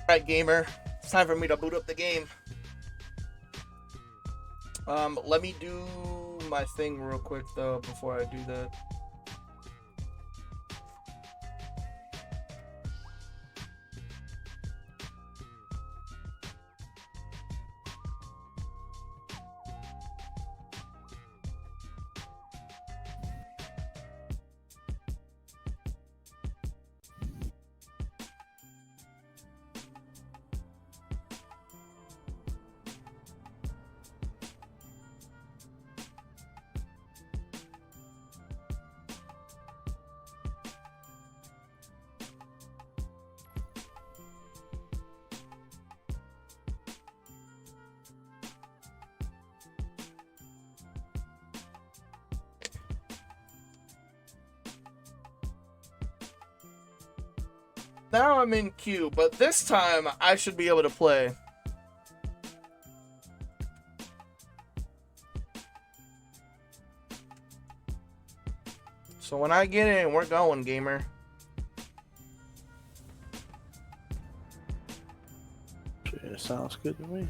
Alright, gamer. It's time for me to boot up the game. Let me do my thing real quick, though, before I do that. Now I'm in queue, but this time I should be able to play. So when I get in, we're going, gamer. Yeah, sounds good to me.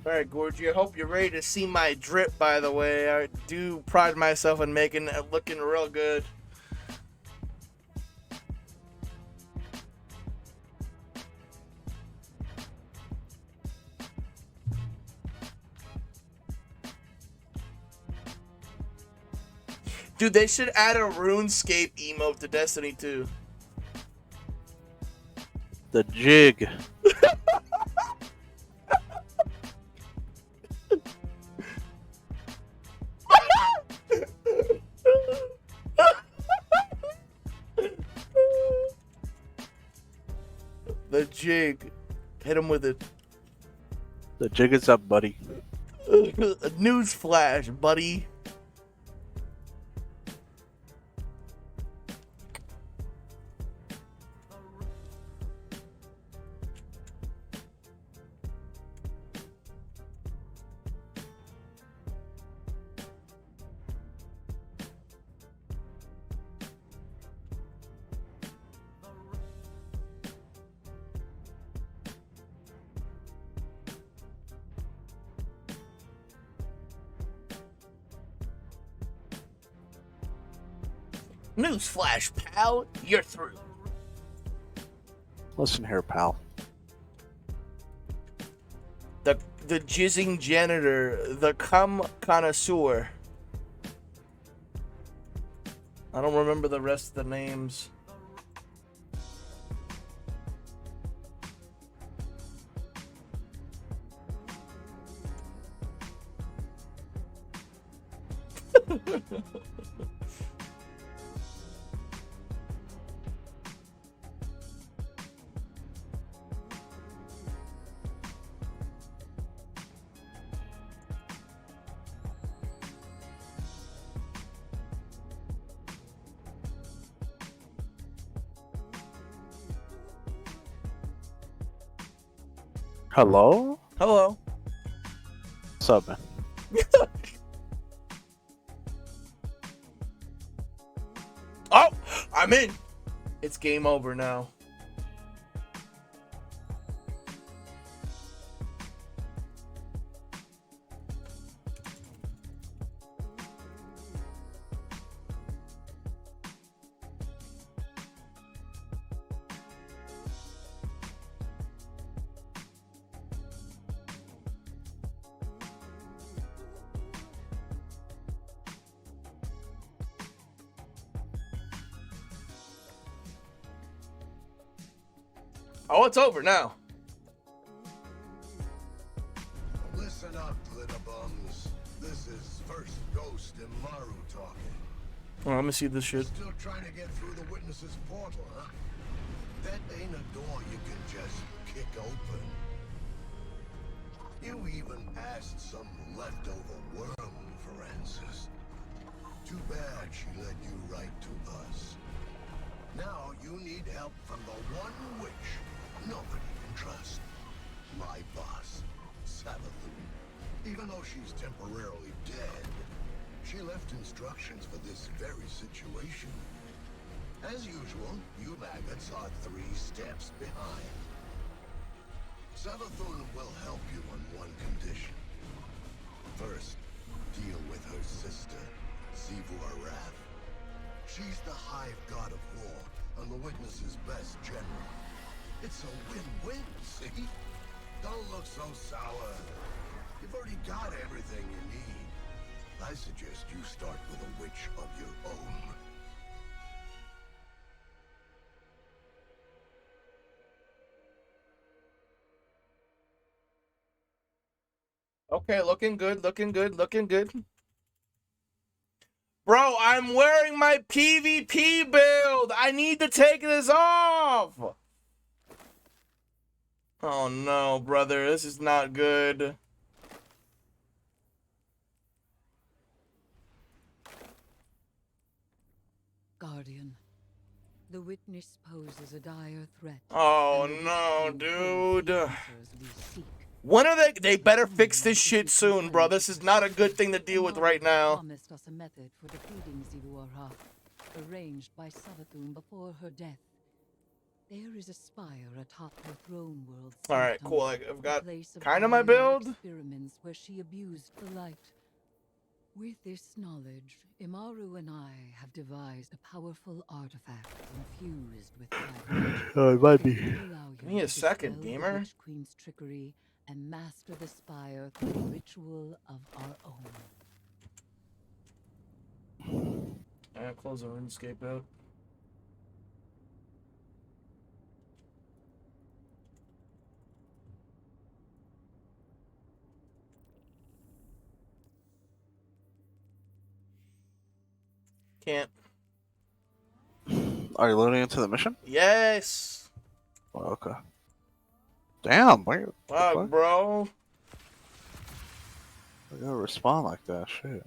Alright, Gorgie, I hope you're ready to see my drip, by the way. I do pride myself in making it looking real good. Dude, they should add a RuneScape emote to Destiny 2. The jig. The jig. Hit him with it. The jig is up, buddy. Newsflash, buddy. Newsflash, pal. You're through. Listen here, pal. The jizzing janitor, the cum connoisseur. I don't remember the rest of the names. Hello? Hello. What's up, man? Oh, I'm in. It's game over now. Oh, it's over now. Listen up, glitter bums. This is first Ghost and Maru talking. Oh, let me see this shit. Still trying to get through the witness's portal, huh? That ain't a door you can just kick open. You even passed some leftover worm for answers. Too bad she led you right to us. Now you need help from the one witch nobody can trust. My boss, Savathun. Even though she's temporarily dead, she left instructions for this very situation. As usual, you maggots are 3 steps behind. Savathun will help you on one condition. First, deal with her sister, Sivur Wrath. She's the hive god of war and the witness's best general. It's a win-win, see? Don't look so sour. You've already got everything you need. I suggest you start with a witch of your own. Okay, looking good, looking good, looking good. Bro, I'm wearing my PvP build. I need to take this off. Oh no, brother, this is not good. Guardian, the witness poses a dire threat. Oh no, dude. When are they better fix this shit soon, bro. This is not a good thing to deal with right now. Promised us a method for defeating Sivur Wrath, arranged by Savathun before her death. There is a spire atop her throne world. Alright, cool. I've got Place of kind of my pioneer build. Experiments where she abused the light. With this knowledge, Imaru and I have devised a powerful artifact infused with magic. Oh, it might be. Give me a second, Dispel the gamer. Witch Queen's trickery and master the spire through a ritual of our own. Alright, close the RuneScape out. Can't. Are you loading into the mission? Yes. Oh, okay. Damn, why you Fuck, bro. I gotta respond like that, shit.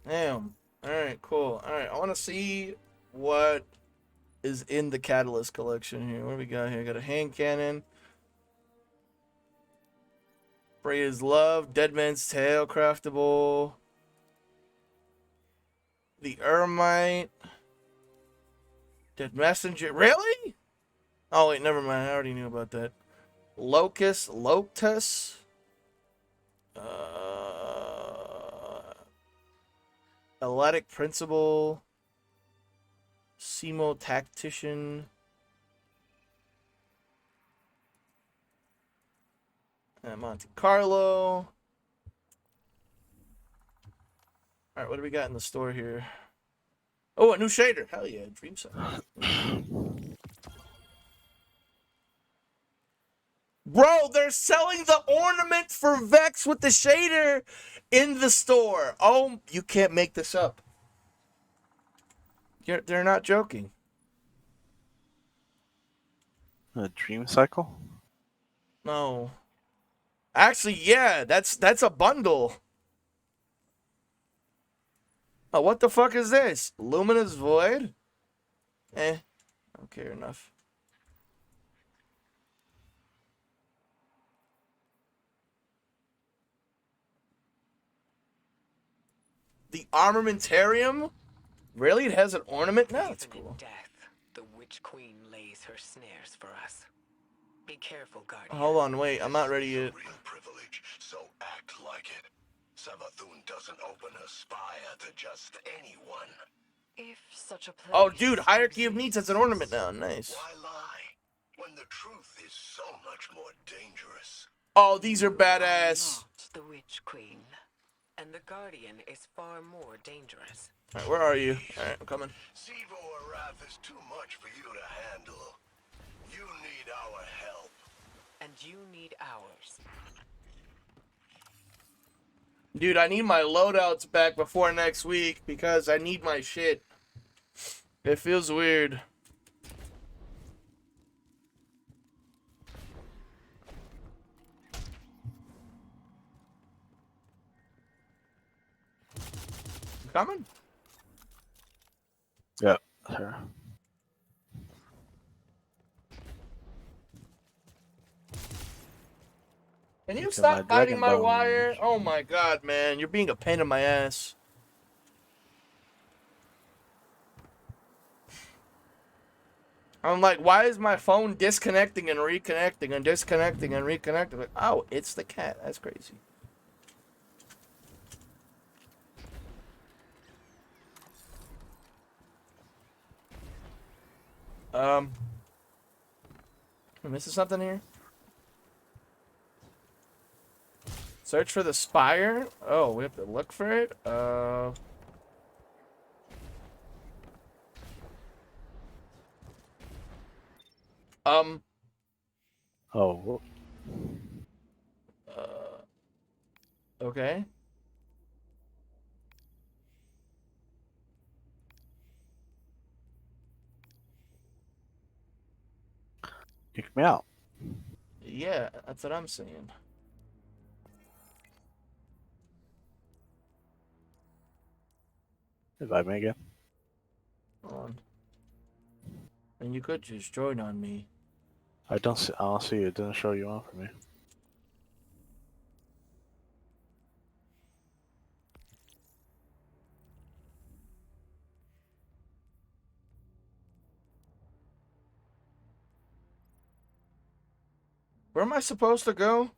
Damn. Alright, cool. Alright, I want to see what is in the Catalyst collection here. What do we got here? Got a hand cannon. Freya's Love. Dead Man's Tale. Craftable. The Ermite. Dead Messenger. Really? Oh, wait, never mind. I already knew about that. Locust. Loctus. Electric Principle. Simo Tactician. Monte Carlo. Alright, what do we got in the store here? Oh, a new shader. Hell yeah, Dream Set. Bro, they're selling the ornament for Vex with the shader in the store. Oh, you can't make this up. They're not joking. A dream cycle? No. Actually, yeah, that's a bundle. Oh, what the fuck is this? Luminous Void? I don't care enough. The Armamentarium? Really? It has an ornament? No, that's cool. The Witch Queen lays her snares for us. Be careful, Guardian. Hold on, wait. I'm not ready yet. Real privilege, so act like it. Savathun doesn't open her spire to just anyone. If such a place Oh, dude, Hierarchy of Needs has an ornament now. Nice. Why lie when the truth is so much more dangerous? Oh, these are badass. Not the Witch Queen, and the Guardian is far more dangerous. Alright, where are you? Alright, I'm coming. Sivo wrath is too much for you to handle. You need our help. And you need ours. Dude, I need my loadouts back before next week because I need my shit. It feels weird. Coming? Yeah, sure. Can you Look at stop my biting my dragon wire? Oh my god, man. You're being a pain in my ass. I'm like, why is my phone disconnecting and reconnecting and disconnecting and reconnecting? Like, oh, it's the cat. That's crazy. Am I missing something here? Search for the spire? Oh, we have to look for it? Oh. Okay. Kick me out. Yeah, that's what I'm saying. Invite me again. Hold on. And you could just join on me. I don't see it. Didn't show you on for me. Where am I supposed to go?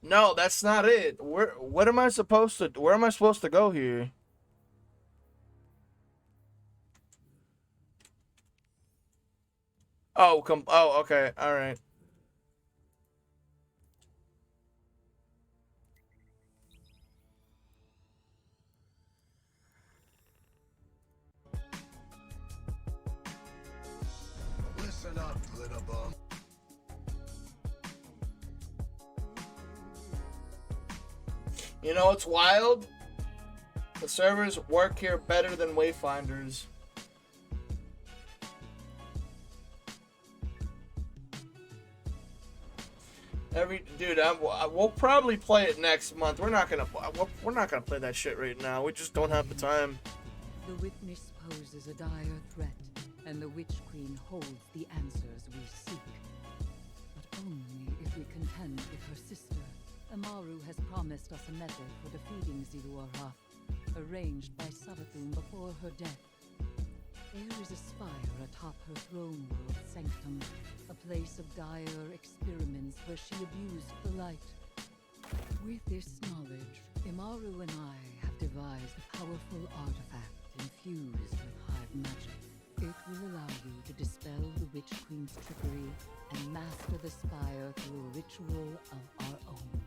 No, that's not it. Where am I supposed to go here? Oh, oh, okay. All right. Listen up, glitter bum. You know what's wild? The servers work here better than Wayfinders. Dude, we'll probably play it next month. We're not gonna play that shit right now. We just don't have the time. The witness poses a dire threat, and the Witch Queen holds the answers we seek. But only if we contend with her sister. Amaru has promised us a method for defeating Ziluara, arranged by Savathun before her death. There is a spire atop her throne world sanctum, a place of dire experiments where she abused the light. With this knowledge, Imaru and I have devised a powerful artifact infused with hive magic. It will allow you to dispel the Witch Queen's trickery and master the spire through a ritual of our own.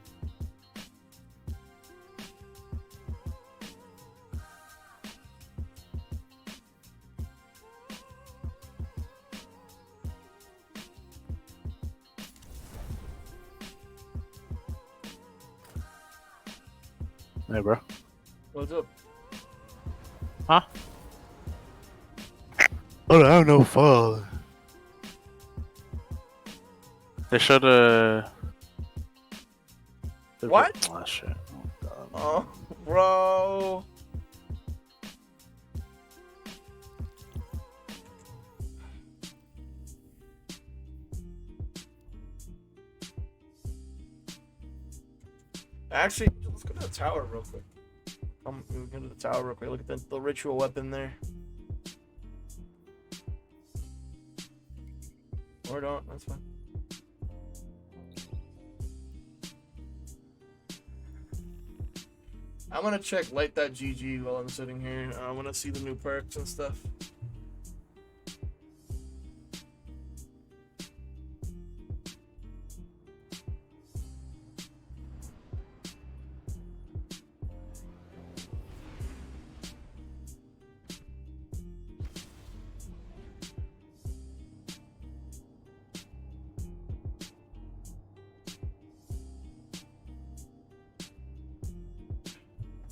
Hey, bro. What's up? Huh? Oh, I have no father. They showed What? Oh, shit. Oh, bro. Actually, let's go to the tower real quick. We'll go to the tower real quick. Look at the ritual weapon there. Or don't, that's fine. I'm gonna check light.gg while I'm sitting here. I wanna see the new perks and stuff.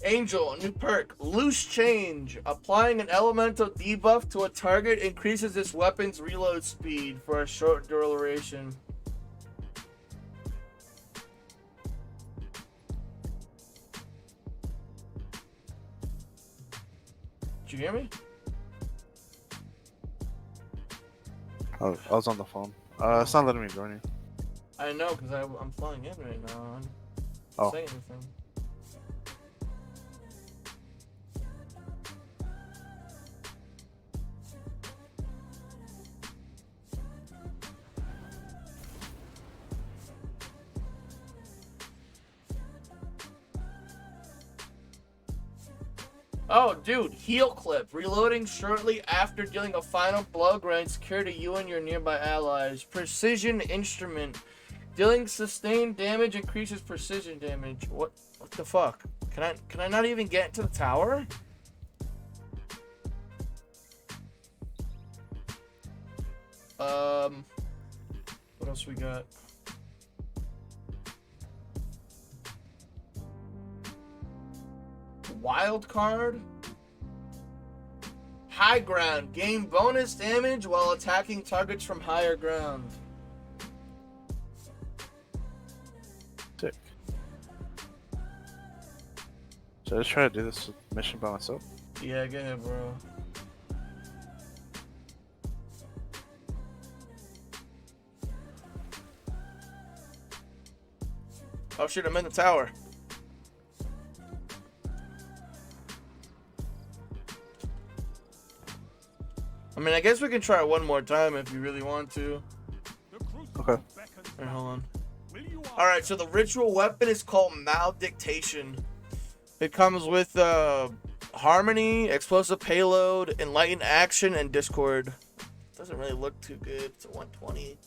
Angel, new perk. Loose Change. Applying an elemental debuff to a target increases this weapon's reload speed for a short duration. Did you hear me? I was on the phone. It's not letting me join you. I know, because I'm flying in right now. I'm Oh. saying anything. Oh, dude, heal clip. Reloading shortly after dealing a final blow grants cure to you and your nearby allies. Precision instrument. Dealing sustained damage increases precision damage. What the fuck? Can I not even get into the tower? What else we got? Wild card. High ground. Gain bonus damage while attacking targets from higher ground. Sick. Should I just try to do this mission by myself? Yeah, go ahead, bro. Oh shit, I'm in the tower. I mean, I guess we can try it one more time if you really want to. Okay. Here, hold on. Alright, so the ritual weapon is called Maldictation. It comes with Harmony, Explosive Payload, Enlightened Action, and Discord. Doesn't really look too good. It's a 120.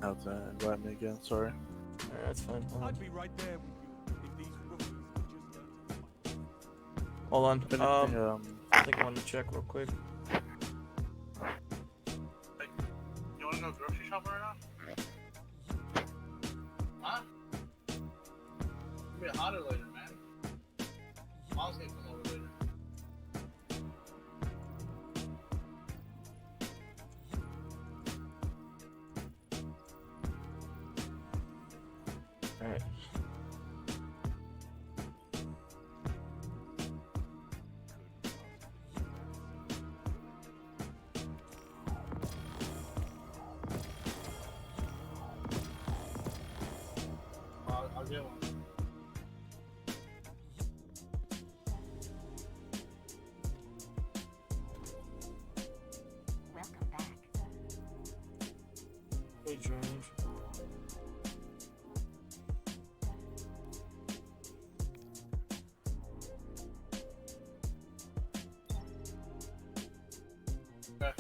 How's that? Invite me again. Sorry. Alright, that's fine. I'd be right there with you if these rookies could just Hold on. I think I Um, want to check real quick. You wanna go grocery shopping right now? Huh? It'll be hotter later, man. Mom's gonna come over later. Alright. I'll get one. Welcome back. Hey, George. Okay.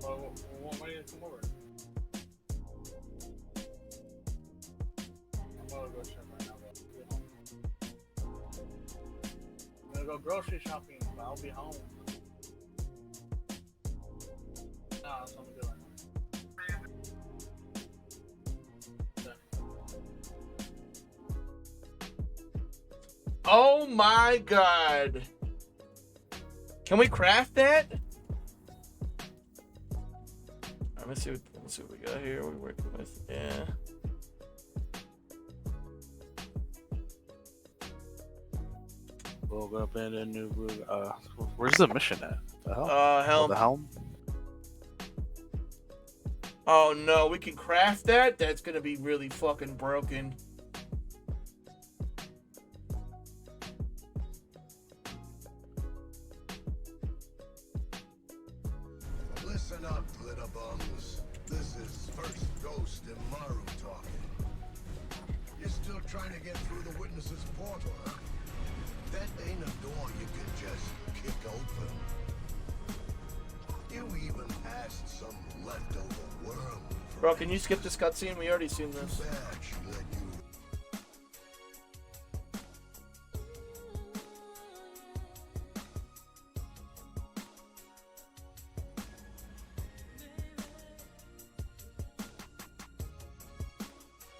Well, when are you gonna come over? I'm gonna go check right now, bro. I'm gonna go grocery shopping, but I'll be home. Nah, that's what I'm doing. Oh my god. Can we craft that? Alright, let's see what we got here. We're working with. Yeah. We'll go up in a new. Where's the mission at? The helm. Helm. Oh, the helm. Oh no, we can craft that? That's gonna be really fucking broken. Listen up, glitter bums. This is First Ghost and Maru talking. You're still trying to get through the witness's portal, huh? That ain't a door you can just kick open. You even passed some leftover worm. Bro, can you skip this cutscene? We already seen this. Too bad she let you.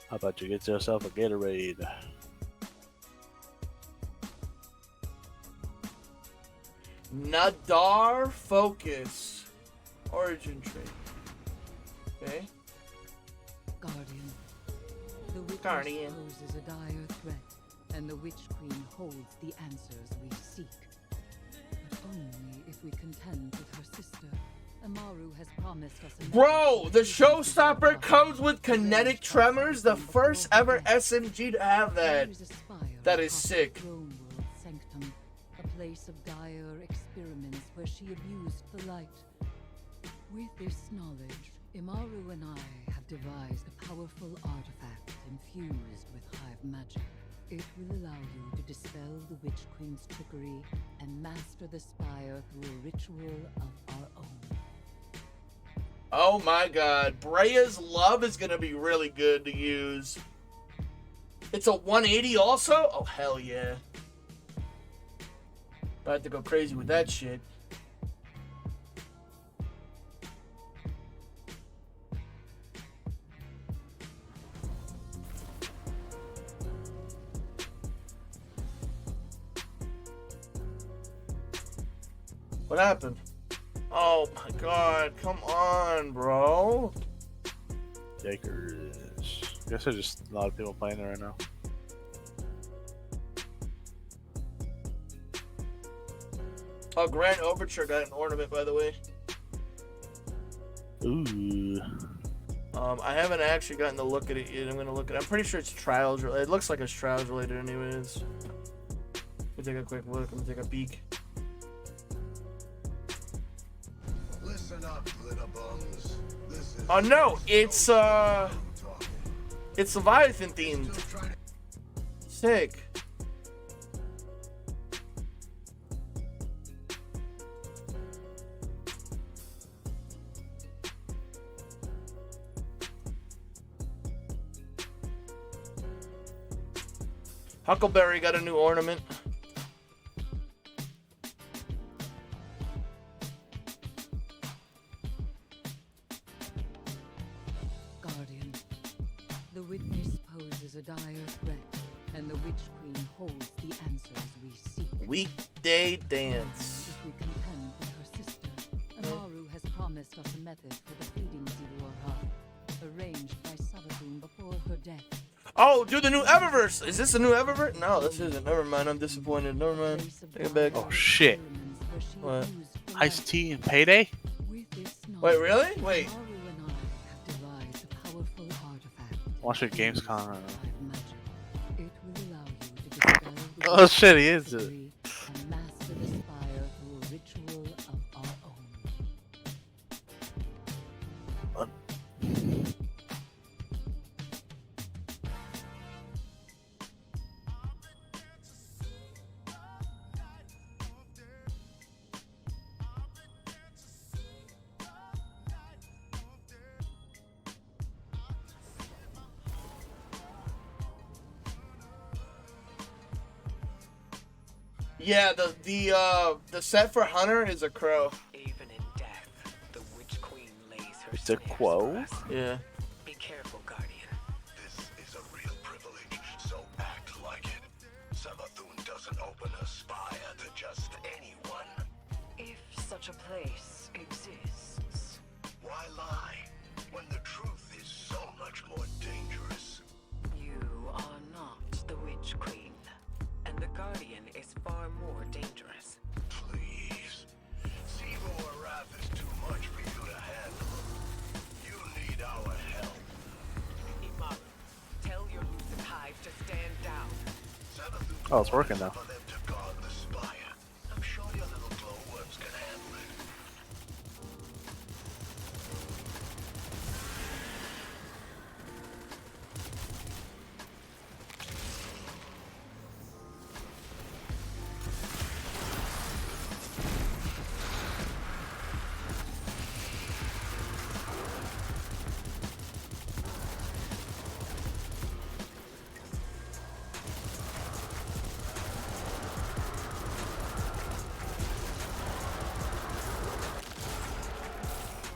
How about you get yourself a Gatorade? Nadar Focus. Origin trait. Okay. Guardian. The witness Guardian. poses a dire threat, and the Witch Queen holds the answers we seek. But only if we contend with her sister. Amaru has promised us a Bro, the showstopper comes with kinetic tremors, the first ever SMG to have that. That is sick. Rome World Sanctum, a place of dire experiments where she abused the light. With this knowledge, Imaru and I have devised a powerful artifact infused with hive magic. It will allow you to dispel the Witch Queen's trickery and master the Spire through a ritual of our own. Oh my god. Brea's Love is gonna be really good to use. It's a 180 also? Oh, hell yeah. About to go crazy with that shit. What happened? Oh my god, come on, bro. Yakers. I guess there's just a lot of people playing it right now. Oh, Grand Overture got an ornament, by the way. Ooh. I haven't actually gotten to look at it yet. I'm gonna look at it. I'm pretty sure it's trials related. It looks like it's trials related anyways. Let me take a quick look. Let me take a peek. Listen up, glitter bums. This is Oh no, it's It's Leviathan themed. Sick. Huckleberry got a new ornament. Guardian, the witness poses a dire threat, and the Witch Queen holds the answers we seek. Weekday dance. If we contend with her sister, Amaru has promised us a method for defeating Zivor, arranged by Savathun before her death. Oh, dude, the new Eververse. Is this the new Eververse? No, this isn't. Never mind. I'm disappointed. Never mind. Take it back. Oh shit. What? Ice-T and Payday? Wait, really? Wait. Watch your Gamescom right now. Oh shit, he is it. Master the spire through a ritual of our own. Yeah, the set for Hunter is a crow. Even in death, the Witch Queen lays her It's a quo? Yeah. Be careful, Guardian. This is a real privilege, so act like it. Savathun doesn't open a spire to just anyone. If such a place exists. Why lie when the truth is so much more dangerous? You are not the Witch Queen, and the Guardian is far more dangerous. Please. Zivor wrath is too much for you to handle. You need our help. Imaru, tell your Lucid Hive to stand down. Oh, it's working now. For them to guard the spire. I'm sure your little glowworms can handle it.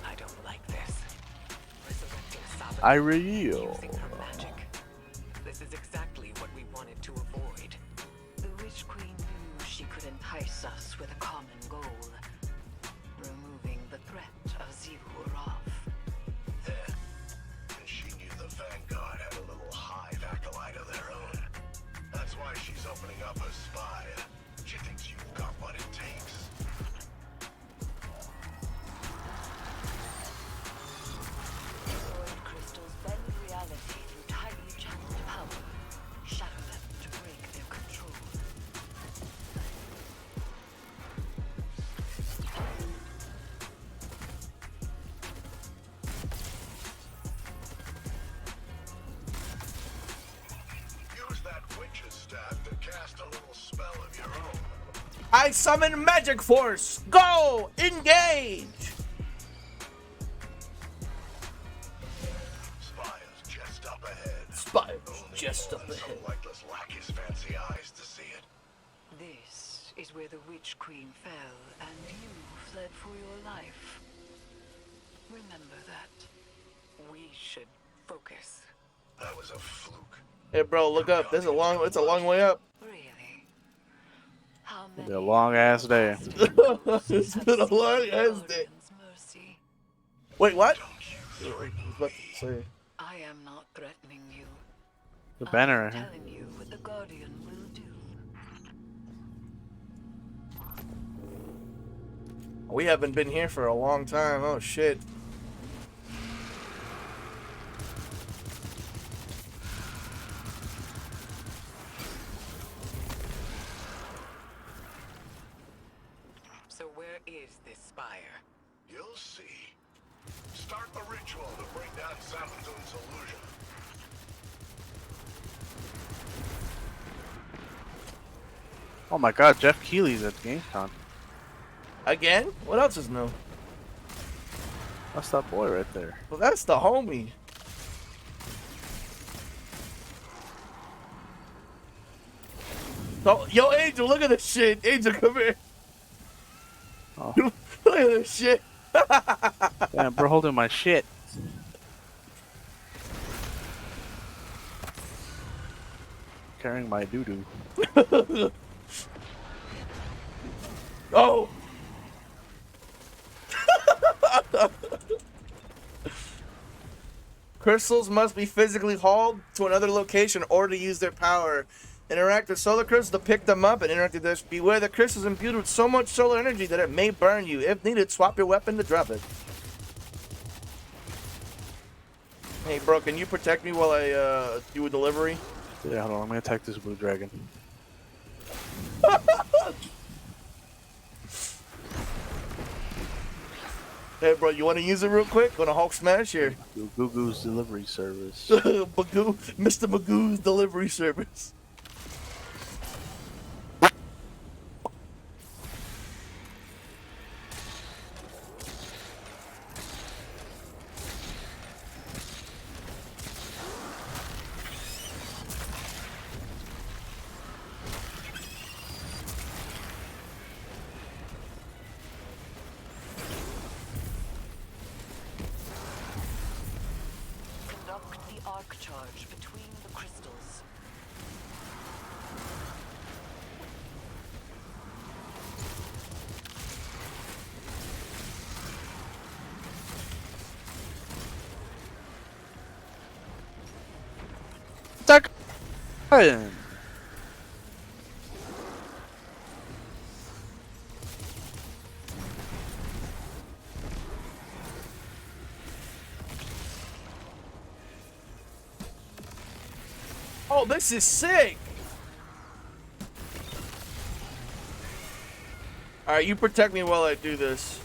I don't like this. Resurrecting Savathun I real. using her magic. This is exactly what we wanted to avoid. The Witch Queen knew she could entice us with a common goal. Removing the threat of Zivor off. And she knew the Vanguard had a little hive acolyte of their own. That's why she's opening up her spire. She thinks you've got what it takes. Void crystals bend reality through tightly channeled power. Shatter them to break their control. Use that witch's staff to cast a little spell of your own. I summon Magic Force. Go! Engage! Spire's just up ahead. Spire's just up ahead. Some lightless lack his fancy eyes to see it. This is where the Witch Queen fell, and you fled for your life. Remember that. We should focus. That was a fluke. Hey, bro, look up. It's a long way up. It'll be a long ass day. It's been a long ass day. Wait, what? I was about to say. I am not threatening you. The banner right I'm here. telling you what the Guardian will do. We haven't been here for a long time. Oh, shit. So where is this spire? You'll see. Start the ritual to bring down Savathun's illusion. Oh my God, Jeff Keighley's at GameCon. Again? What else is new? That's that boy right there. Well, that's the homie. Oh, yo, Angel, look at this shit. Angel, come here. Oh. Look at this shit. Damn, bro, holding my shit. Carrying my doo-doo. Oh. Crystals must be physically hauled to another location in order to use their power. Interact with solar crystals to pick them up and interact with this. Beware the crystals imbued with so much solar energy that it may burn you. If needed, swap your weapon to drop it. Hey, bro, can you protect me while I do a delivery? Yeah, hold on. I'm gonna attack this blue dragon. Hey, bro, you want to use it real quick? Gonna Hulk smash here. Magoo's delivery service. Magoo, Mr. Magoo's delivery service. Conduct the arc charge between the crystals. Attack! Oh, this is sick. Alright, you protect me while I do this.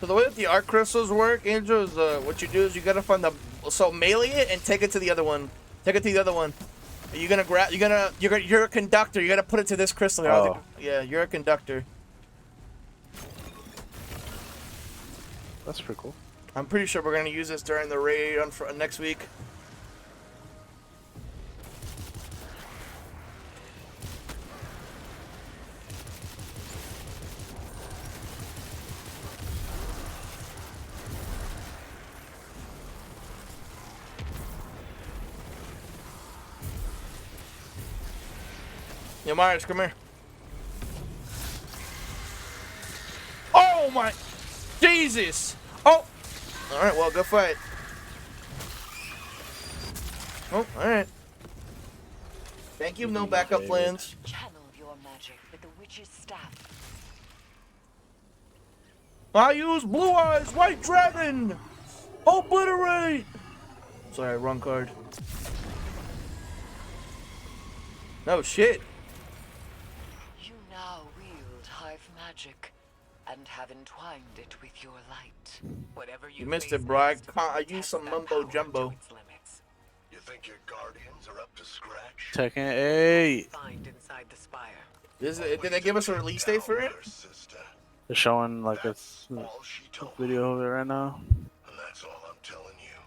So the way that the arc crystals work, Angel, is what you do is you gotta find the melee it and take it to the other one. Take it to the other one. You're gonna grab. You're a conductor. You gotta put it to this crystal. Oh. Yeah, you're a conductor. That's pretty cool. I'm pretty sure we're gonna use this during the raid on next week. Yo, Myers, come here. Oh my Jesus! Oh! Alright, well, go fight. Oh, alright. Thank you, no backup plans. Channel your magic with the witch's staff. I use Blue Eyes White Dragon! Obliterate! Sorry, wrong card. No shit. You now wield hive magic and have entwined it with your light. Whatever You missed it, bro. I used some mumbo jumbo. You think your guardians are up to scratch? Tekken 8. Find inside the spire. Did they give us a release date for it? They're showing like a video of it right now. And that's all I'm telling you.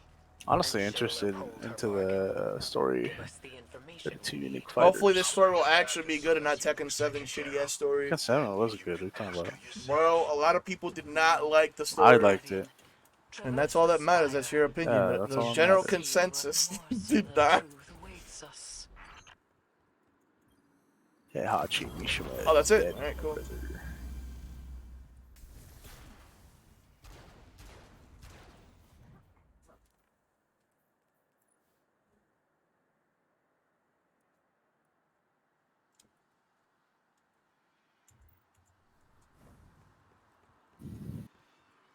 Honestly, interested into the story. The two unique fighters. Hopefully this story will actually be good and not Tekken 7 shitty ass story. Tekken 7 was good. What are you talking about? Bro, a lot of people did not like the story. I liked it. And that's all that matters. That's your opinion. Yeah, that's the all that general matters. consensus did not. Heihachi Mishima. Oh, that's it. Alright, cool.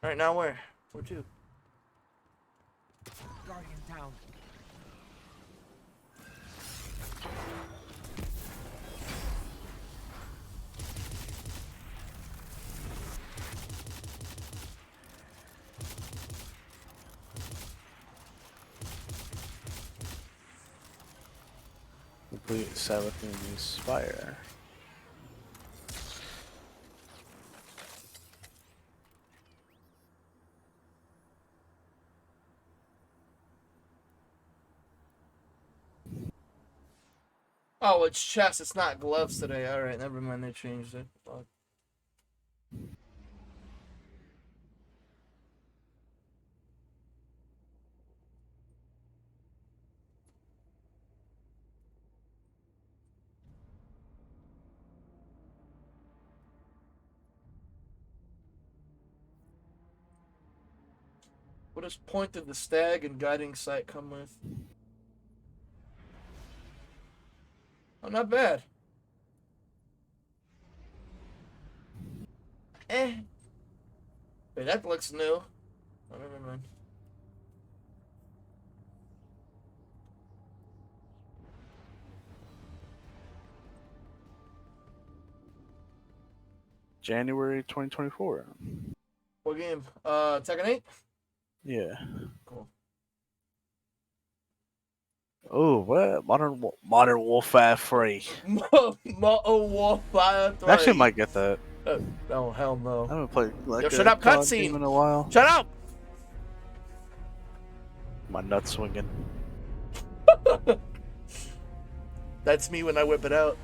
Alright, now where? Where to? Guardian down. Complete Sabbath in Spire. Oh, it's chest. It's not gloves today. All right, never mind. They changed it. Fuck. What does Point of the Stag and Guiding Sight come with? Oh, not bad. Eh. Wait, that looks new. Oh, never mind. January 2024. What game? Tekken 8? Yeah. Cool. Oh, what? Modern Warfare 3. Modern Warfare 3. I actually might get that. Oh, hell no. I haven't played like Yo, a shut up, COD game cutscene! in a while. Shut up! My nuts swinging. That's me when I whip it out.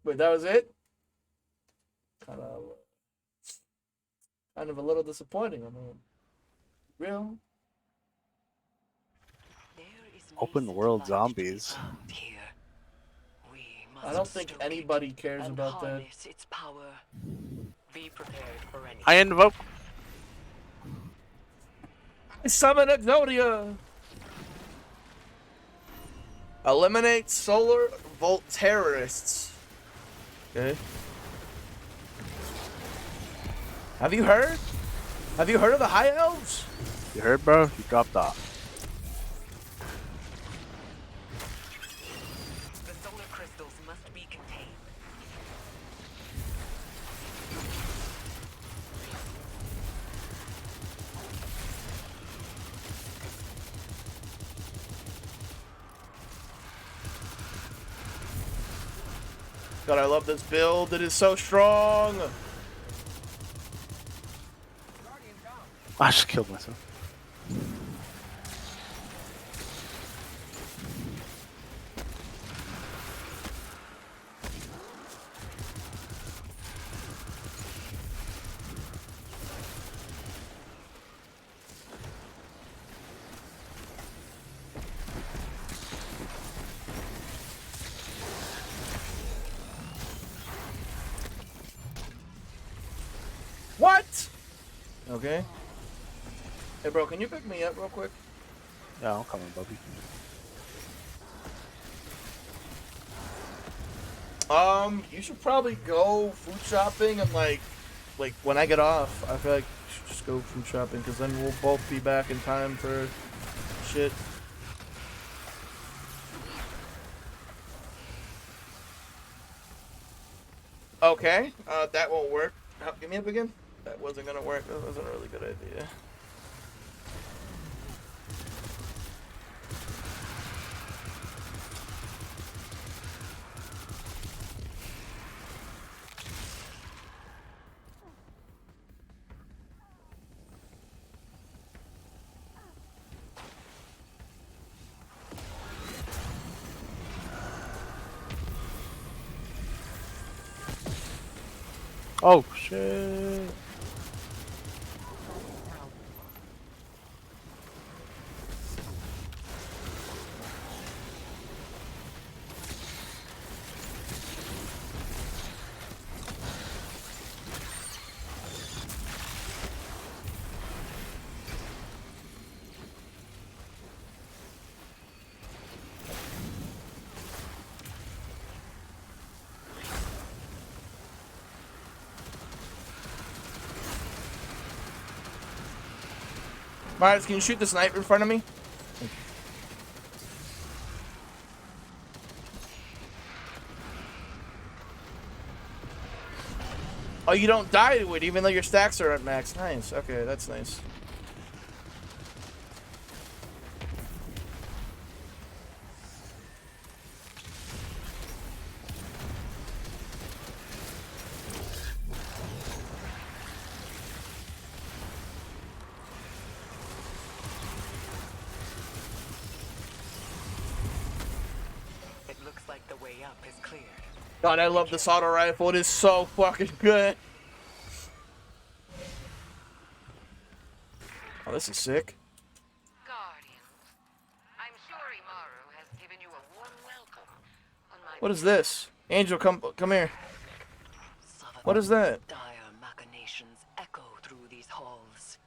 Wait, that was it? Kind of a little disappointing. I mean, real. Open world zombies. I don't think anybody cares about that. Its power. Be prepared for anything. I invoke. I summon Exodia. Eliminate solar volt terrorists. Okay. Have you heard? Have you heard of the High Elves? You heard, bro? You dropped off. The solar crystals must be contained. God, I love this build. It is so strong. I just killed myself. What? Okay. Hey, bro, can you pick me up real quick? Yeah, I'm coming, Bubby. You should probably go food shopping and like when I get off, I feel like you should just go food shopping because then we'll both be back in time for shit. Okay, that won't work. Get me up again? That wasn't gonna work. That wasn't a really good idea. Oh shit. Myers, can you shoot the sniper in front of me? Oh, you don't die to it even though your stacks are at max. Nice. Okay, that's nice. is cleared. God, I love this auto rifle. It is so fucking good. Oh, this is sick. What is this? Angel, come here. What is that? Dire machinations echo through these halls.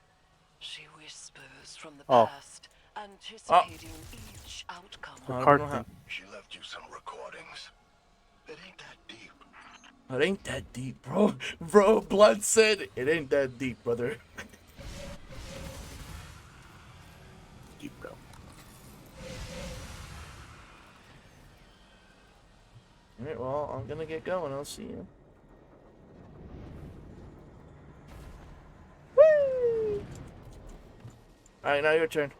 She whispers from the past, anticipating each outcome. She left you some recordings. It ain't that deep. It ain't that deep, bro. Bro, Blood said it ain't that deep, brother. Deep, bro. Alright, well, I'm gonna get going. I'll see you. Woo! Alright, now your turn.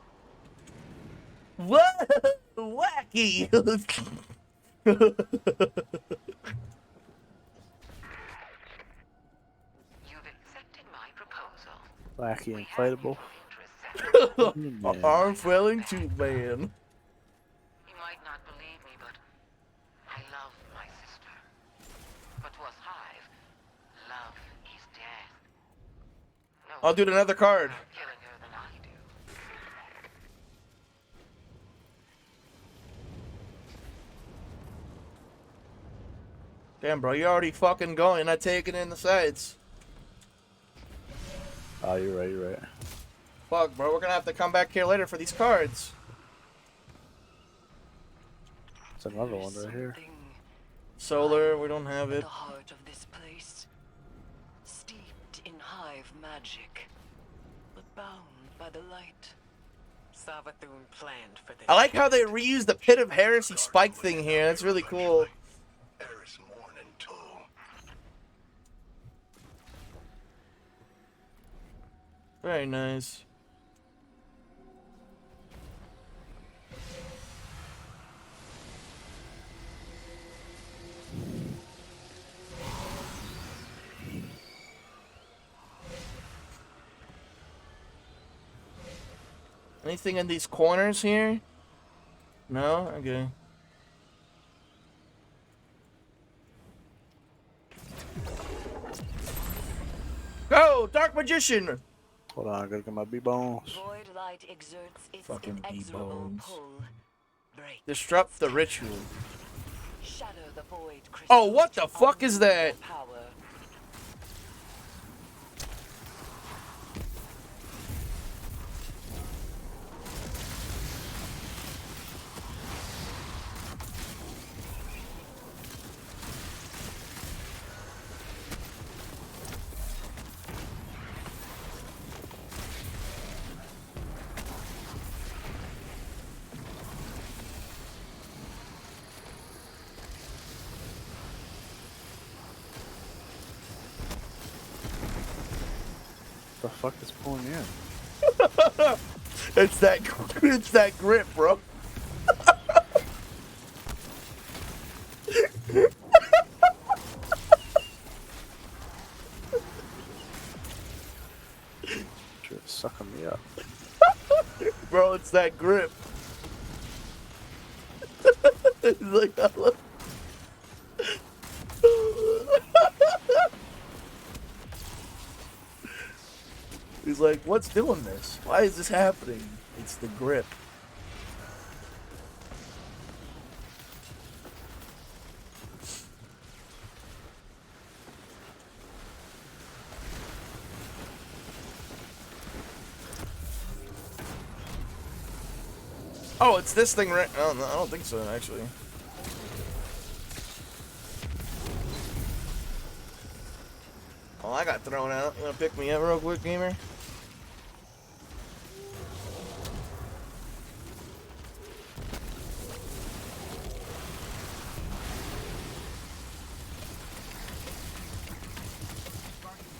Whoa! Wacky! Wacky inflatable. Arm flailing tube man. You might not believe me, but I love my sister. But to us Hive, love is death. I'll do another card. Killing her than I do. Damn, bro, you're already fucking going, not taking in the sides. Oh, you're right, you're right. Fuck, bro, we're gonna have to come back here later for these cards. It's another one right here. Solar, we don't have it. The heart of this place, steeped in Hive magic, but bound by the light. Savathun planned for this. I like how they reused the Pit of Heresy spike thing here. That's really cool. Eris Morning too. Very nice. Anything in these corners here? No? Okay. Go! Dark Magician! Hold on, I gotta get my B-bones. Void light exerts its Fucking inexorable B-bones. pull. Break. Disrupt the ritual. Shatter the void crystal. Oh, what the fuck is that? Power. The fuck is pulling in? It's that grip, bro. You're sucking me up. Bro, it's that grip. It's like, I love... He's like, what's doing this? Why is this happening? It's the grip. Oh, it's this thing right... Oh, no, I don't think so, actually. Oh, I got thrown out. You wanna pick me up real quick, gamer?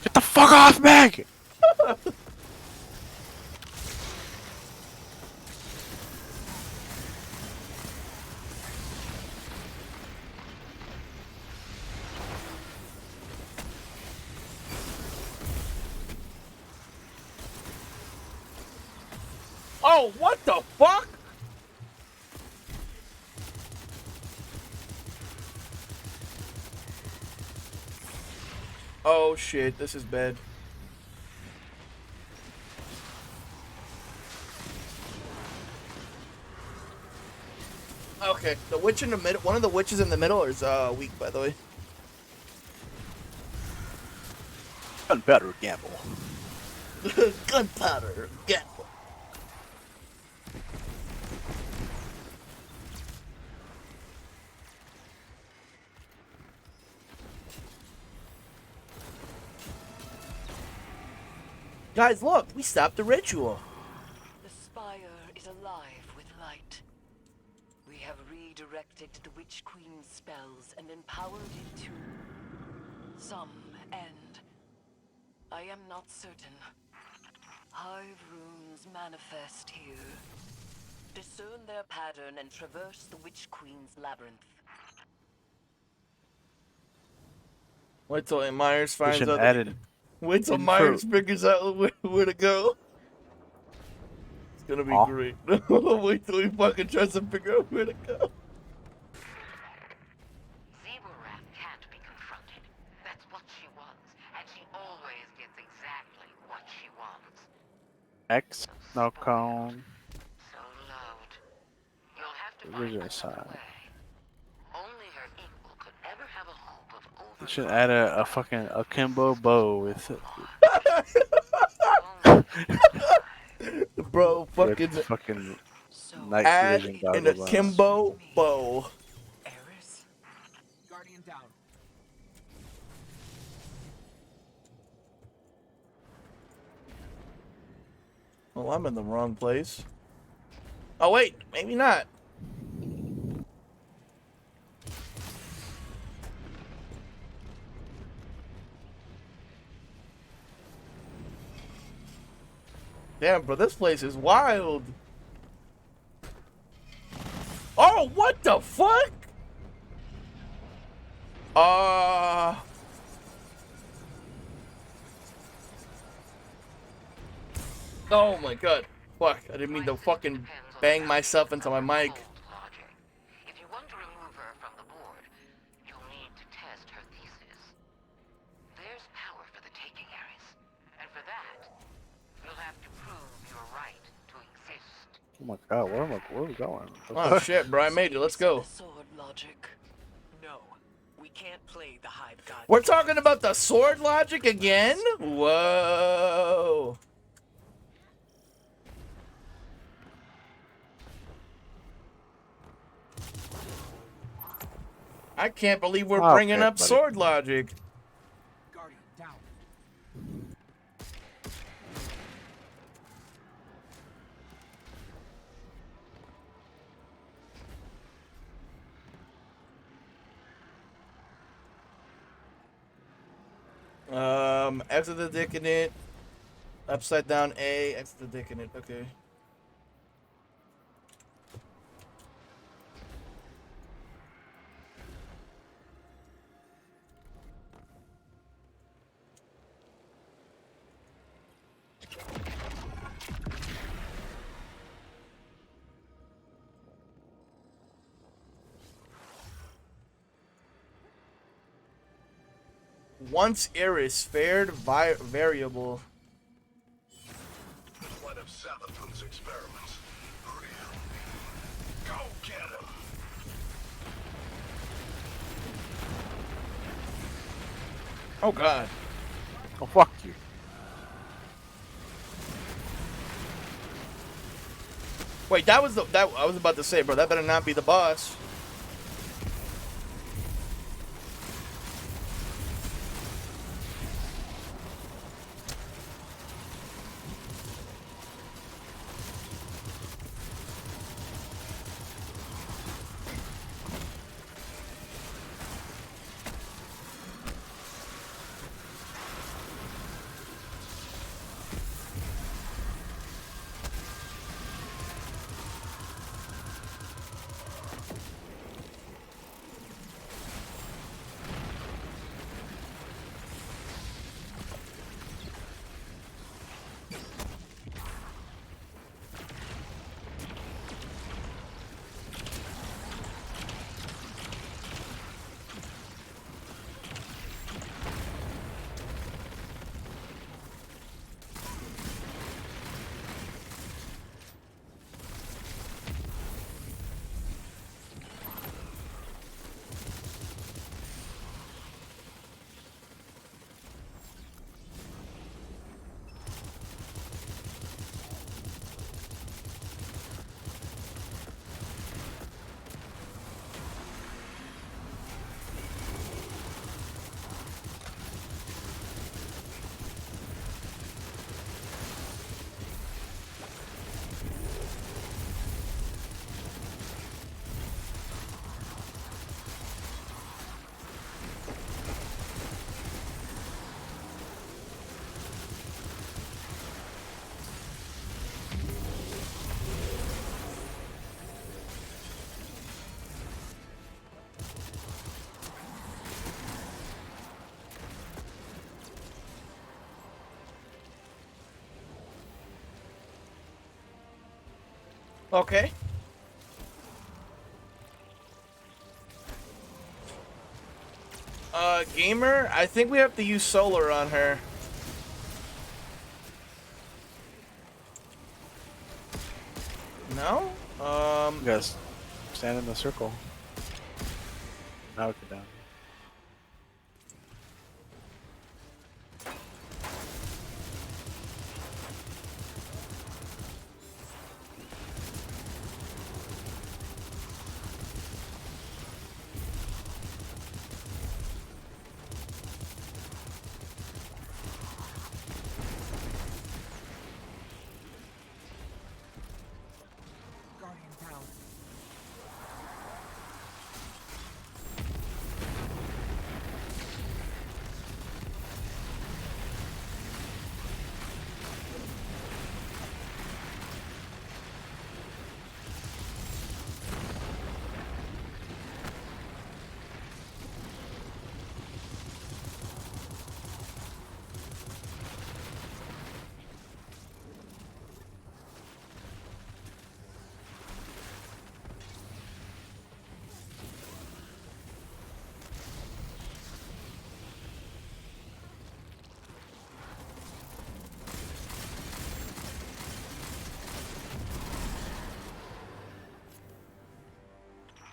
Get the fuck off, Meg! Oh, what the fuck? Oh shit, this is bad. Okay, the witch in the middle, one of the witches in the middle is weak, by the way. Gunpowder gamble. Gunpowder gamble. Guys, look, we stopped the ritual. The spire is alive with light. We have redirected the Witch Queen's spells and empowered it to some end. I am not certain. Hive runes manifest here. Discern their pattern and traverse the Witch Queen's labyrinth. Wait till Myers finds should out. add it Wait till in Myers for- figures out where to go. It's gonna be great. Wait till he fucking tries to figure out where to go. Zebrath can't be confronted. That's what she wants, and she always gets exactly what she wants. X, no cone. So loved. You'll have to Where's find your another side? way. Only her equal could ever have a hope of You should add a fucking akimbo bow with it. Bro, fucking With fucking night add vision an goggles on. akimbo bow. Guardian down. Well, I'm in the wrong place. Oh wait, maybe not. Damn, bro, this place is wild. Oh, what the fuck? Oh my god. Fuck, I didn't mean to fucking bang myself into my mic. If you want to remove her from the board, you'll need to test her thesis. There's power for the taking, Ares. And for that, you'll have to prove your right to exist. Oh my god, where are we going? Oh shit, bro, I made it. Let's go. Sword logic. No, we can't play the Hive God. We're talking about the sword logic again? Whoa. I can't believe we're Okay, bringing up buddy. sword logic. Guardian down. Exit the Decadent. Upside down A, exit the Decadent. Okay. Once Iris fared variable. One of Savathun's experiments. Real. Go get him. Oh god. Oh fuck you. Wait, that was that I was about to say, bro. That better not be the boss. Okay. Gamer, I think we have to use solar on her. No? You guys stand in the circle. Now we get down. Guardian down.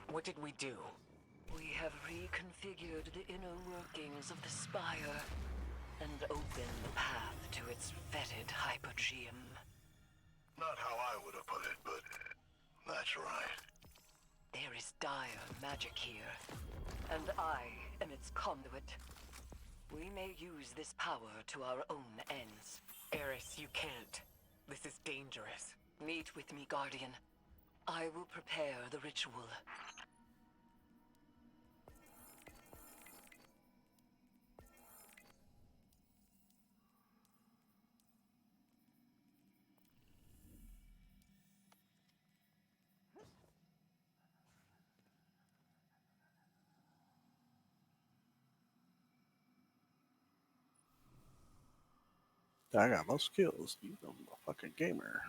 What did we do? We have reconfigured the inner workings of the spire and opened the path to its fetid hypogeum. Not how I would have put it, but that's right. There is dire magic here, and I am its conduit. We may use this power to our own ends. Eris, you can't. This is dangerous. Meet with me, Guardian. I will prepare the ritual. I got most skills. You know, I'm a fucking gamer.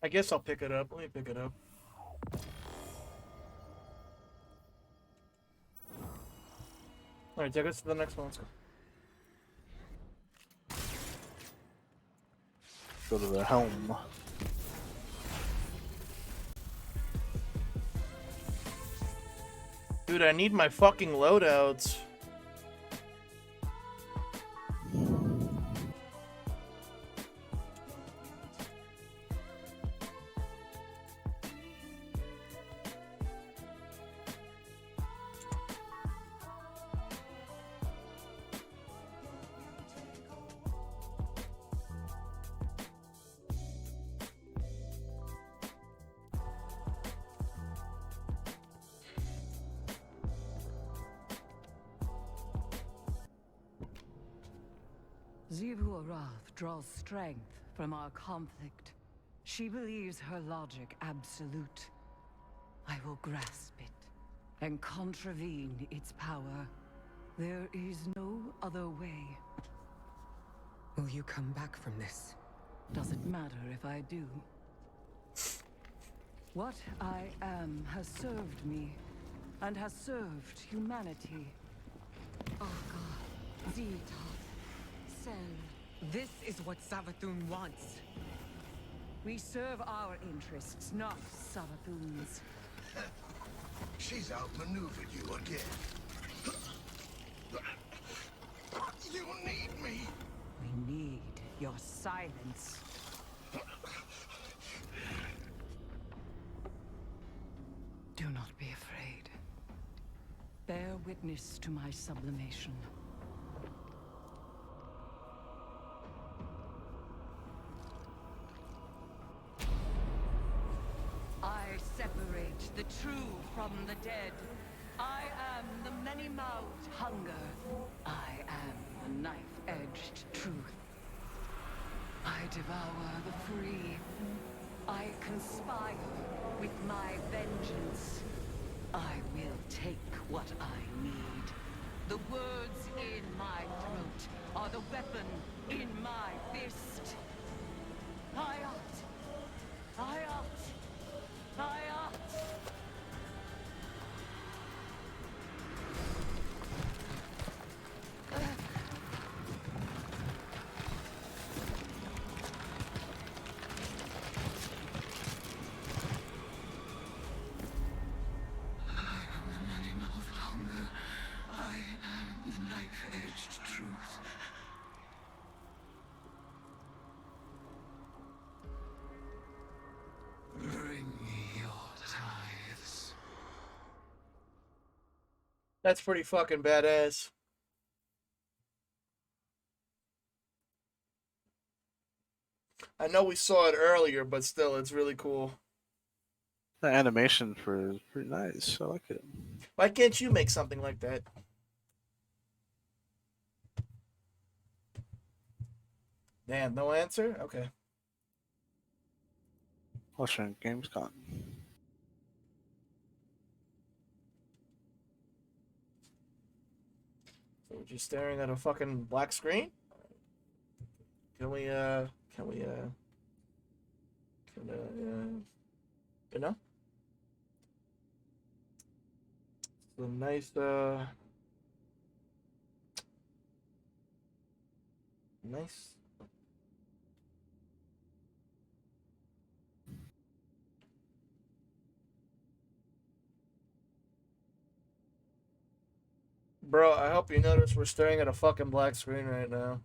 I guess I'll pick it up. Let me pick it up. Alright, take us to the next one. Let's go. Go to the helm. Dude, I need my fucking loadouts. Xivu Arath draws strength from our conflict. She believes her logic absolute. I will grasp it and contravene its power. There is no other way. Will you come back from this? Doesn't matter if I do. What I am has served me, and has served humanity. Aka, Zeta, Sel. This is what Savathun wants. We serve our interests, not Savathun's. She's outmaneuvered you again. You need me. We need your silence. Do not be afraid. Bear witness to my sublimation. I separate the true from the dead. I am the many-mouthed hunger. I am the knife-edged truth. I devour the free. I conspire with my vengeance. I will take what I need. The words in my throat are the weapon in my fist. That's pretty fucking badass. I know we saw it earlier, but still, it's really cool. The animation for it is pretty nice. I like it. Why can't you make something like that? Damn, no answer? Okay. Watching Gamescom. So we're just staring at a fucking black screen? Can we, you know? It's a nice, nice. Bro, I hope you notice we're staring at a fucking black screen right now.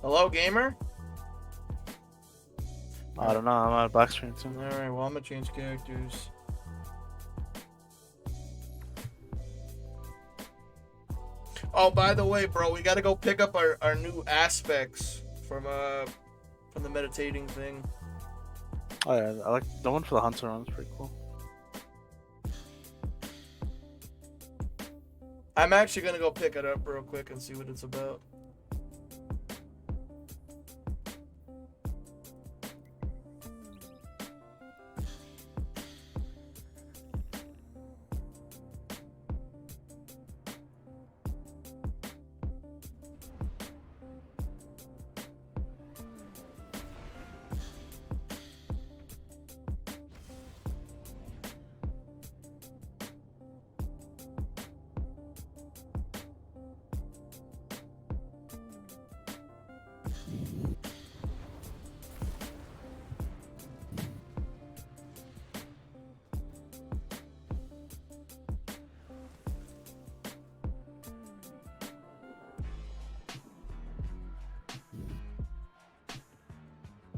Hello, gamer? I don't know. I'm on a black screen too. Alright, well, I'm gonna change characters. Oh, by the way, bro, we gotta go pick up our new aspects from the meditating thing. Oh yeah, I like the one for the hunter one. It's pretty cool. I'm actually gonna go pick it up real quick and see what it's about.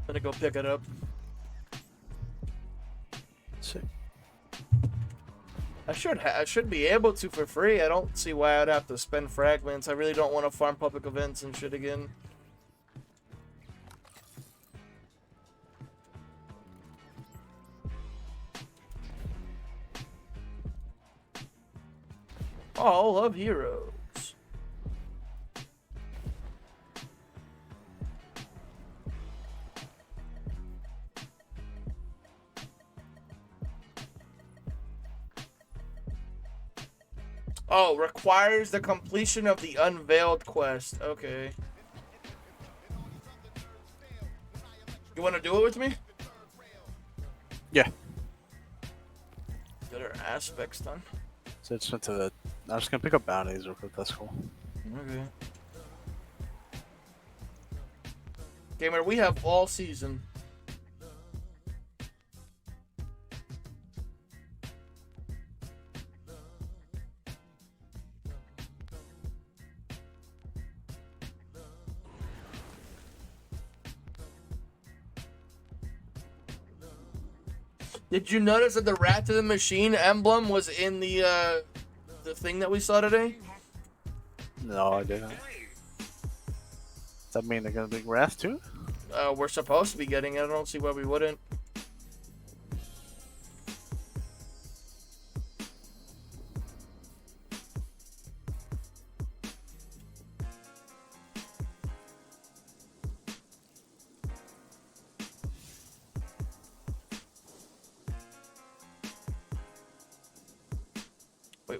I'm gonna go pick it up. Sick. I should be able to for free. I don't see why I'd have to spend fragments. I really don't want to farm public events and shit again. Oh, love heroes. Oh, requires the completion of the unveiled quest. Okay. You want to do it with me? Yeah. Get our aspects done. So it's went to the. I'm just gonna pick up bounties real quick. That's cool. Okay. Gamer, we have all season. Did you notice that the Rat to the Machine emblem was in the thing that we saw today? No, I didn't. Does that mean they're gonna bring Wrath too? We're supposed to be getting it. I don't see why we wouldn't.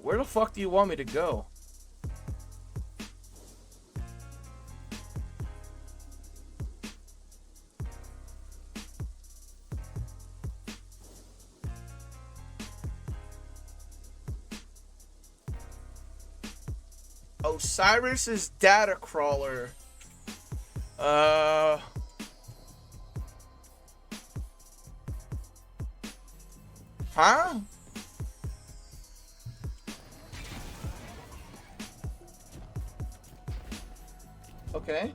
Where the fuck do you want me to go? Osiris's data crawler. Huh? Okay.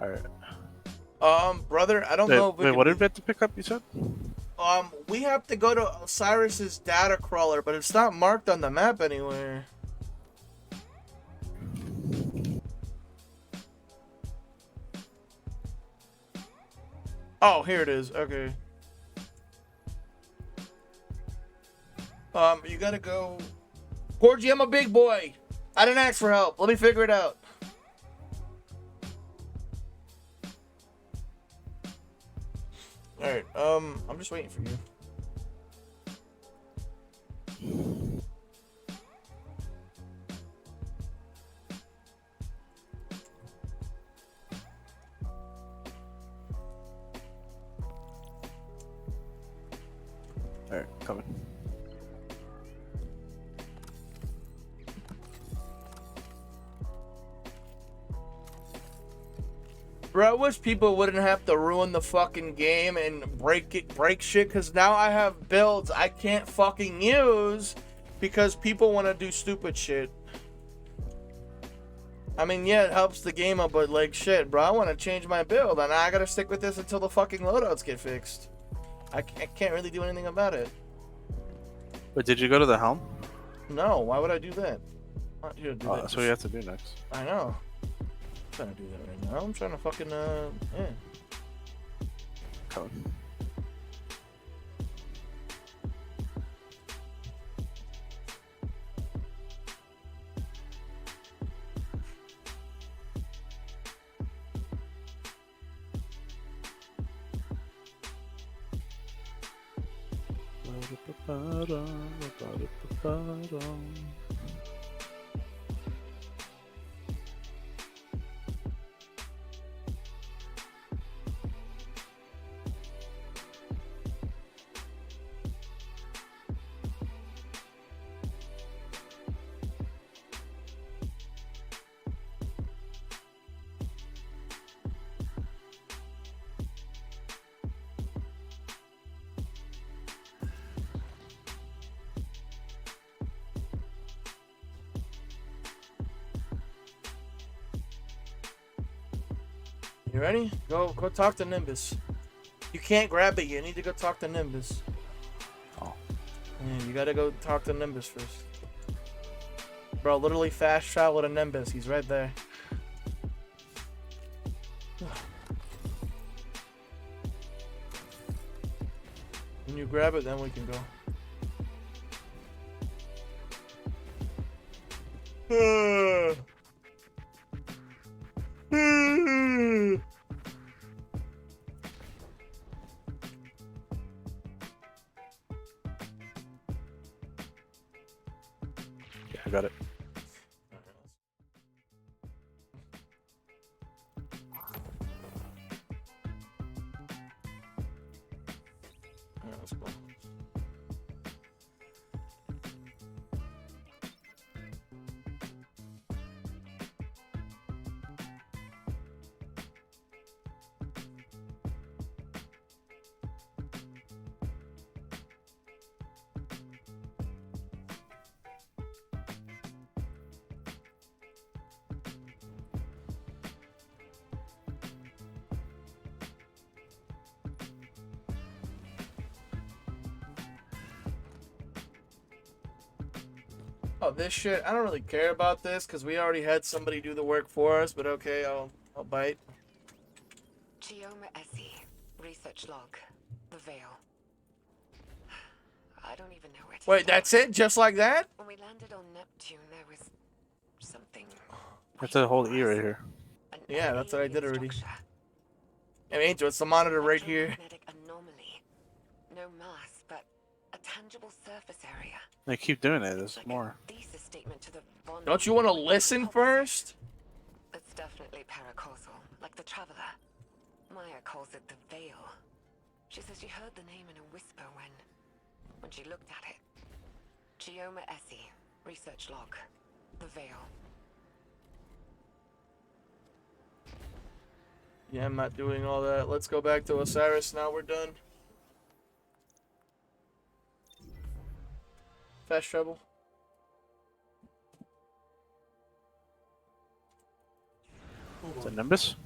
Alright. Brother, I don't know if Wait, what did we have to pick up, you said? We have to go to Osiris's data crawler, but it's not marked on the map anywhere. Oh, here it is. Okay. You gotta go. Corgi, I'm a big boy. I didn't ask for help. Let me figure it out. Alright, I'm just waiting for you. Alright, coming. Bro, I wish people wouldn't have to ruin the fucking game and break shit, because now I have builds I can't fucking use because people want to do stupid shit. I mean, yeah, it helps the game up, but like, shit, bro, I want to change my build, and I gotta stick with this until the fucking loadouts get fixed. I can't really do anything about it. But did you go to the helm? No, why would I do that? I'm not here to do that. That's what you have to do next. I know. I'm trying to do that right now. I'm trying to fucking, yeah. Coming. You ready? Go talk to Nimbus. You can't grab it. You need to go talk to Nimbus. Oh. Yeah, you gotta go talk to Nimbus first. Bro, literally fast travel to Nimbus. He's right there. When you grab it, then we can go. Yeah, I got it. Alright, let's go. Oh, this shit, I don't really care about this because we already had somebody do the work for us, but okay, I'll bite. Gioma Essie, Research log. The Veil. I don't even know where to Wait, start. that's it? Just like that? When we landed on Neptune, there was something. That's a whole E right here. Yeah, that's what I did already. Hey, Angel, it's the monitor right here. Anomaly. No mass, but a tangible surface area. They keep doing it. There's more. Thesis statement to the Von. Don't you want to listen first? It's definitely paracausal, like the Traveler. Maya calls it the Veil. She says she heard the name in a whisper when she looked at it. Gioma Essie, research log. The Veil. Yeah, I'm not doing all that. Let's go back to Osiris now. We're done. Fast travel. Is it Nimbus?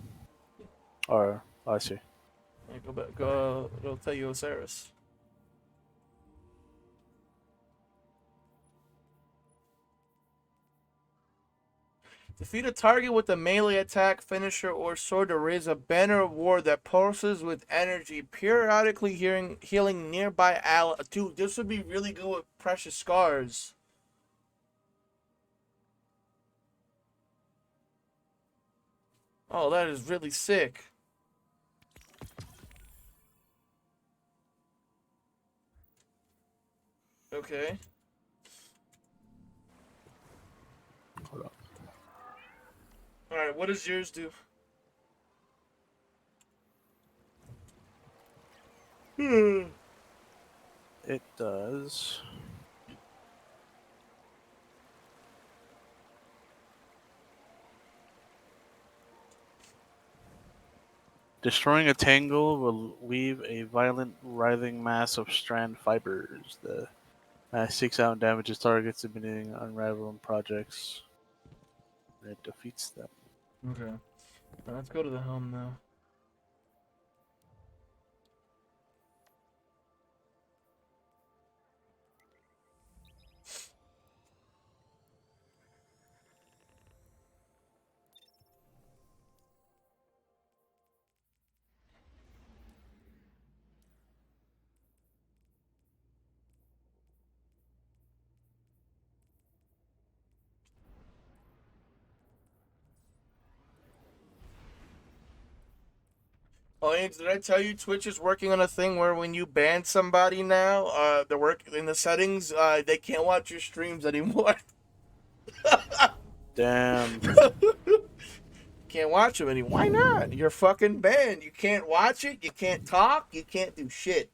Or, oh, I see. Yeah, go back. Go. It'll tell you Osiris. Defeat a target with a melee attack, finisher, or sword to raise a banner of war that pulses with energy, periodically healing nearby allies. Dude, this would be really good with Precious Scars. Oh, that is really sick. Okay. Hold on. Alright, what does yours do? It does. Destroying a tangle will weave a violent, writhing mass of strand fibers. The mass seeks out and damages targets, emitting unraveling projects. And it defeats them. Okay. Let's go to the helm now. Oh, Ange, did I tell you Twitch is working on a thing where when you ban somebody now, the work in the settings, they can't watch your streams anymore. Damn. Can't watch them anymore. Why not? You're fucking banned. You can't watch it. You can't talk. You can't do shit.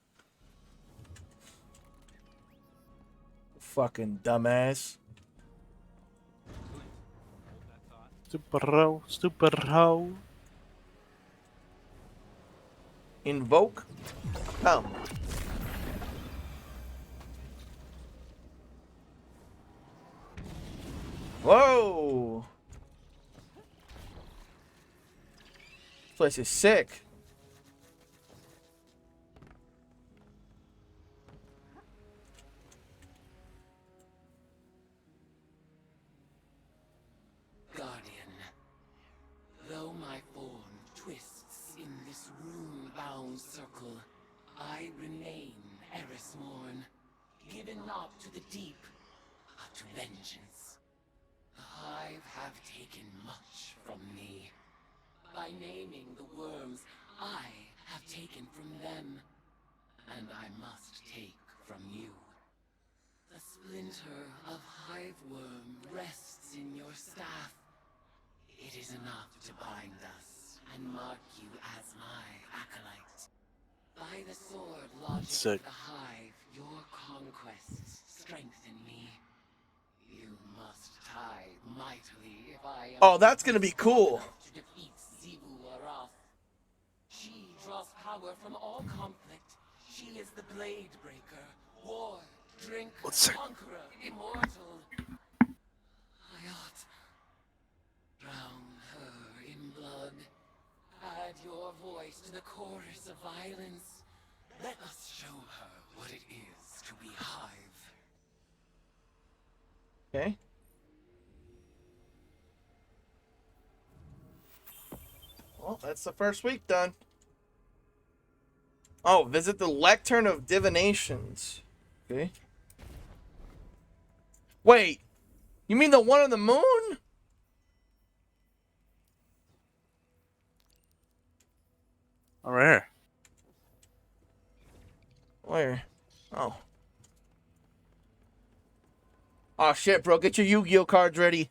Fucking dumbass. Stupid hoe. Stupid hoe. Invoke. Come. Whoa. This place is sick. Guardian, though my form twists in this rune-bound circle, I remain Erismorn, given not to the deep, but to vengeance. The Hive have taken much from me. By naming the worms, I have taken from them, and I must take from you. The splinter of Hive worm rests in your staff. It is enough to bind us and mark you as my acolyte. By the sword logic Sick. of the Hive, your conquests strengthen me. You must tithe mightily if I am Oh, that's gonna be cool. to defeat Zivu Arath. She draws power from all conflict. She is the blade breaker, war, drinker, conqueror, immortal. I ought drown her in blood. Add your voice to the chorus of violence. Let us show her what it is to be Hive. Okay. Well, that's the first week done. Oh, visit the Lectern of Divinations. Okay. Wait, you mean the one on the moon? Oh, right here. Where? Oh. Oh shit, bro. Get your Yu-Gi-Oh cards ready.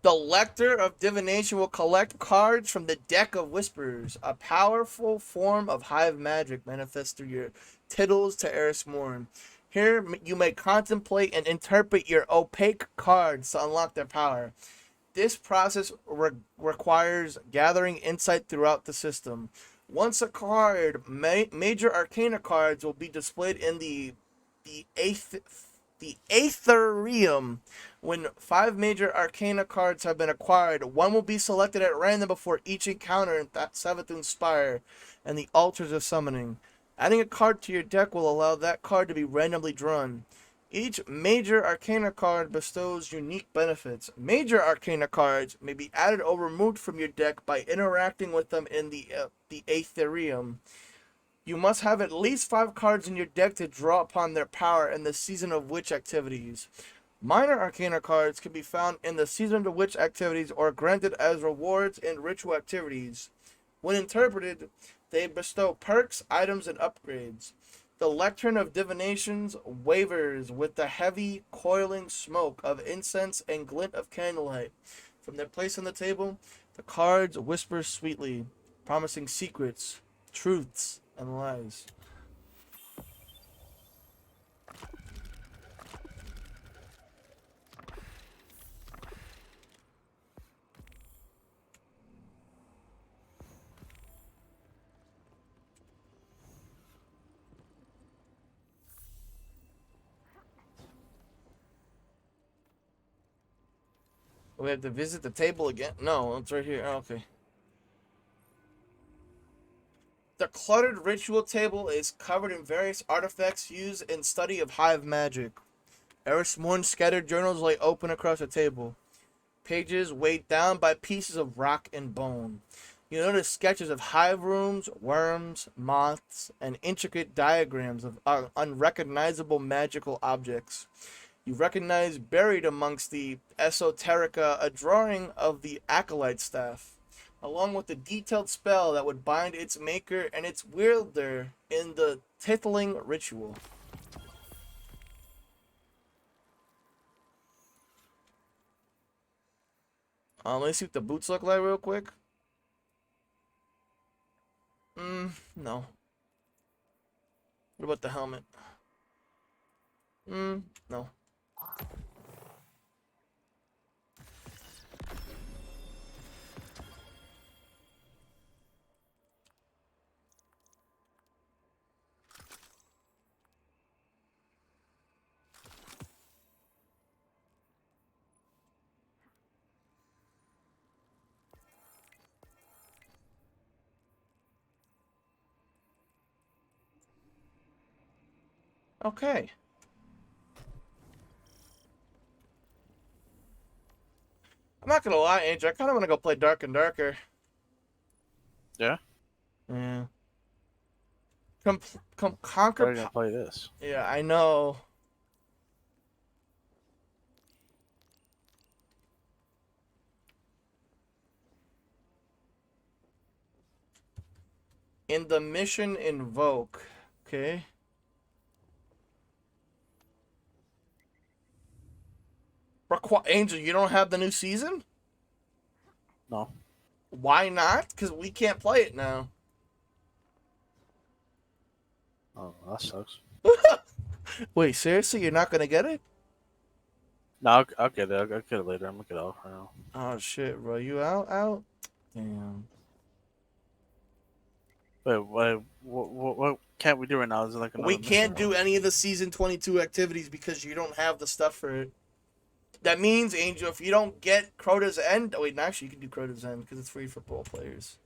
The Lector of Divination will collect cards from the Deck of Whispers, a powerful form of hive magic manifest through your tittles to Eris Morn. Here you may contemplate and interpret your opaque cards to unlock their power. This process requires gathering insight throughout the system. Once a card, major arcana cards will be displayed in the Aetherium. When 5 major arcana cards have been acquired, one will be selected at random before each encounter in that Savathun Spire and the Altars of Summoning. Adding a card to your deck will allow that card to be randomly drawn. Each major arcana card bestows unique benefits. Major arcana cards may be added or removed from your deck by interacting with them in the Aetherium. You must have at least 5 cards in your deck to draw upon their power in the Season of Witch activities. Minor arcana cards can be found in the Season of Witch activities or granted as rewards in ritual activities. When interpreted, they bestow perks, items, and upgrades. The Lectern of Divinations wavers with the heavy, coiling smoke of incense and glint of candlelight. From their place on the table, the cards whisper sweetly, promising secrets, truths, and lies. We have to visit the table again? No, it's right here. Oh, okay. The cluttered ritual table is covered in various artifacts used in study of hive magic. Eris Morn's scattered journals lay open across the table. Pages weighed down by pieces of rock and bone. You notice sketches of hive rooms, worms, moths, and intricate diagrams of unrecognizable magical objects. You recognize buried amongst the esoterica a drawing of the acolyte staff, along with the detailed spell that would bind its maker and its wielder in the tittling ritual. Let me see what the boots look like real quick. No. What about the helmet? No. Okay. I'm not gonna lie, Angel. I kind of want to go play Dark and Darker. Yeah? Yeah. Why Conquer. are you gonna play this? Yeah, I know. In the mission invoke. Okay. Angel, you don't have the new season? No. Why not? Because we can't play it now. Oh, that sucks. Wait, seriously? You're not gonna get it? No, I'll get it. I'll get it later. I'm gonna get it off right now. Oh shit, bro. You out? Damn. Wait, what can't we do right now? Is it like another We can't mission? do any of the season 22 activities because you don't have the stuff for it. That means, Angel, if you don't get Crota's End... Oh, wait, no, actually, you can do Crota's End because it's free for all players.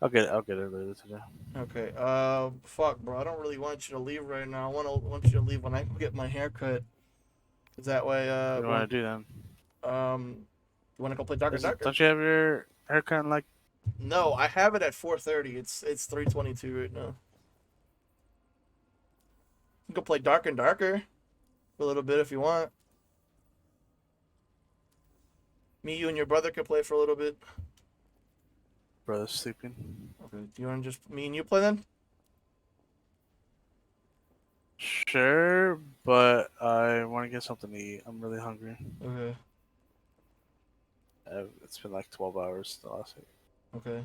I'll get it later today. Okay, fuck, bro. I don't really want you to leave right now. I want you to leave when I get my haircut. Cause that way, What do you want to do then? You want to go play Darker Darker? Don't you have your haircut in like? No, I have it at 4:30. It's 3:22 right now. You can go play Darker Darker for a little bit if you want. Me, you, and your brother could play for a little bit. Brother's sleeping. Okay. Do you want to just me and you play then? Sure, but I want to get something to eat. I'm really hungry. Okay. It's been like 12 hours the last week. Okay. Is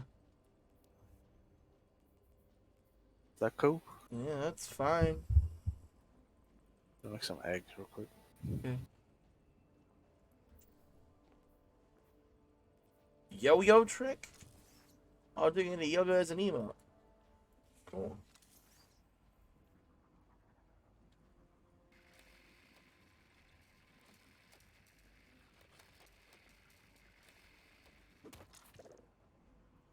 that cool? Yeah, that's fine. I'll make some eggs real quick. Okay. Yo-yo trick? Oh, they're gonna yoga as an emote. Cool.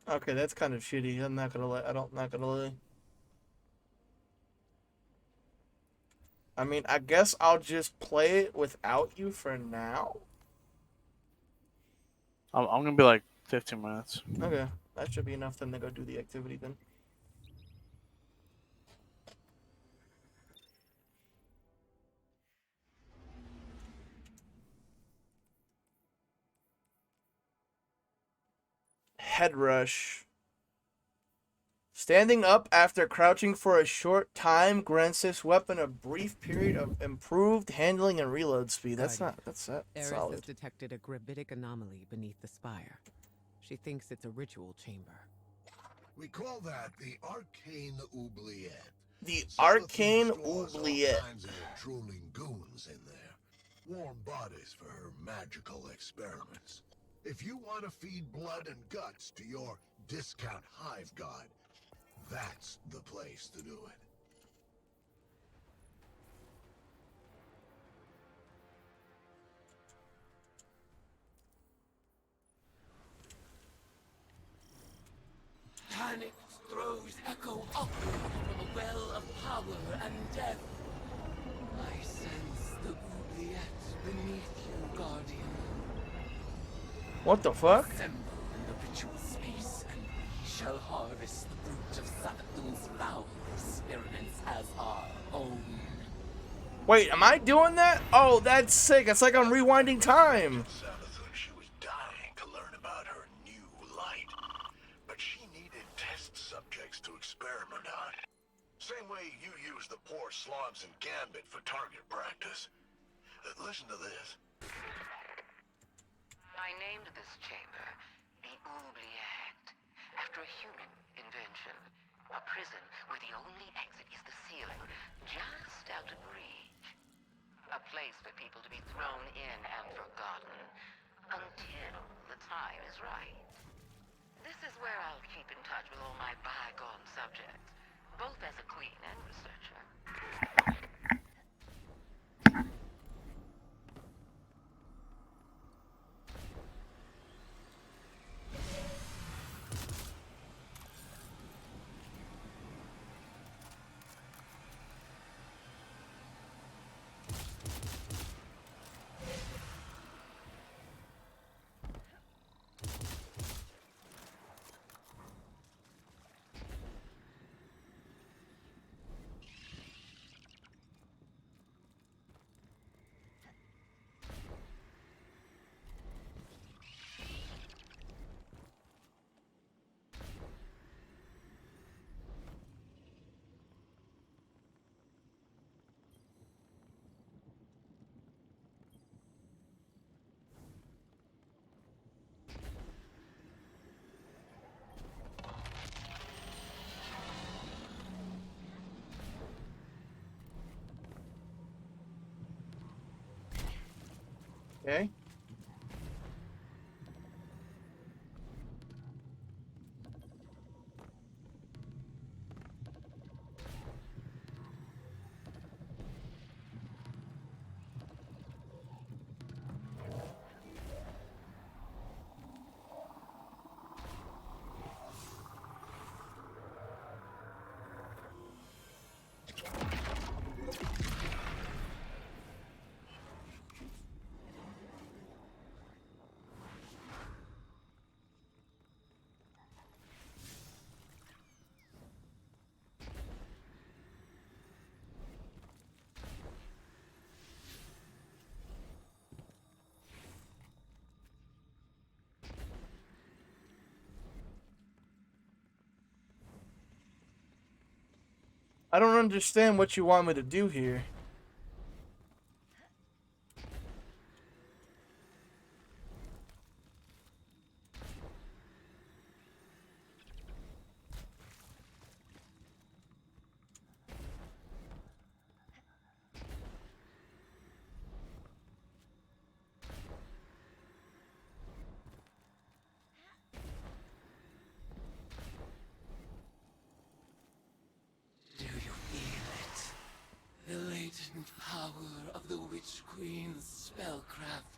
Okay, that's kind of shitty. I'm not gonna lie. Not gonna lie. I mean, I guess I'll just play it without you for now. I'm gonna be like 15 minutes. Okay, that should be enough then to go do the activity then. Head rush. Standing up after crouching for a short time grants this weapon a brief period of improved handling and reload speed. That's Eris has solid. detected a gravitic anomaly beneath the spire. She thinks it's a ritual chamber. We call that the Arcane Oubliette. The Some of Arcane things stores all Oubliette. kinds of drooling goons in there. Warm bodies for her magical experiments. If you want to feed blood and guts to your discount hive god, that's the place to do it. Panic throws echo upward from a well of power and death. I sense the oubliette beneath you, Guardian. What the fuck? Assemble in the ritual space, and we shall harvest the fruit of Savathun's foul experiments as our own. Wait, am I doing that? Oh, that's sick. It's like I'm rewinding time. Savathun, she was dying to learn about her new light. But she needed test subjects to experiment on. Same way you use the poor slobs in Gambit for target practice. Listen to this. I named this chamber the Oubliette, after a human invention. A prison where the only exit is the ceiling, just out of reach. A place for people to be thrown in and forgotten, until the time is right. This is where I'll keep in touch with all my bygone subjects, both as a queen and researcher. Okay. I don't understand what you want me to do here. Do you feel it? The latent power of the Witch Queen's spellcraft.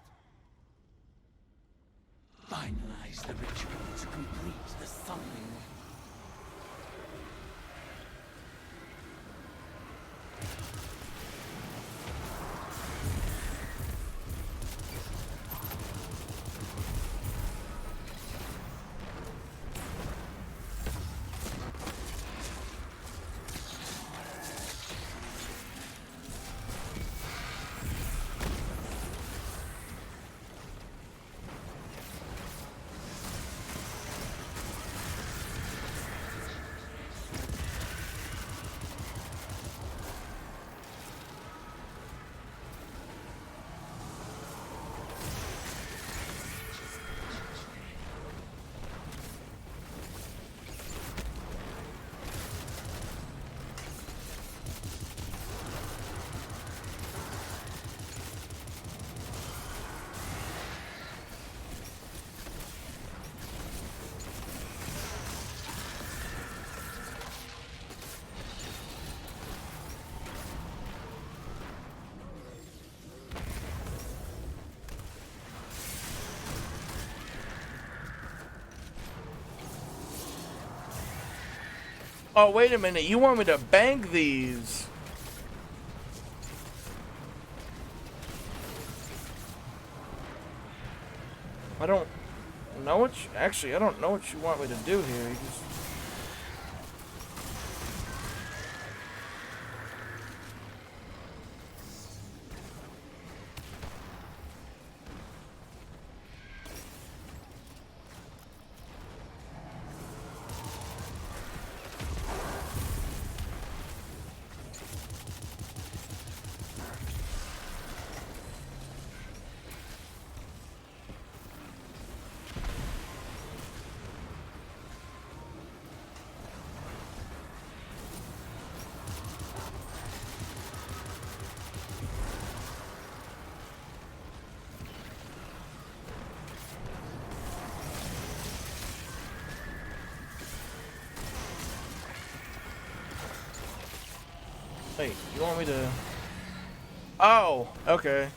Finalize the ritual to complete the summoning. Oh, wait a minute. You want me to bang these? I don't know what you... Actually, I don't know what you want me to do here. You just... Wait, you want me to... Oh, okay.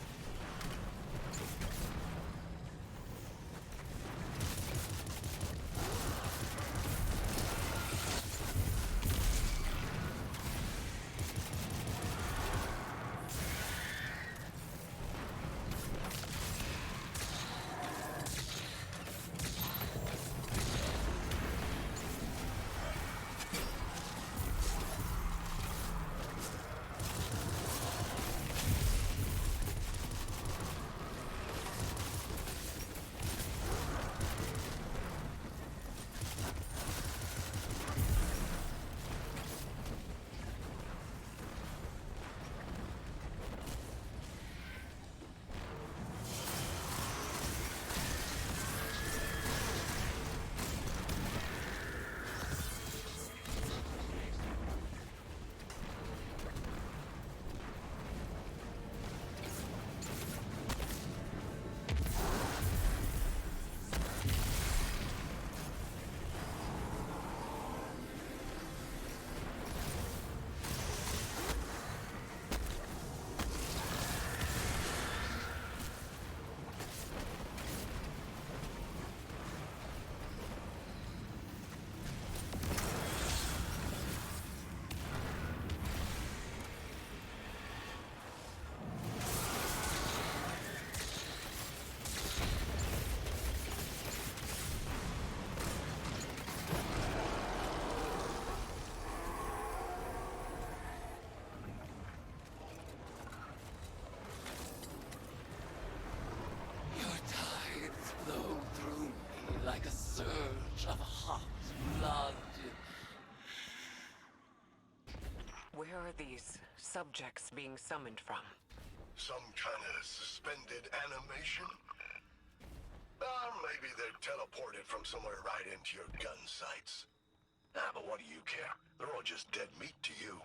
Where are these subjects being summoned from? Some kind of suspended animation? Maybe they're teleported from somewhere right into your gun sights. But what do you care? They're all just dead meat to you.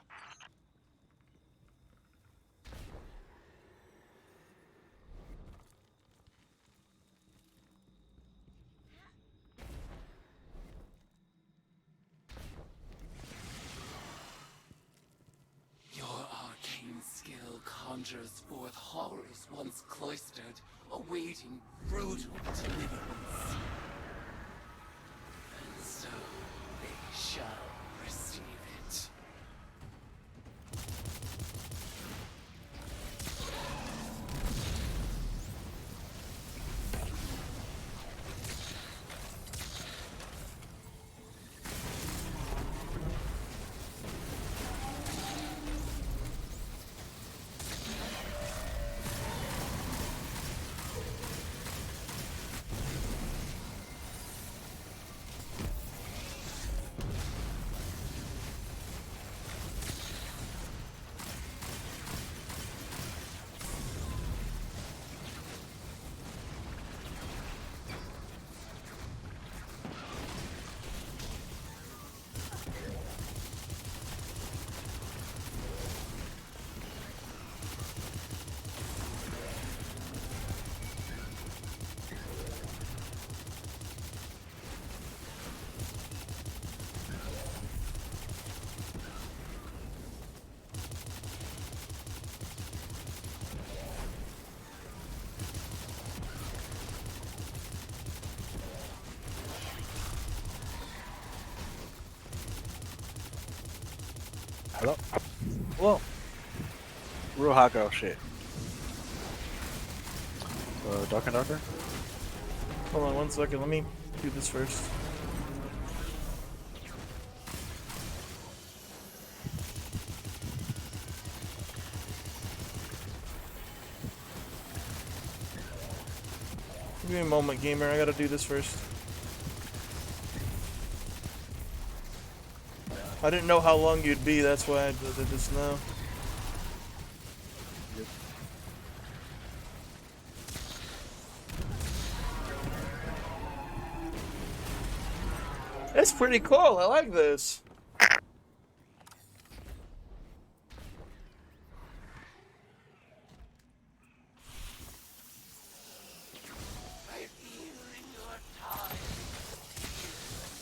Your arcane skill conjures forth horrors once cloistered, awaiting brutal deliverance. And so they shall receive it. Hello? Whoa. Real hot girl shit. Darker and darker? Hold on 1 second, let me do this first. Give me a moment, gamer, I gotta do this first. I didn't know how long you'd be, that's why I did this now. It's pretty cool, I like this. I feel in your time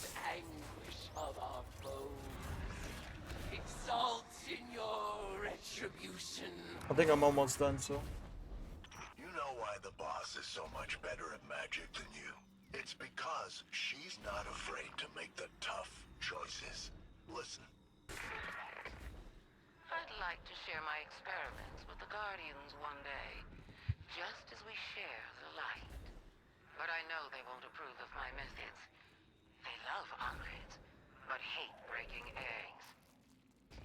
the anguish of our foes. Exalt in your retribution. I think I'm almost done, so. You know why the boss is so much better at magic than you? It's because she's not afraid to make the tough choices. Listen. I'd like to share my experiments with the Guardians one day, just as we share the light. But I know they won't approve of my methods. They love Uncrit, but hate breaking eggs.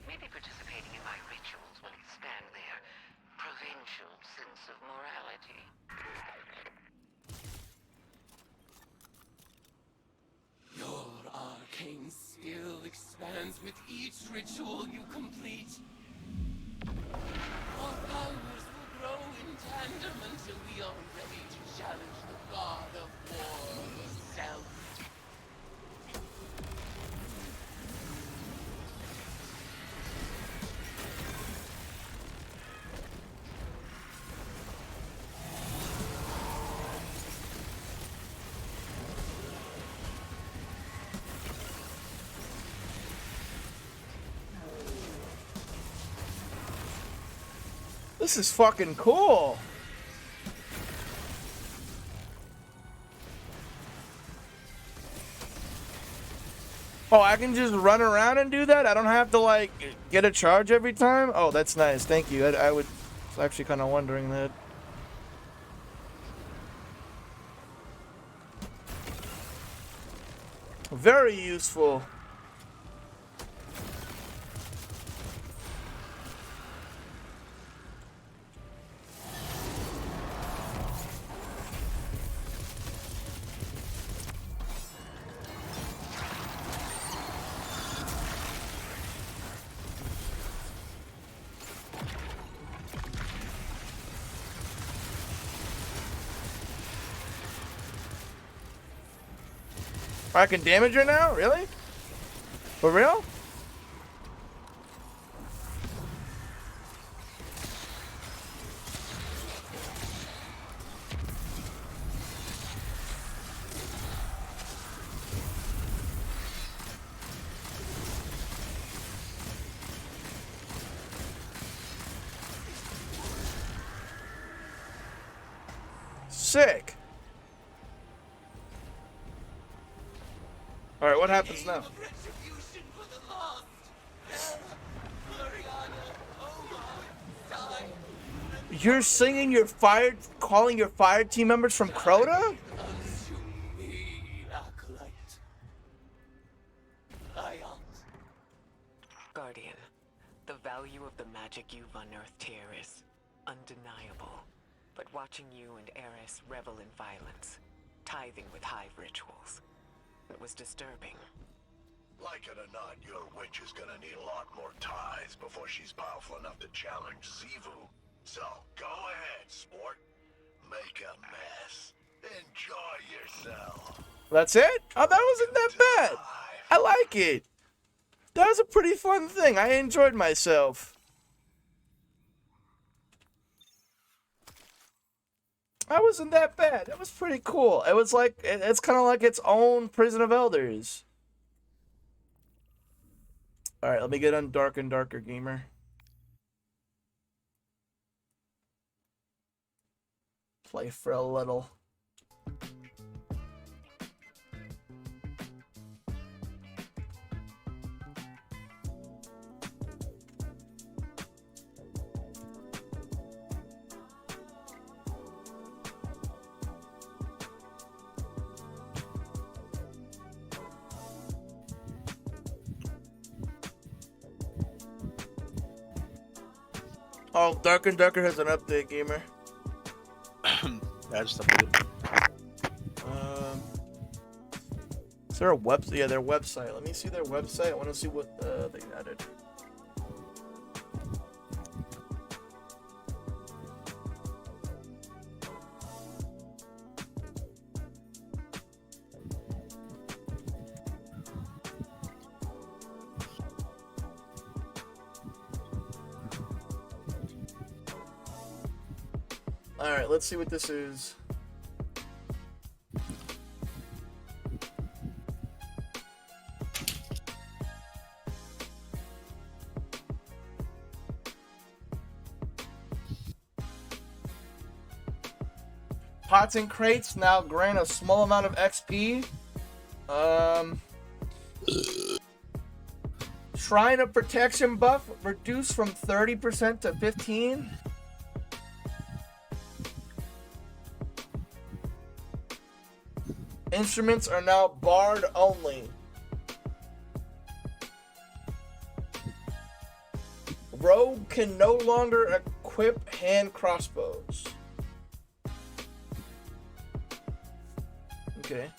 Maybe participating in my rituals will expand their provincial sense of morality. Your arcane skill expands with each ritual you complete. Our powers will grow in tandem until we are ready to challenge the god of war himself. This is fucking cool. Oh, I can just run around and do that? I don't have to, like, get a charge every time? Oh, that's nice. Thank you. I was actually kind of wondering that. Very useful. I can damage her now? Really? For real? Sick. All right, what happens now? You're singing your fire, calling your fire team members from Crota? Guardian, the value of the magic you've unearthed here is undeniable. But watching you and Eris revel in violence, tithing with hive rituals, it was disturbing. Like it or not, your witch is gonna need a lot more ties before she's powerful enough to challenge Sivu. So, go ahead, sport. Make a mess. Enjoy yourself. That's it? Oh, that wasn't that bad. I like it. That was a pretty fun thing. I enjoyed myself. That wasn't that bad. That was pretty cool. It was like, it's kind of like its own Prison of Elders. Alright, let me get on Dark and Darker Gamer. Play for a little. Oh, Dark and Darker has an update, gamer. I just updated. Is there a website? Yeah, their website. Let me see their website. I want to see what they added. Alright, let's see what this is. Pots and crates now grant a small amount of XP. Shrine of Protection buff reduced from 30% to 15%. Instruments are now barred only. Rogue can no longer equip hand crossbows. Okay.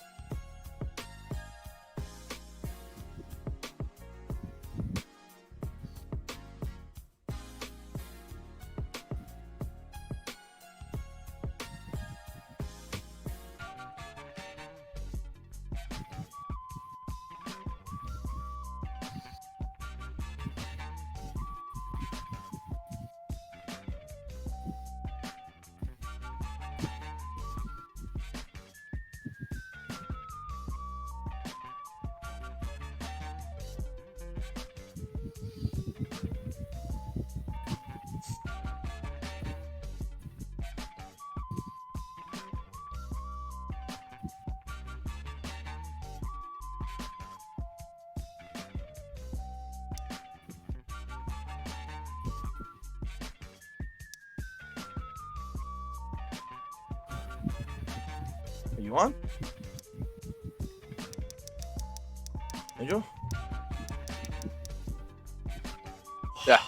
Are you on? Angel? Yeah.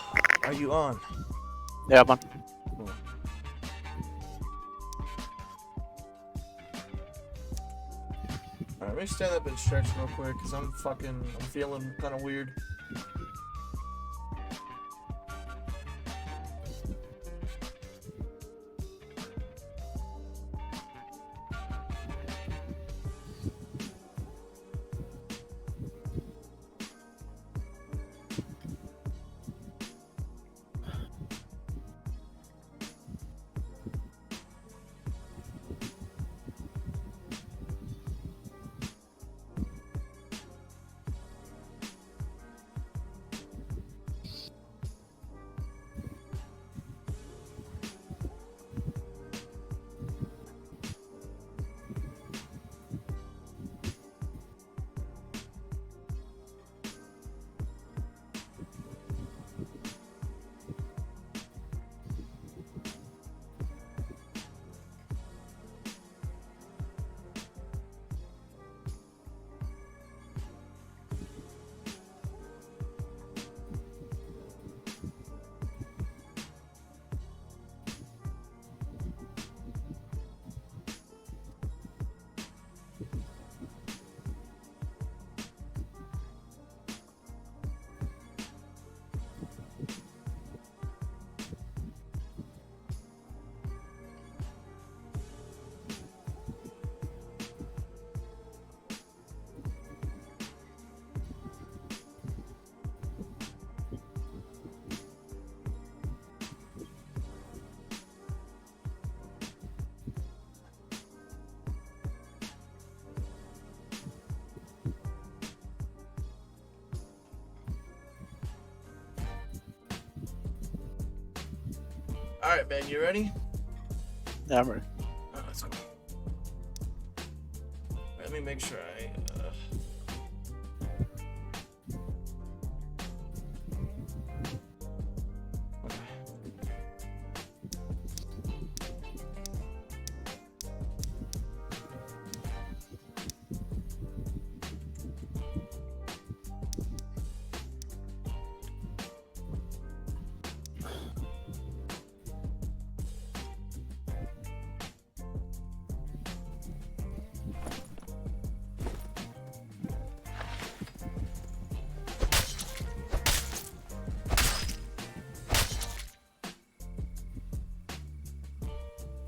Are you on? Yeah, I'm on. Cool. Alright, let me stand up and stretch real quick, because I'm feeling kind of weird. Alright, man, you ready? Yeah, I'm ready. Oh, let's go. Let me make sure I.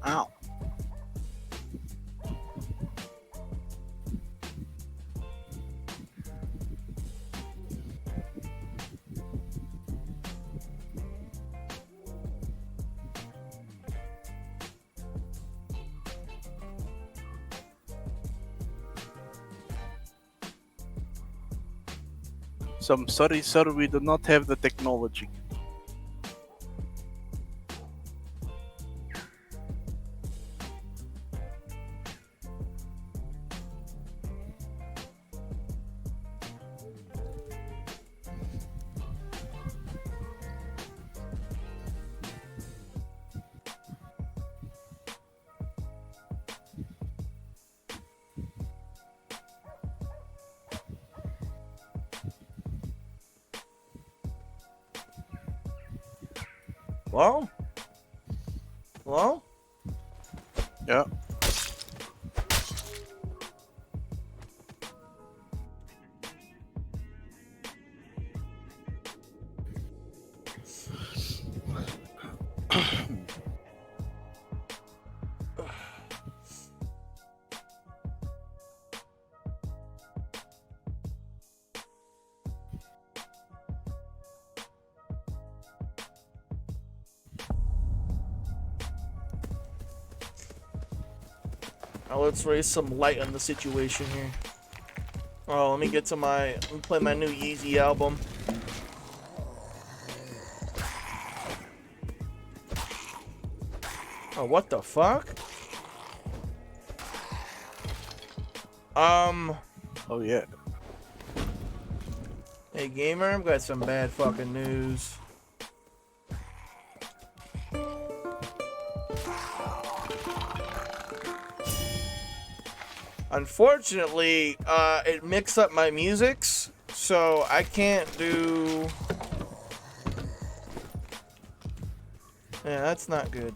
Ow. So I'm sorry, sir, we do not have the technology. Hello? Hello? Yeah. Now let's raise some light on the situation here. Oh, let me play my new Yeezy album. Oh, what the fuck? Oh yeah. Hey gamer, I've got some bad fucking news. Unfortunately, it mixed up my musics, so I can't do... Yeah, that's not good.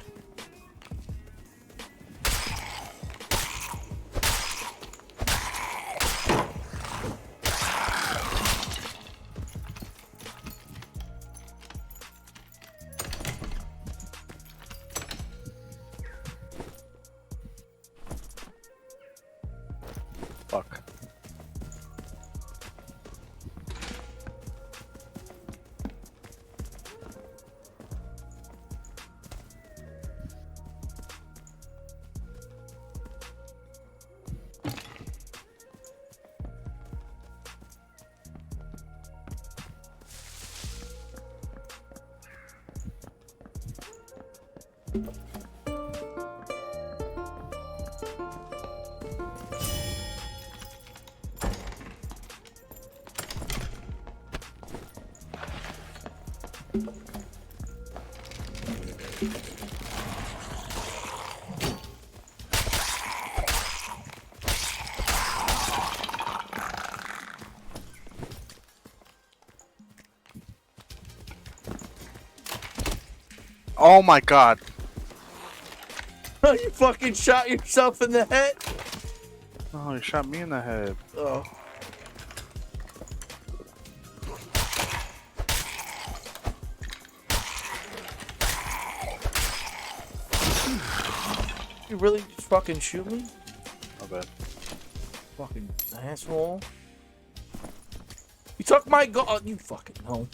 Fuck. Oh my god. You fucking shot yourself in the head? Oh, you shot me in the head. Oh. You really just fucking shoot me? My bad. Fucking asshole. You took my gun. Oh, you fucking know.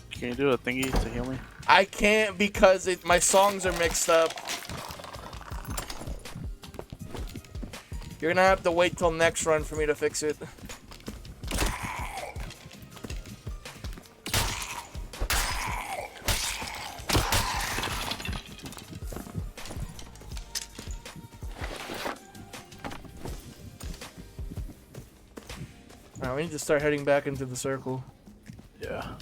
Can you do a thingy to heal me? I can't because my songs are mixed up. You're gonna have to wait till next run for me to fix it. Now we need to start heading back into the circle. Yeah.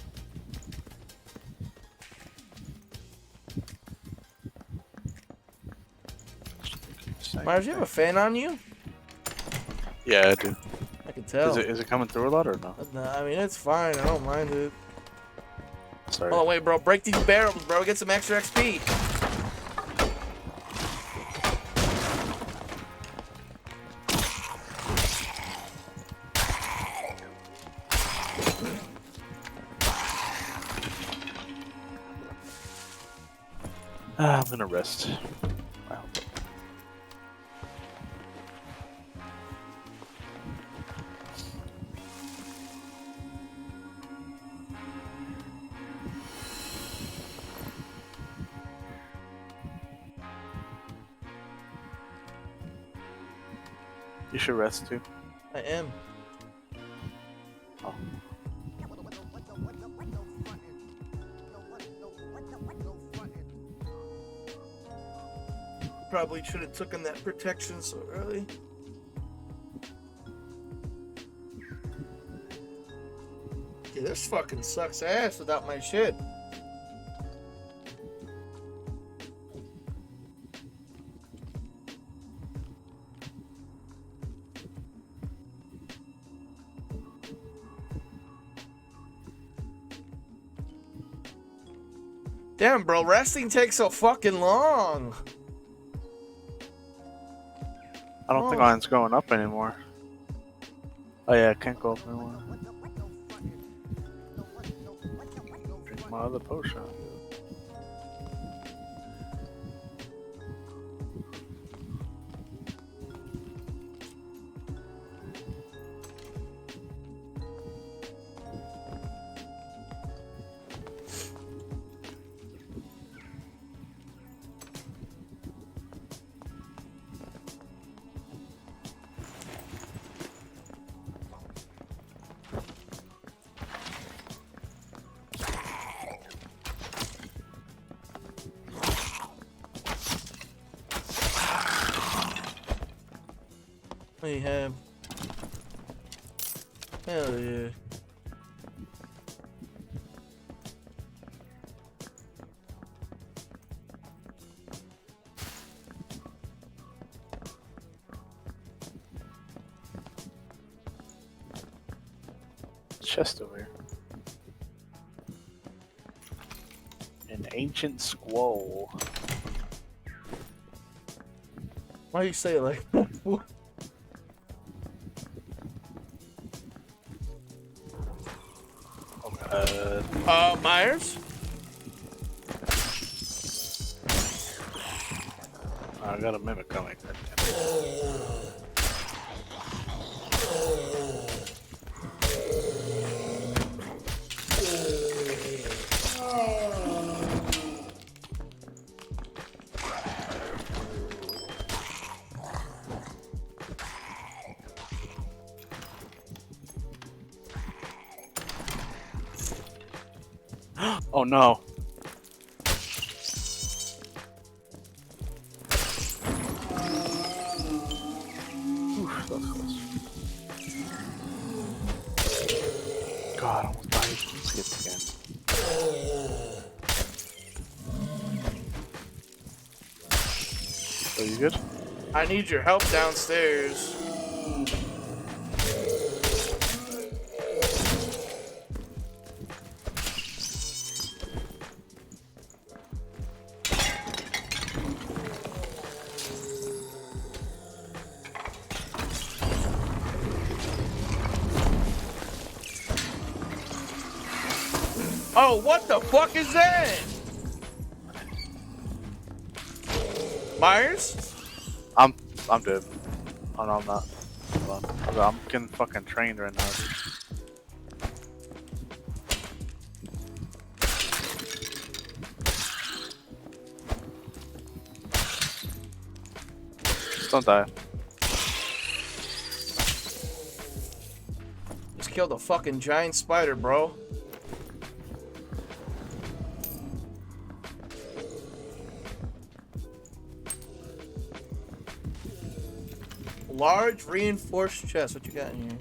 Mars, you have a fan on you? Yeah, I do. I can tell. Is it coming through a lot or no? Nah, I mean, it's fine. I don't mind it. Sorry. Oh, wait, bro. Break these barrels, bro. Get some extra XP. I'm gonna rest. Wow. You should rest too. I am. Oh. Probably should have taken that protection so early. Yeah, this fucking sucks ass without my shit. Damn, bro, resting takes so fucking long. I don't think mine's going up anymore. Oh yeah, it can't go up anymore. Drink my other potion. We have. Hell yeah. Chest over here. An ancient scroll. Why do you say it like that? Myers? I got a mimic coming. Oh no. Oof, that was close. God, I almost died. Let's get this again. Are you good? I need your help downstairs. Oh, what the fuck is that? Myers? I'm dead. Oh no, I'm not. Hold on. I'm getting fucking trained right now, dude. Just don't die. Just killed a fucking giant spider, bro. Large reinforced chest. What you got in here?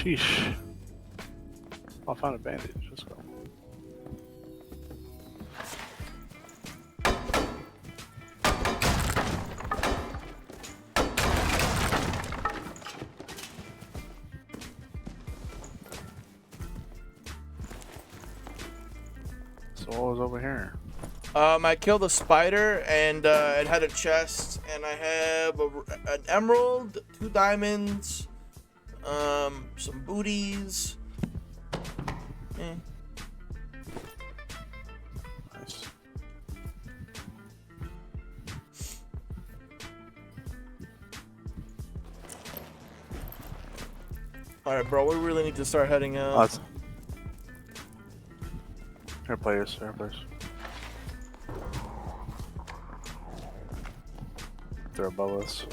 Sheesh. I found a bandage. Let's go. So what was over here? I killed a spider and it had a chest, and I have an emerald, 2 diamonds, some booties. Nice. All right, bro. We really need to start heading out. Here, players. Here, players. They're above us.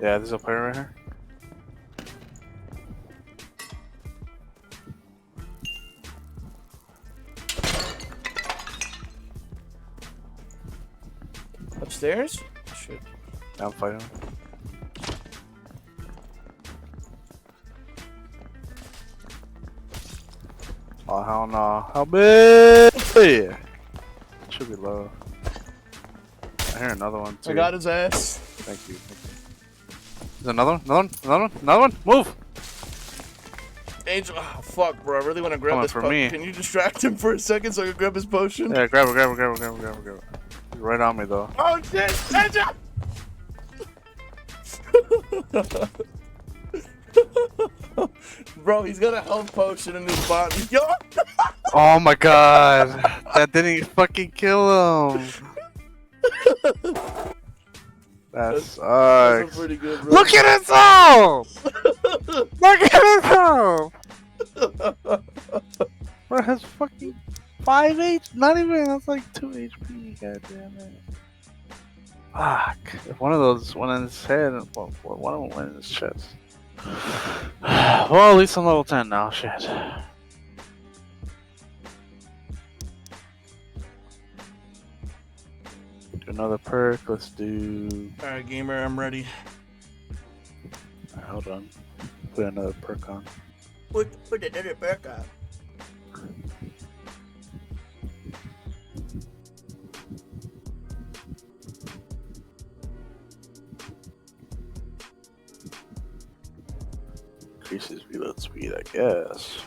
Yeah, there's a player right here. Upstairs? Shit. I'm fighting him. Oh, hell no. Help me! Should be low. I hear another one too. I got his ass. Thank you. There's another one? Another one? Another one? Another one? Move! Angel, oh fuck, bro. I really want to grab Coming this for potion. me. Can you distract him for a second so I can grab his potion? Yeah, grab it, grab it, grab it, grab it, grab it, grab it. He's right on me though. Oh shit! Angel! Bro, he's got a health potion in his body. Yo! Oh my god! That didn't fucking kill him! That sucks. That's pretty good, bro. Look at himself! Look at himself! Bro has fucking 5 H, not even, that's like 2 HP, god damn it. Fuck. If one of those went in his head, well, one of them went in his chest. Well, at least I'm level 10 now, shit. Do another perk, let's do... Alright, gamer, I'm ready. Hold on. Put another perk on. Put another perk on. Increases reload speed, I guess.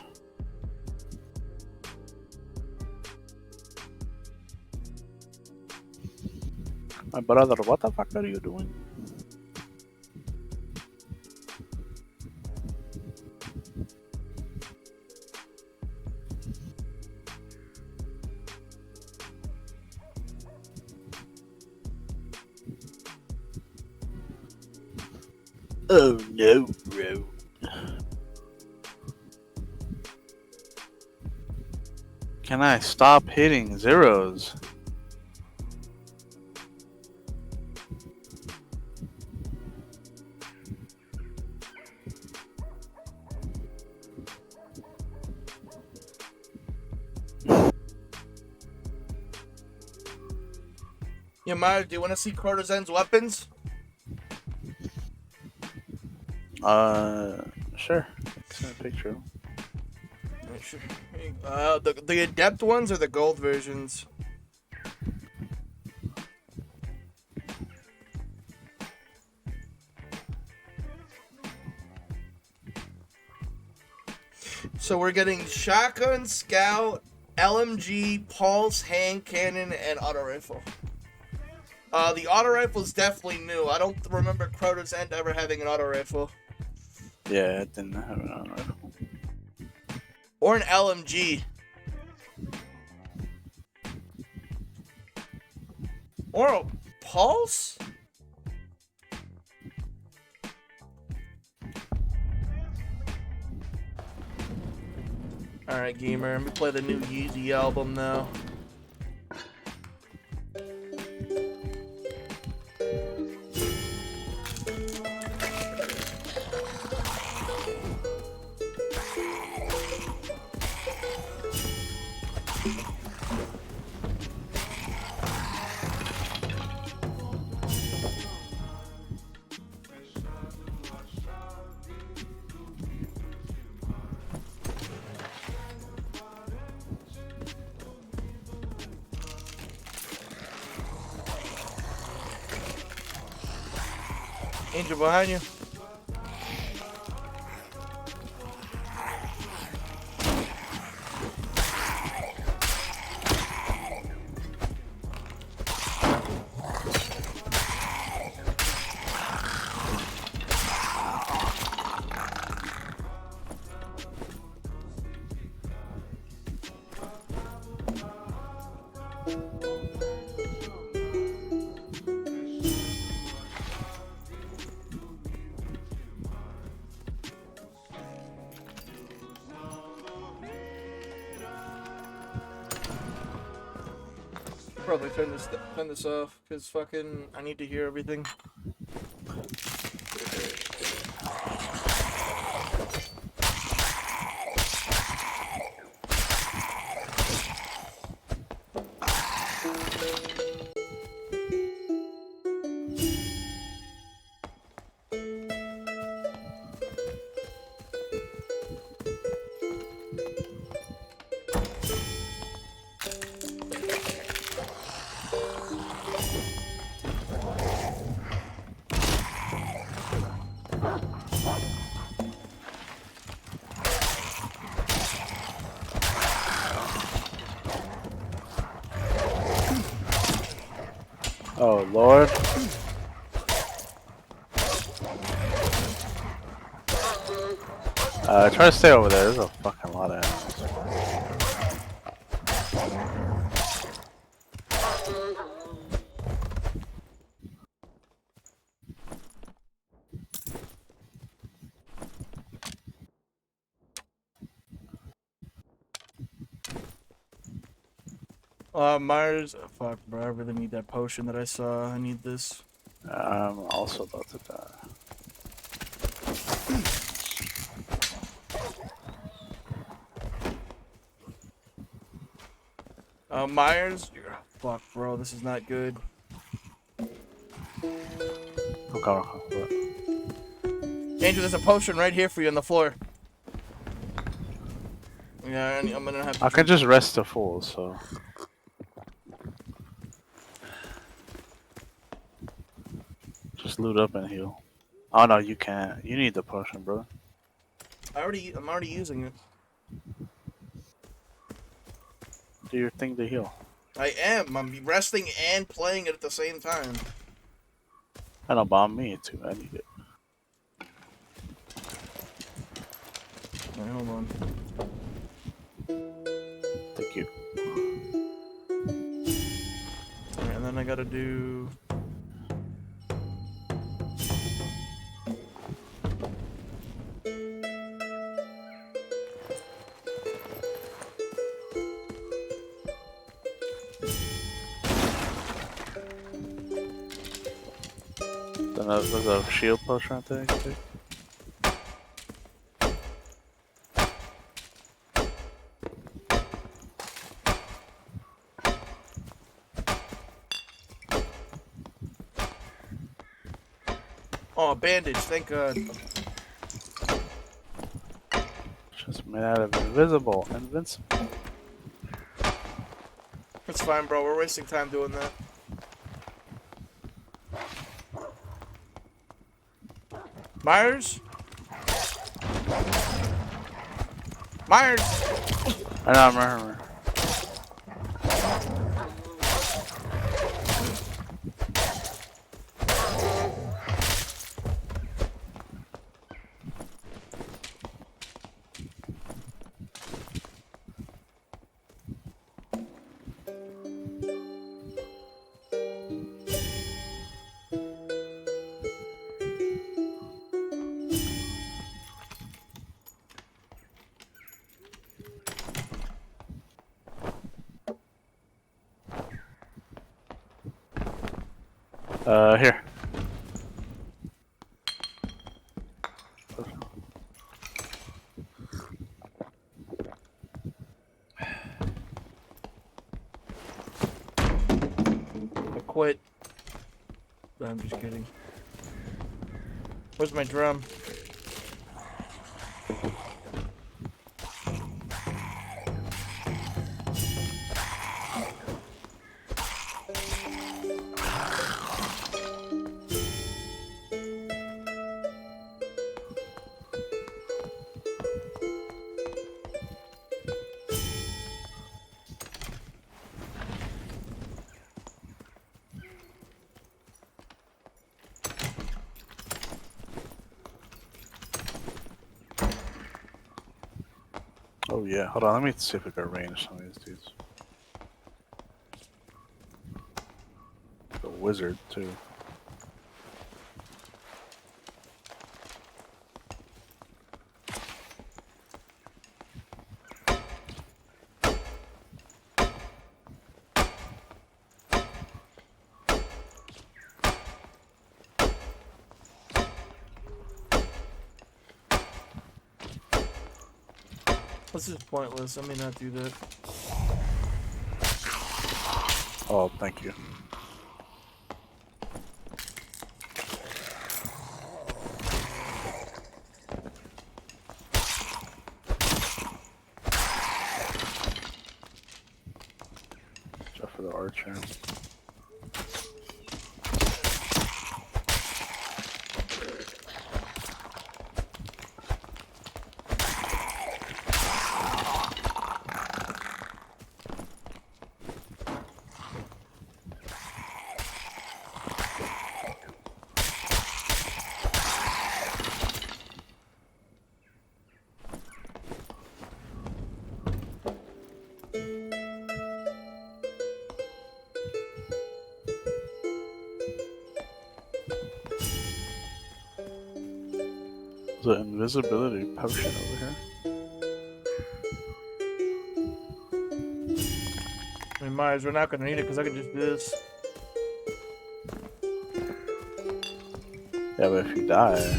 My brother, what the fuck are you doing? Oh no, bro. Can I stop hitting zeros? Yeah, Maya, do you want to see Crotazen's weapons? Sure. Send a picture. The adept ones or the gold versions? So we're getting shotgun, scout, LMG, pulse, hand cannon, and auto rifle. The auto rifle is definitely new. I don't remember Crota's End ever having an auto rifle. Yeah, it didn't have an auto rifle. Or an LMG. Or a pulse? Alright, gamer, let me play the new Yeezy album now. Angel behind you. Probably turn this off because fucking I need to hear everything. Oh Lord. Try to stay over there. There's a fucking lot of enemies. Myers. Oh, fuck, bro. I really need that potion that I saw. I need this. I'm also about to die. Myers. Fuck, bro. This is not good. Okay. Angel, there's a potion right here for you on the floor. Yeah, I'm gonna have to. I can just rest the full, so. Just loot up and heal. Oh no, you can't. You need the potion, bro. I'm already using it. Do your thing to heal. I am. I'm resting and playing it at the same time. I don't bomb me too. I need it. Alright, hold on. Thank you. Alright, and then I gotta do. Then there's a shield potion right there. Too. Oh, bandage, thank God. Just made out of invincible. It's fine, bro. We're wasting time doing that. Myers? Myers! I know, I'm right. Here. I quit. I'm just kidding. Where's my drum? Oh yeah, hold on. Let me see if we can range some of these dudes. The wizard too. This is pointless. Let me not do that. Oh, thank you. Just for the archer. There's an invisibility potion over here. I mean, Myers, we're not gonna need it because I can just do this. Yeah, but if you die.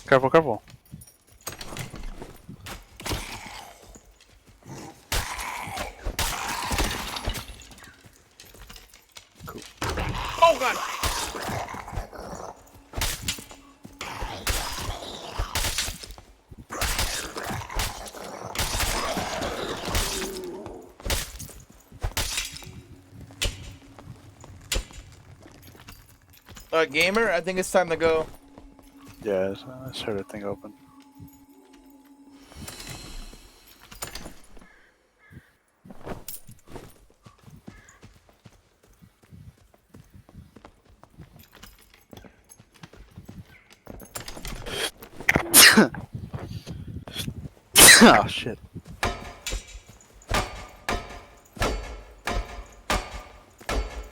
Careful, careful. Cool. Oh god! Gamer, I think it's time to go. Yeah, I just heard a thing open. Oh shit.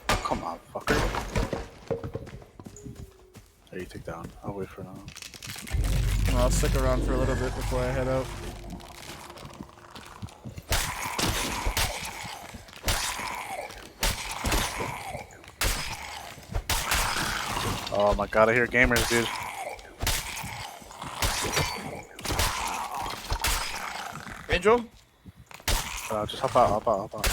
Come on, fucker. There, you take down. I'll wait for now. I'll stick around for a little bit before I head out. Oh my god, I hear gamers, dude. Angel? Just hop out, hop out, hop out.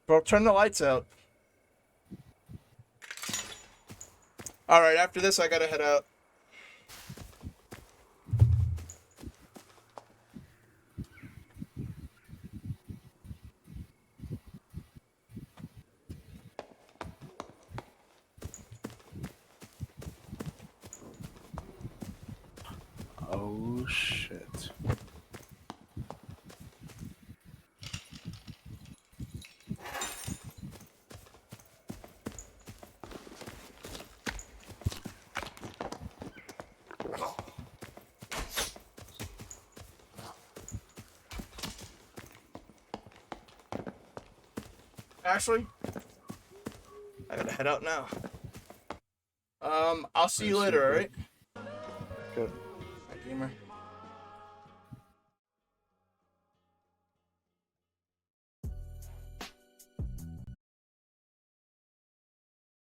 Bro, turn the lights out. Alright, after this I gotta head out. Oh shit. Ashley? I gotta head out now. I'll see you later, alright? Good. Bye, gamer.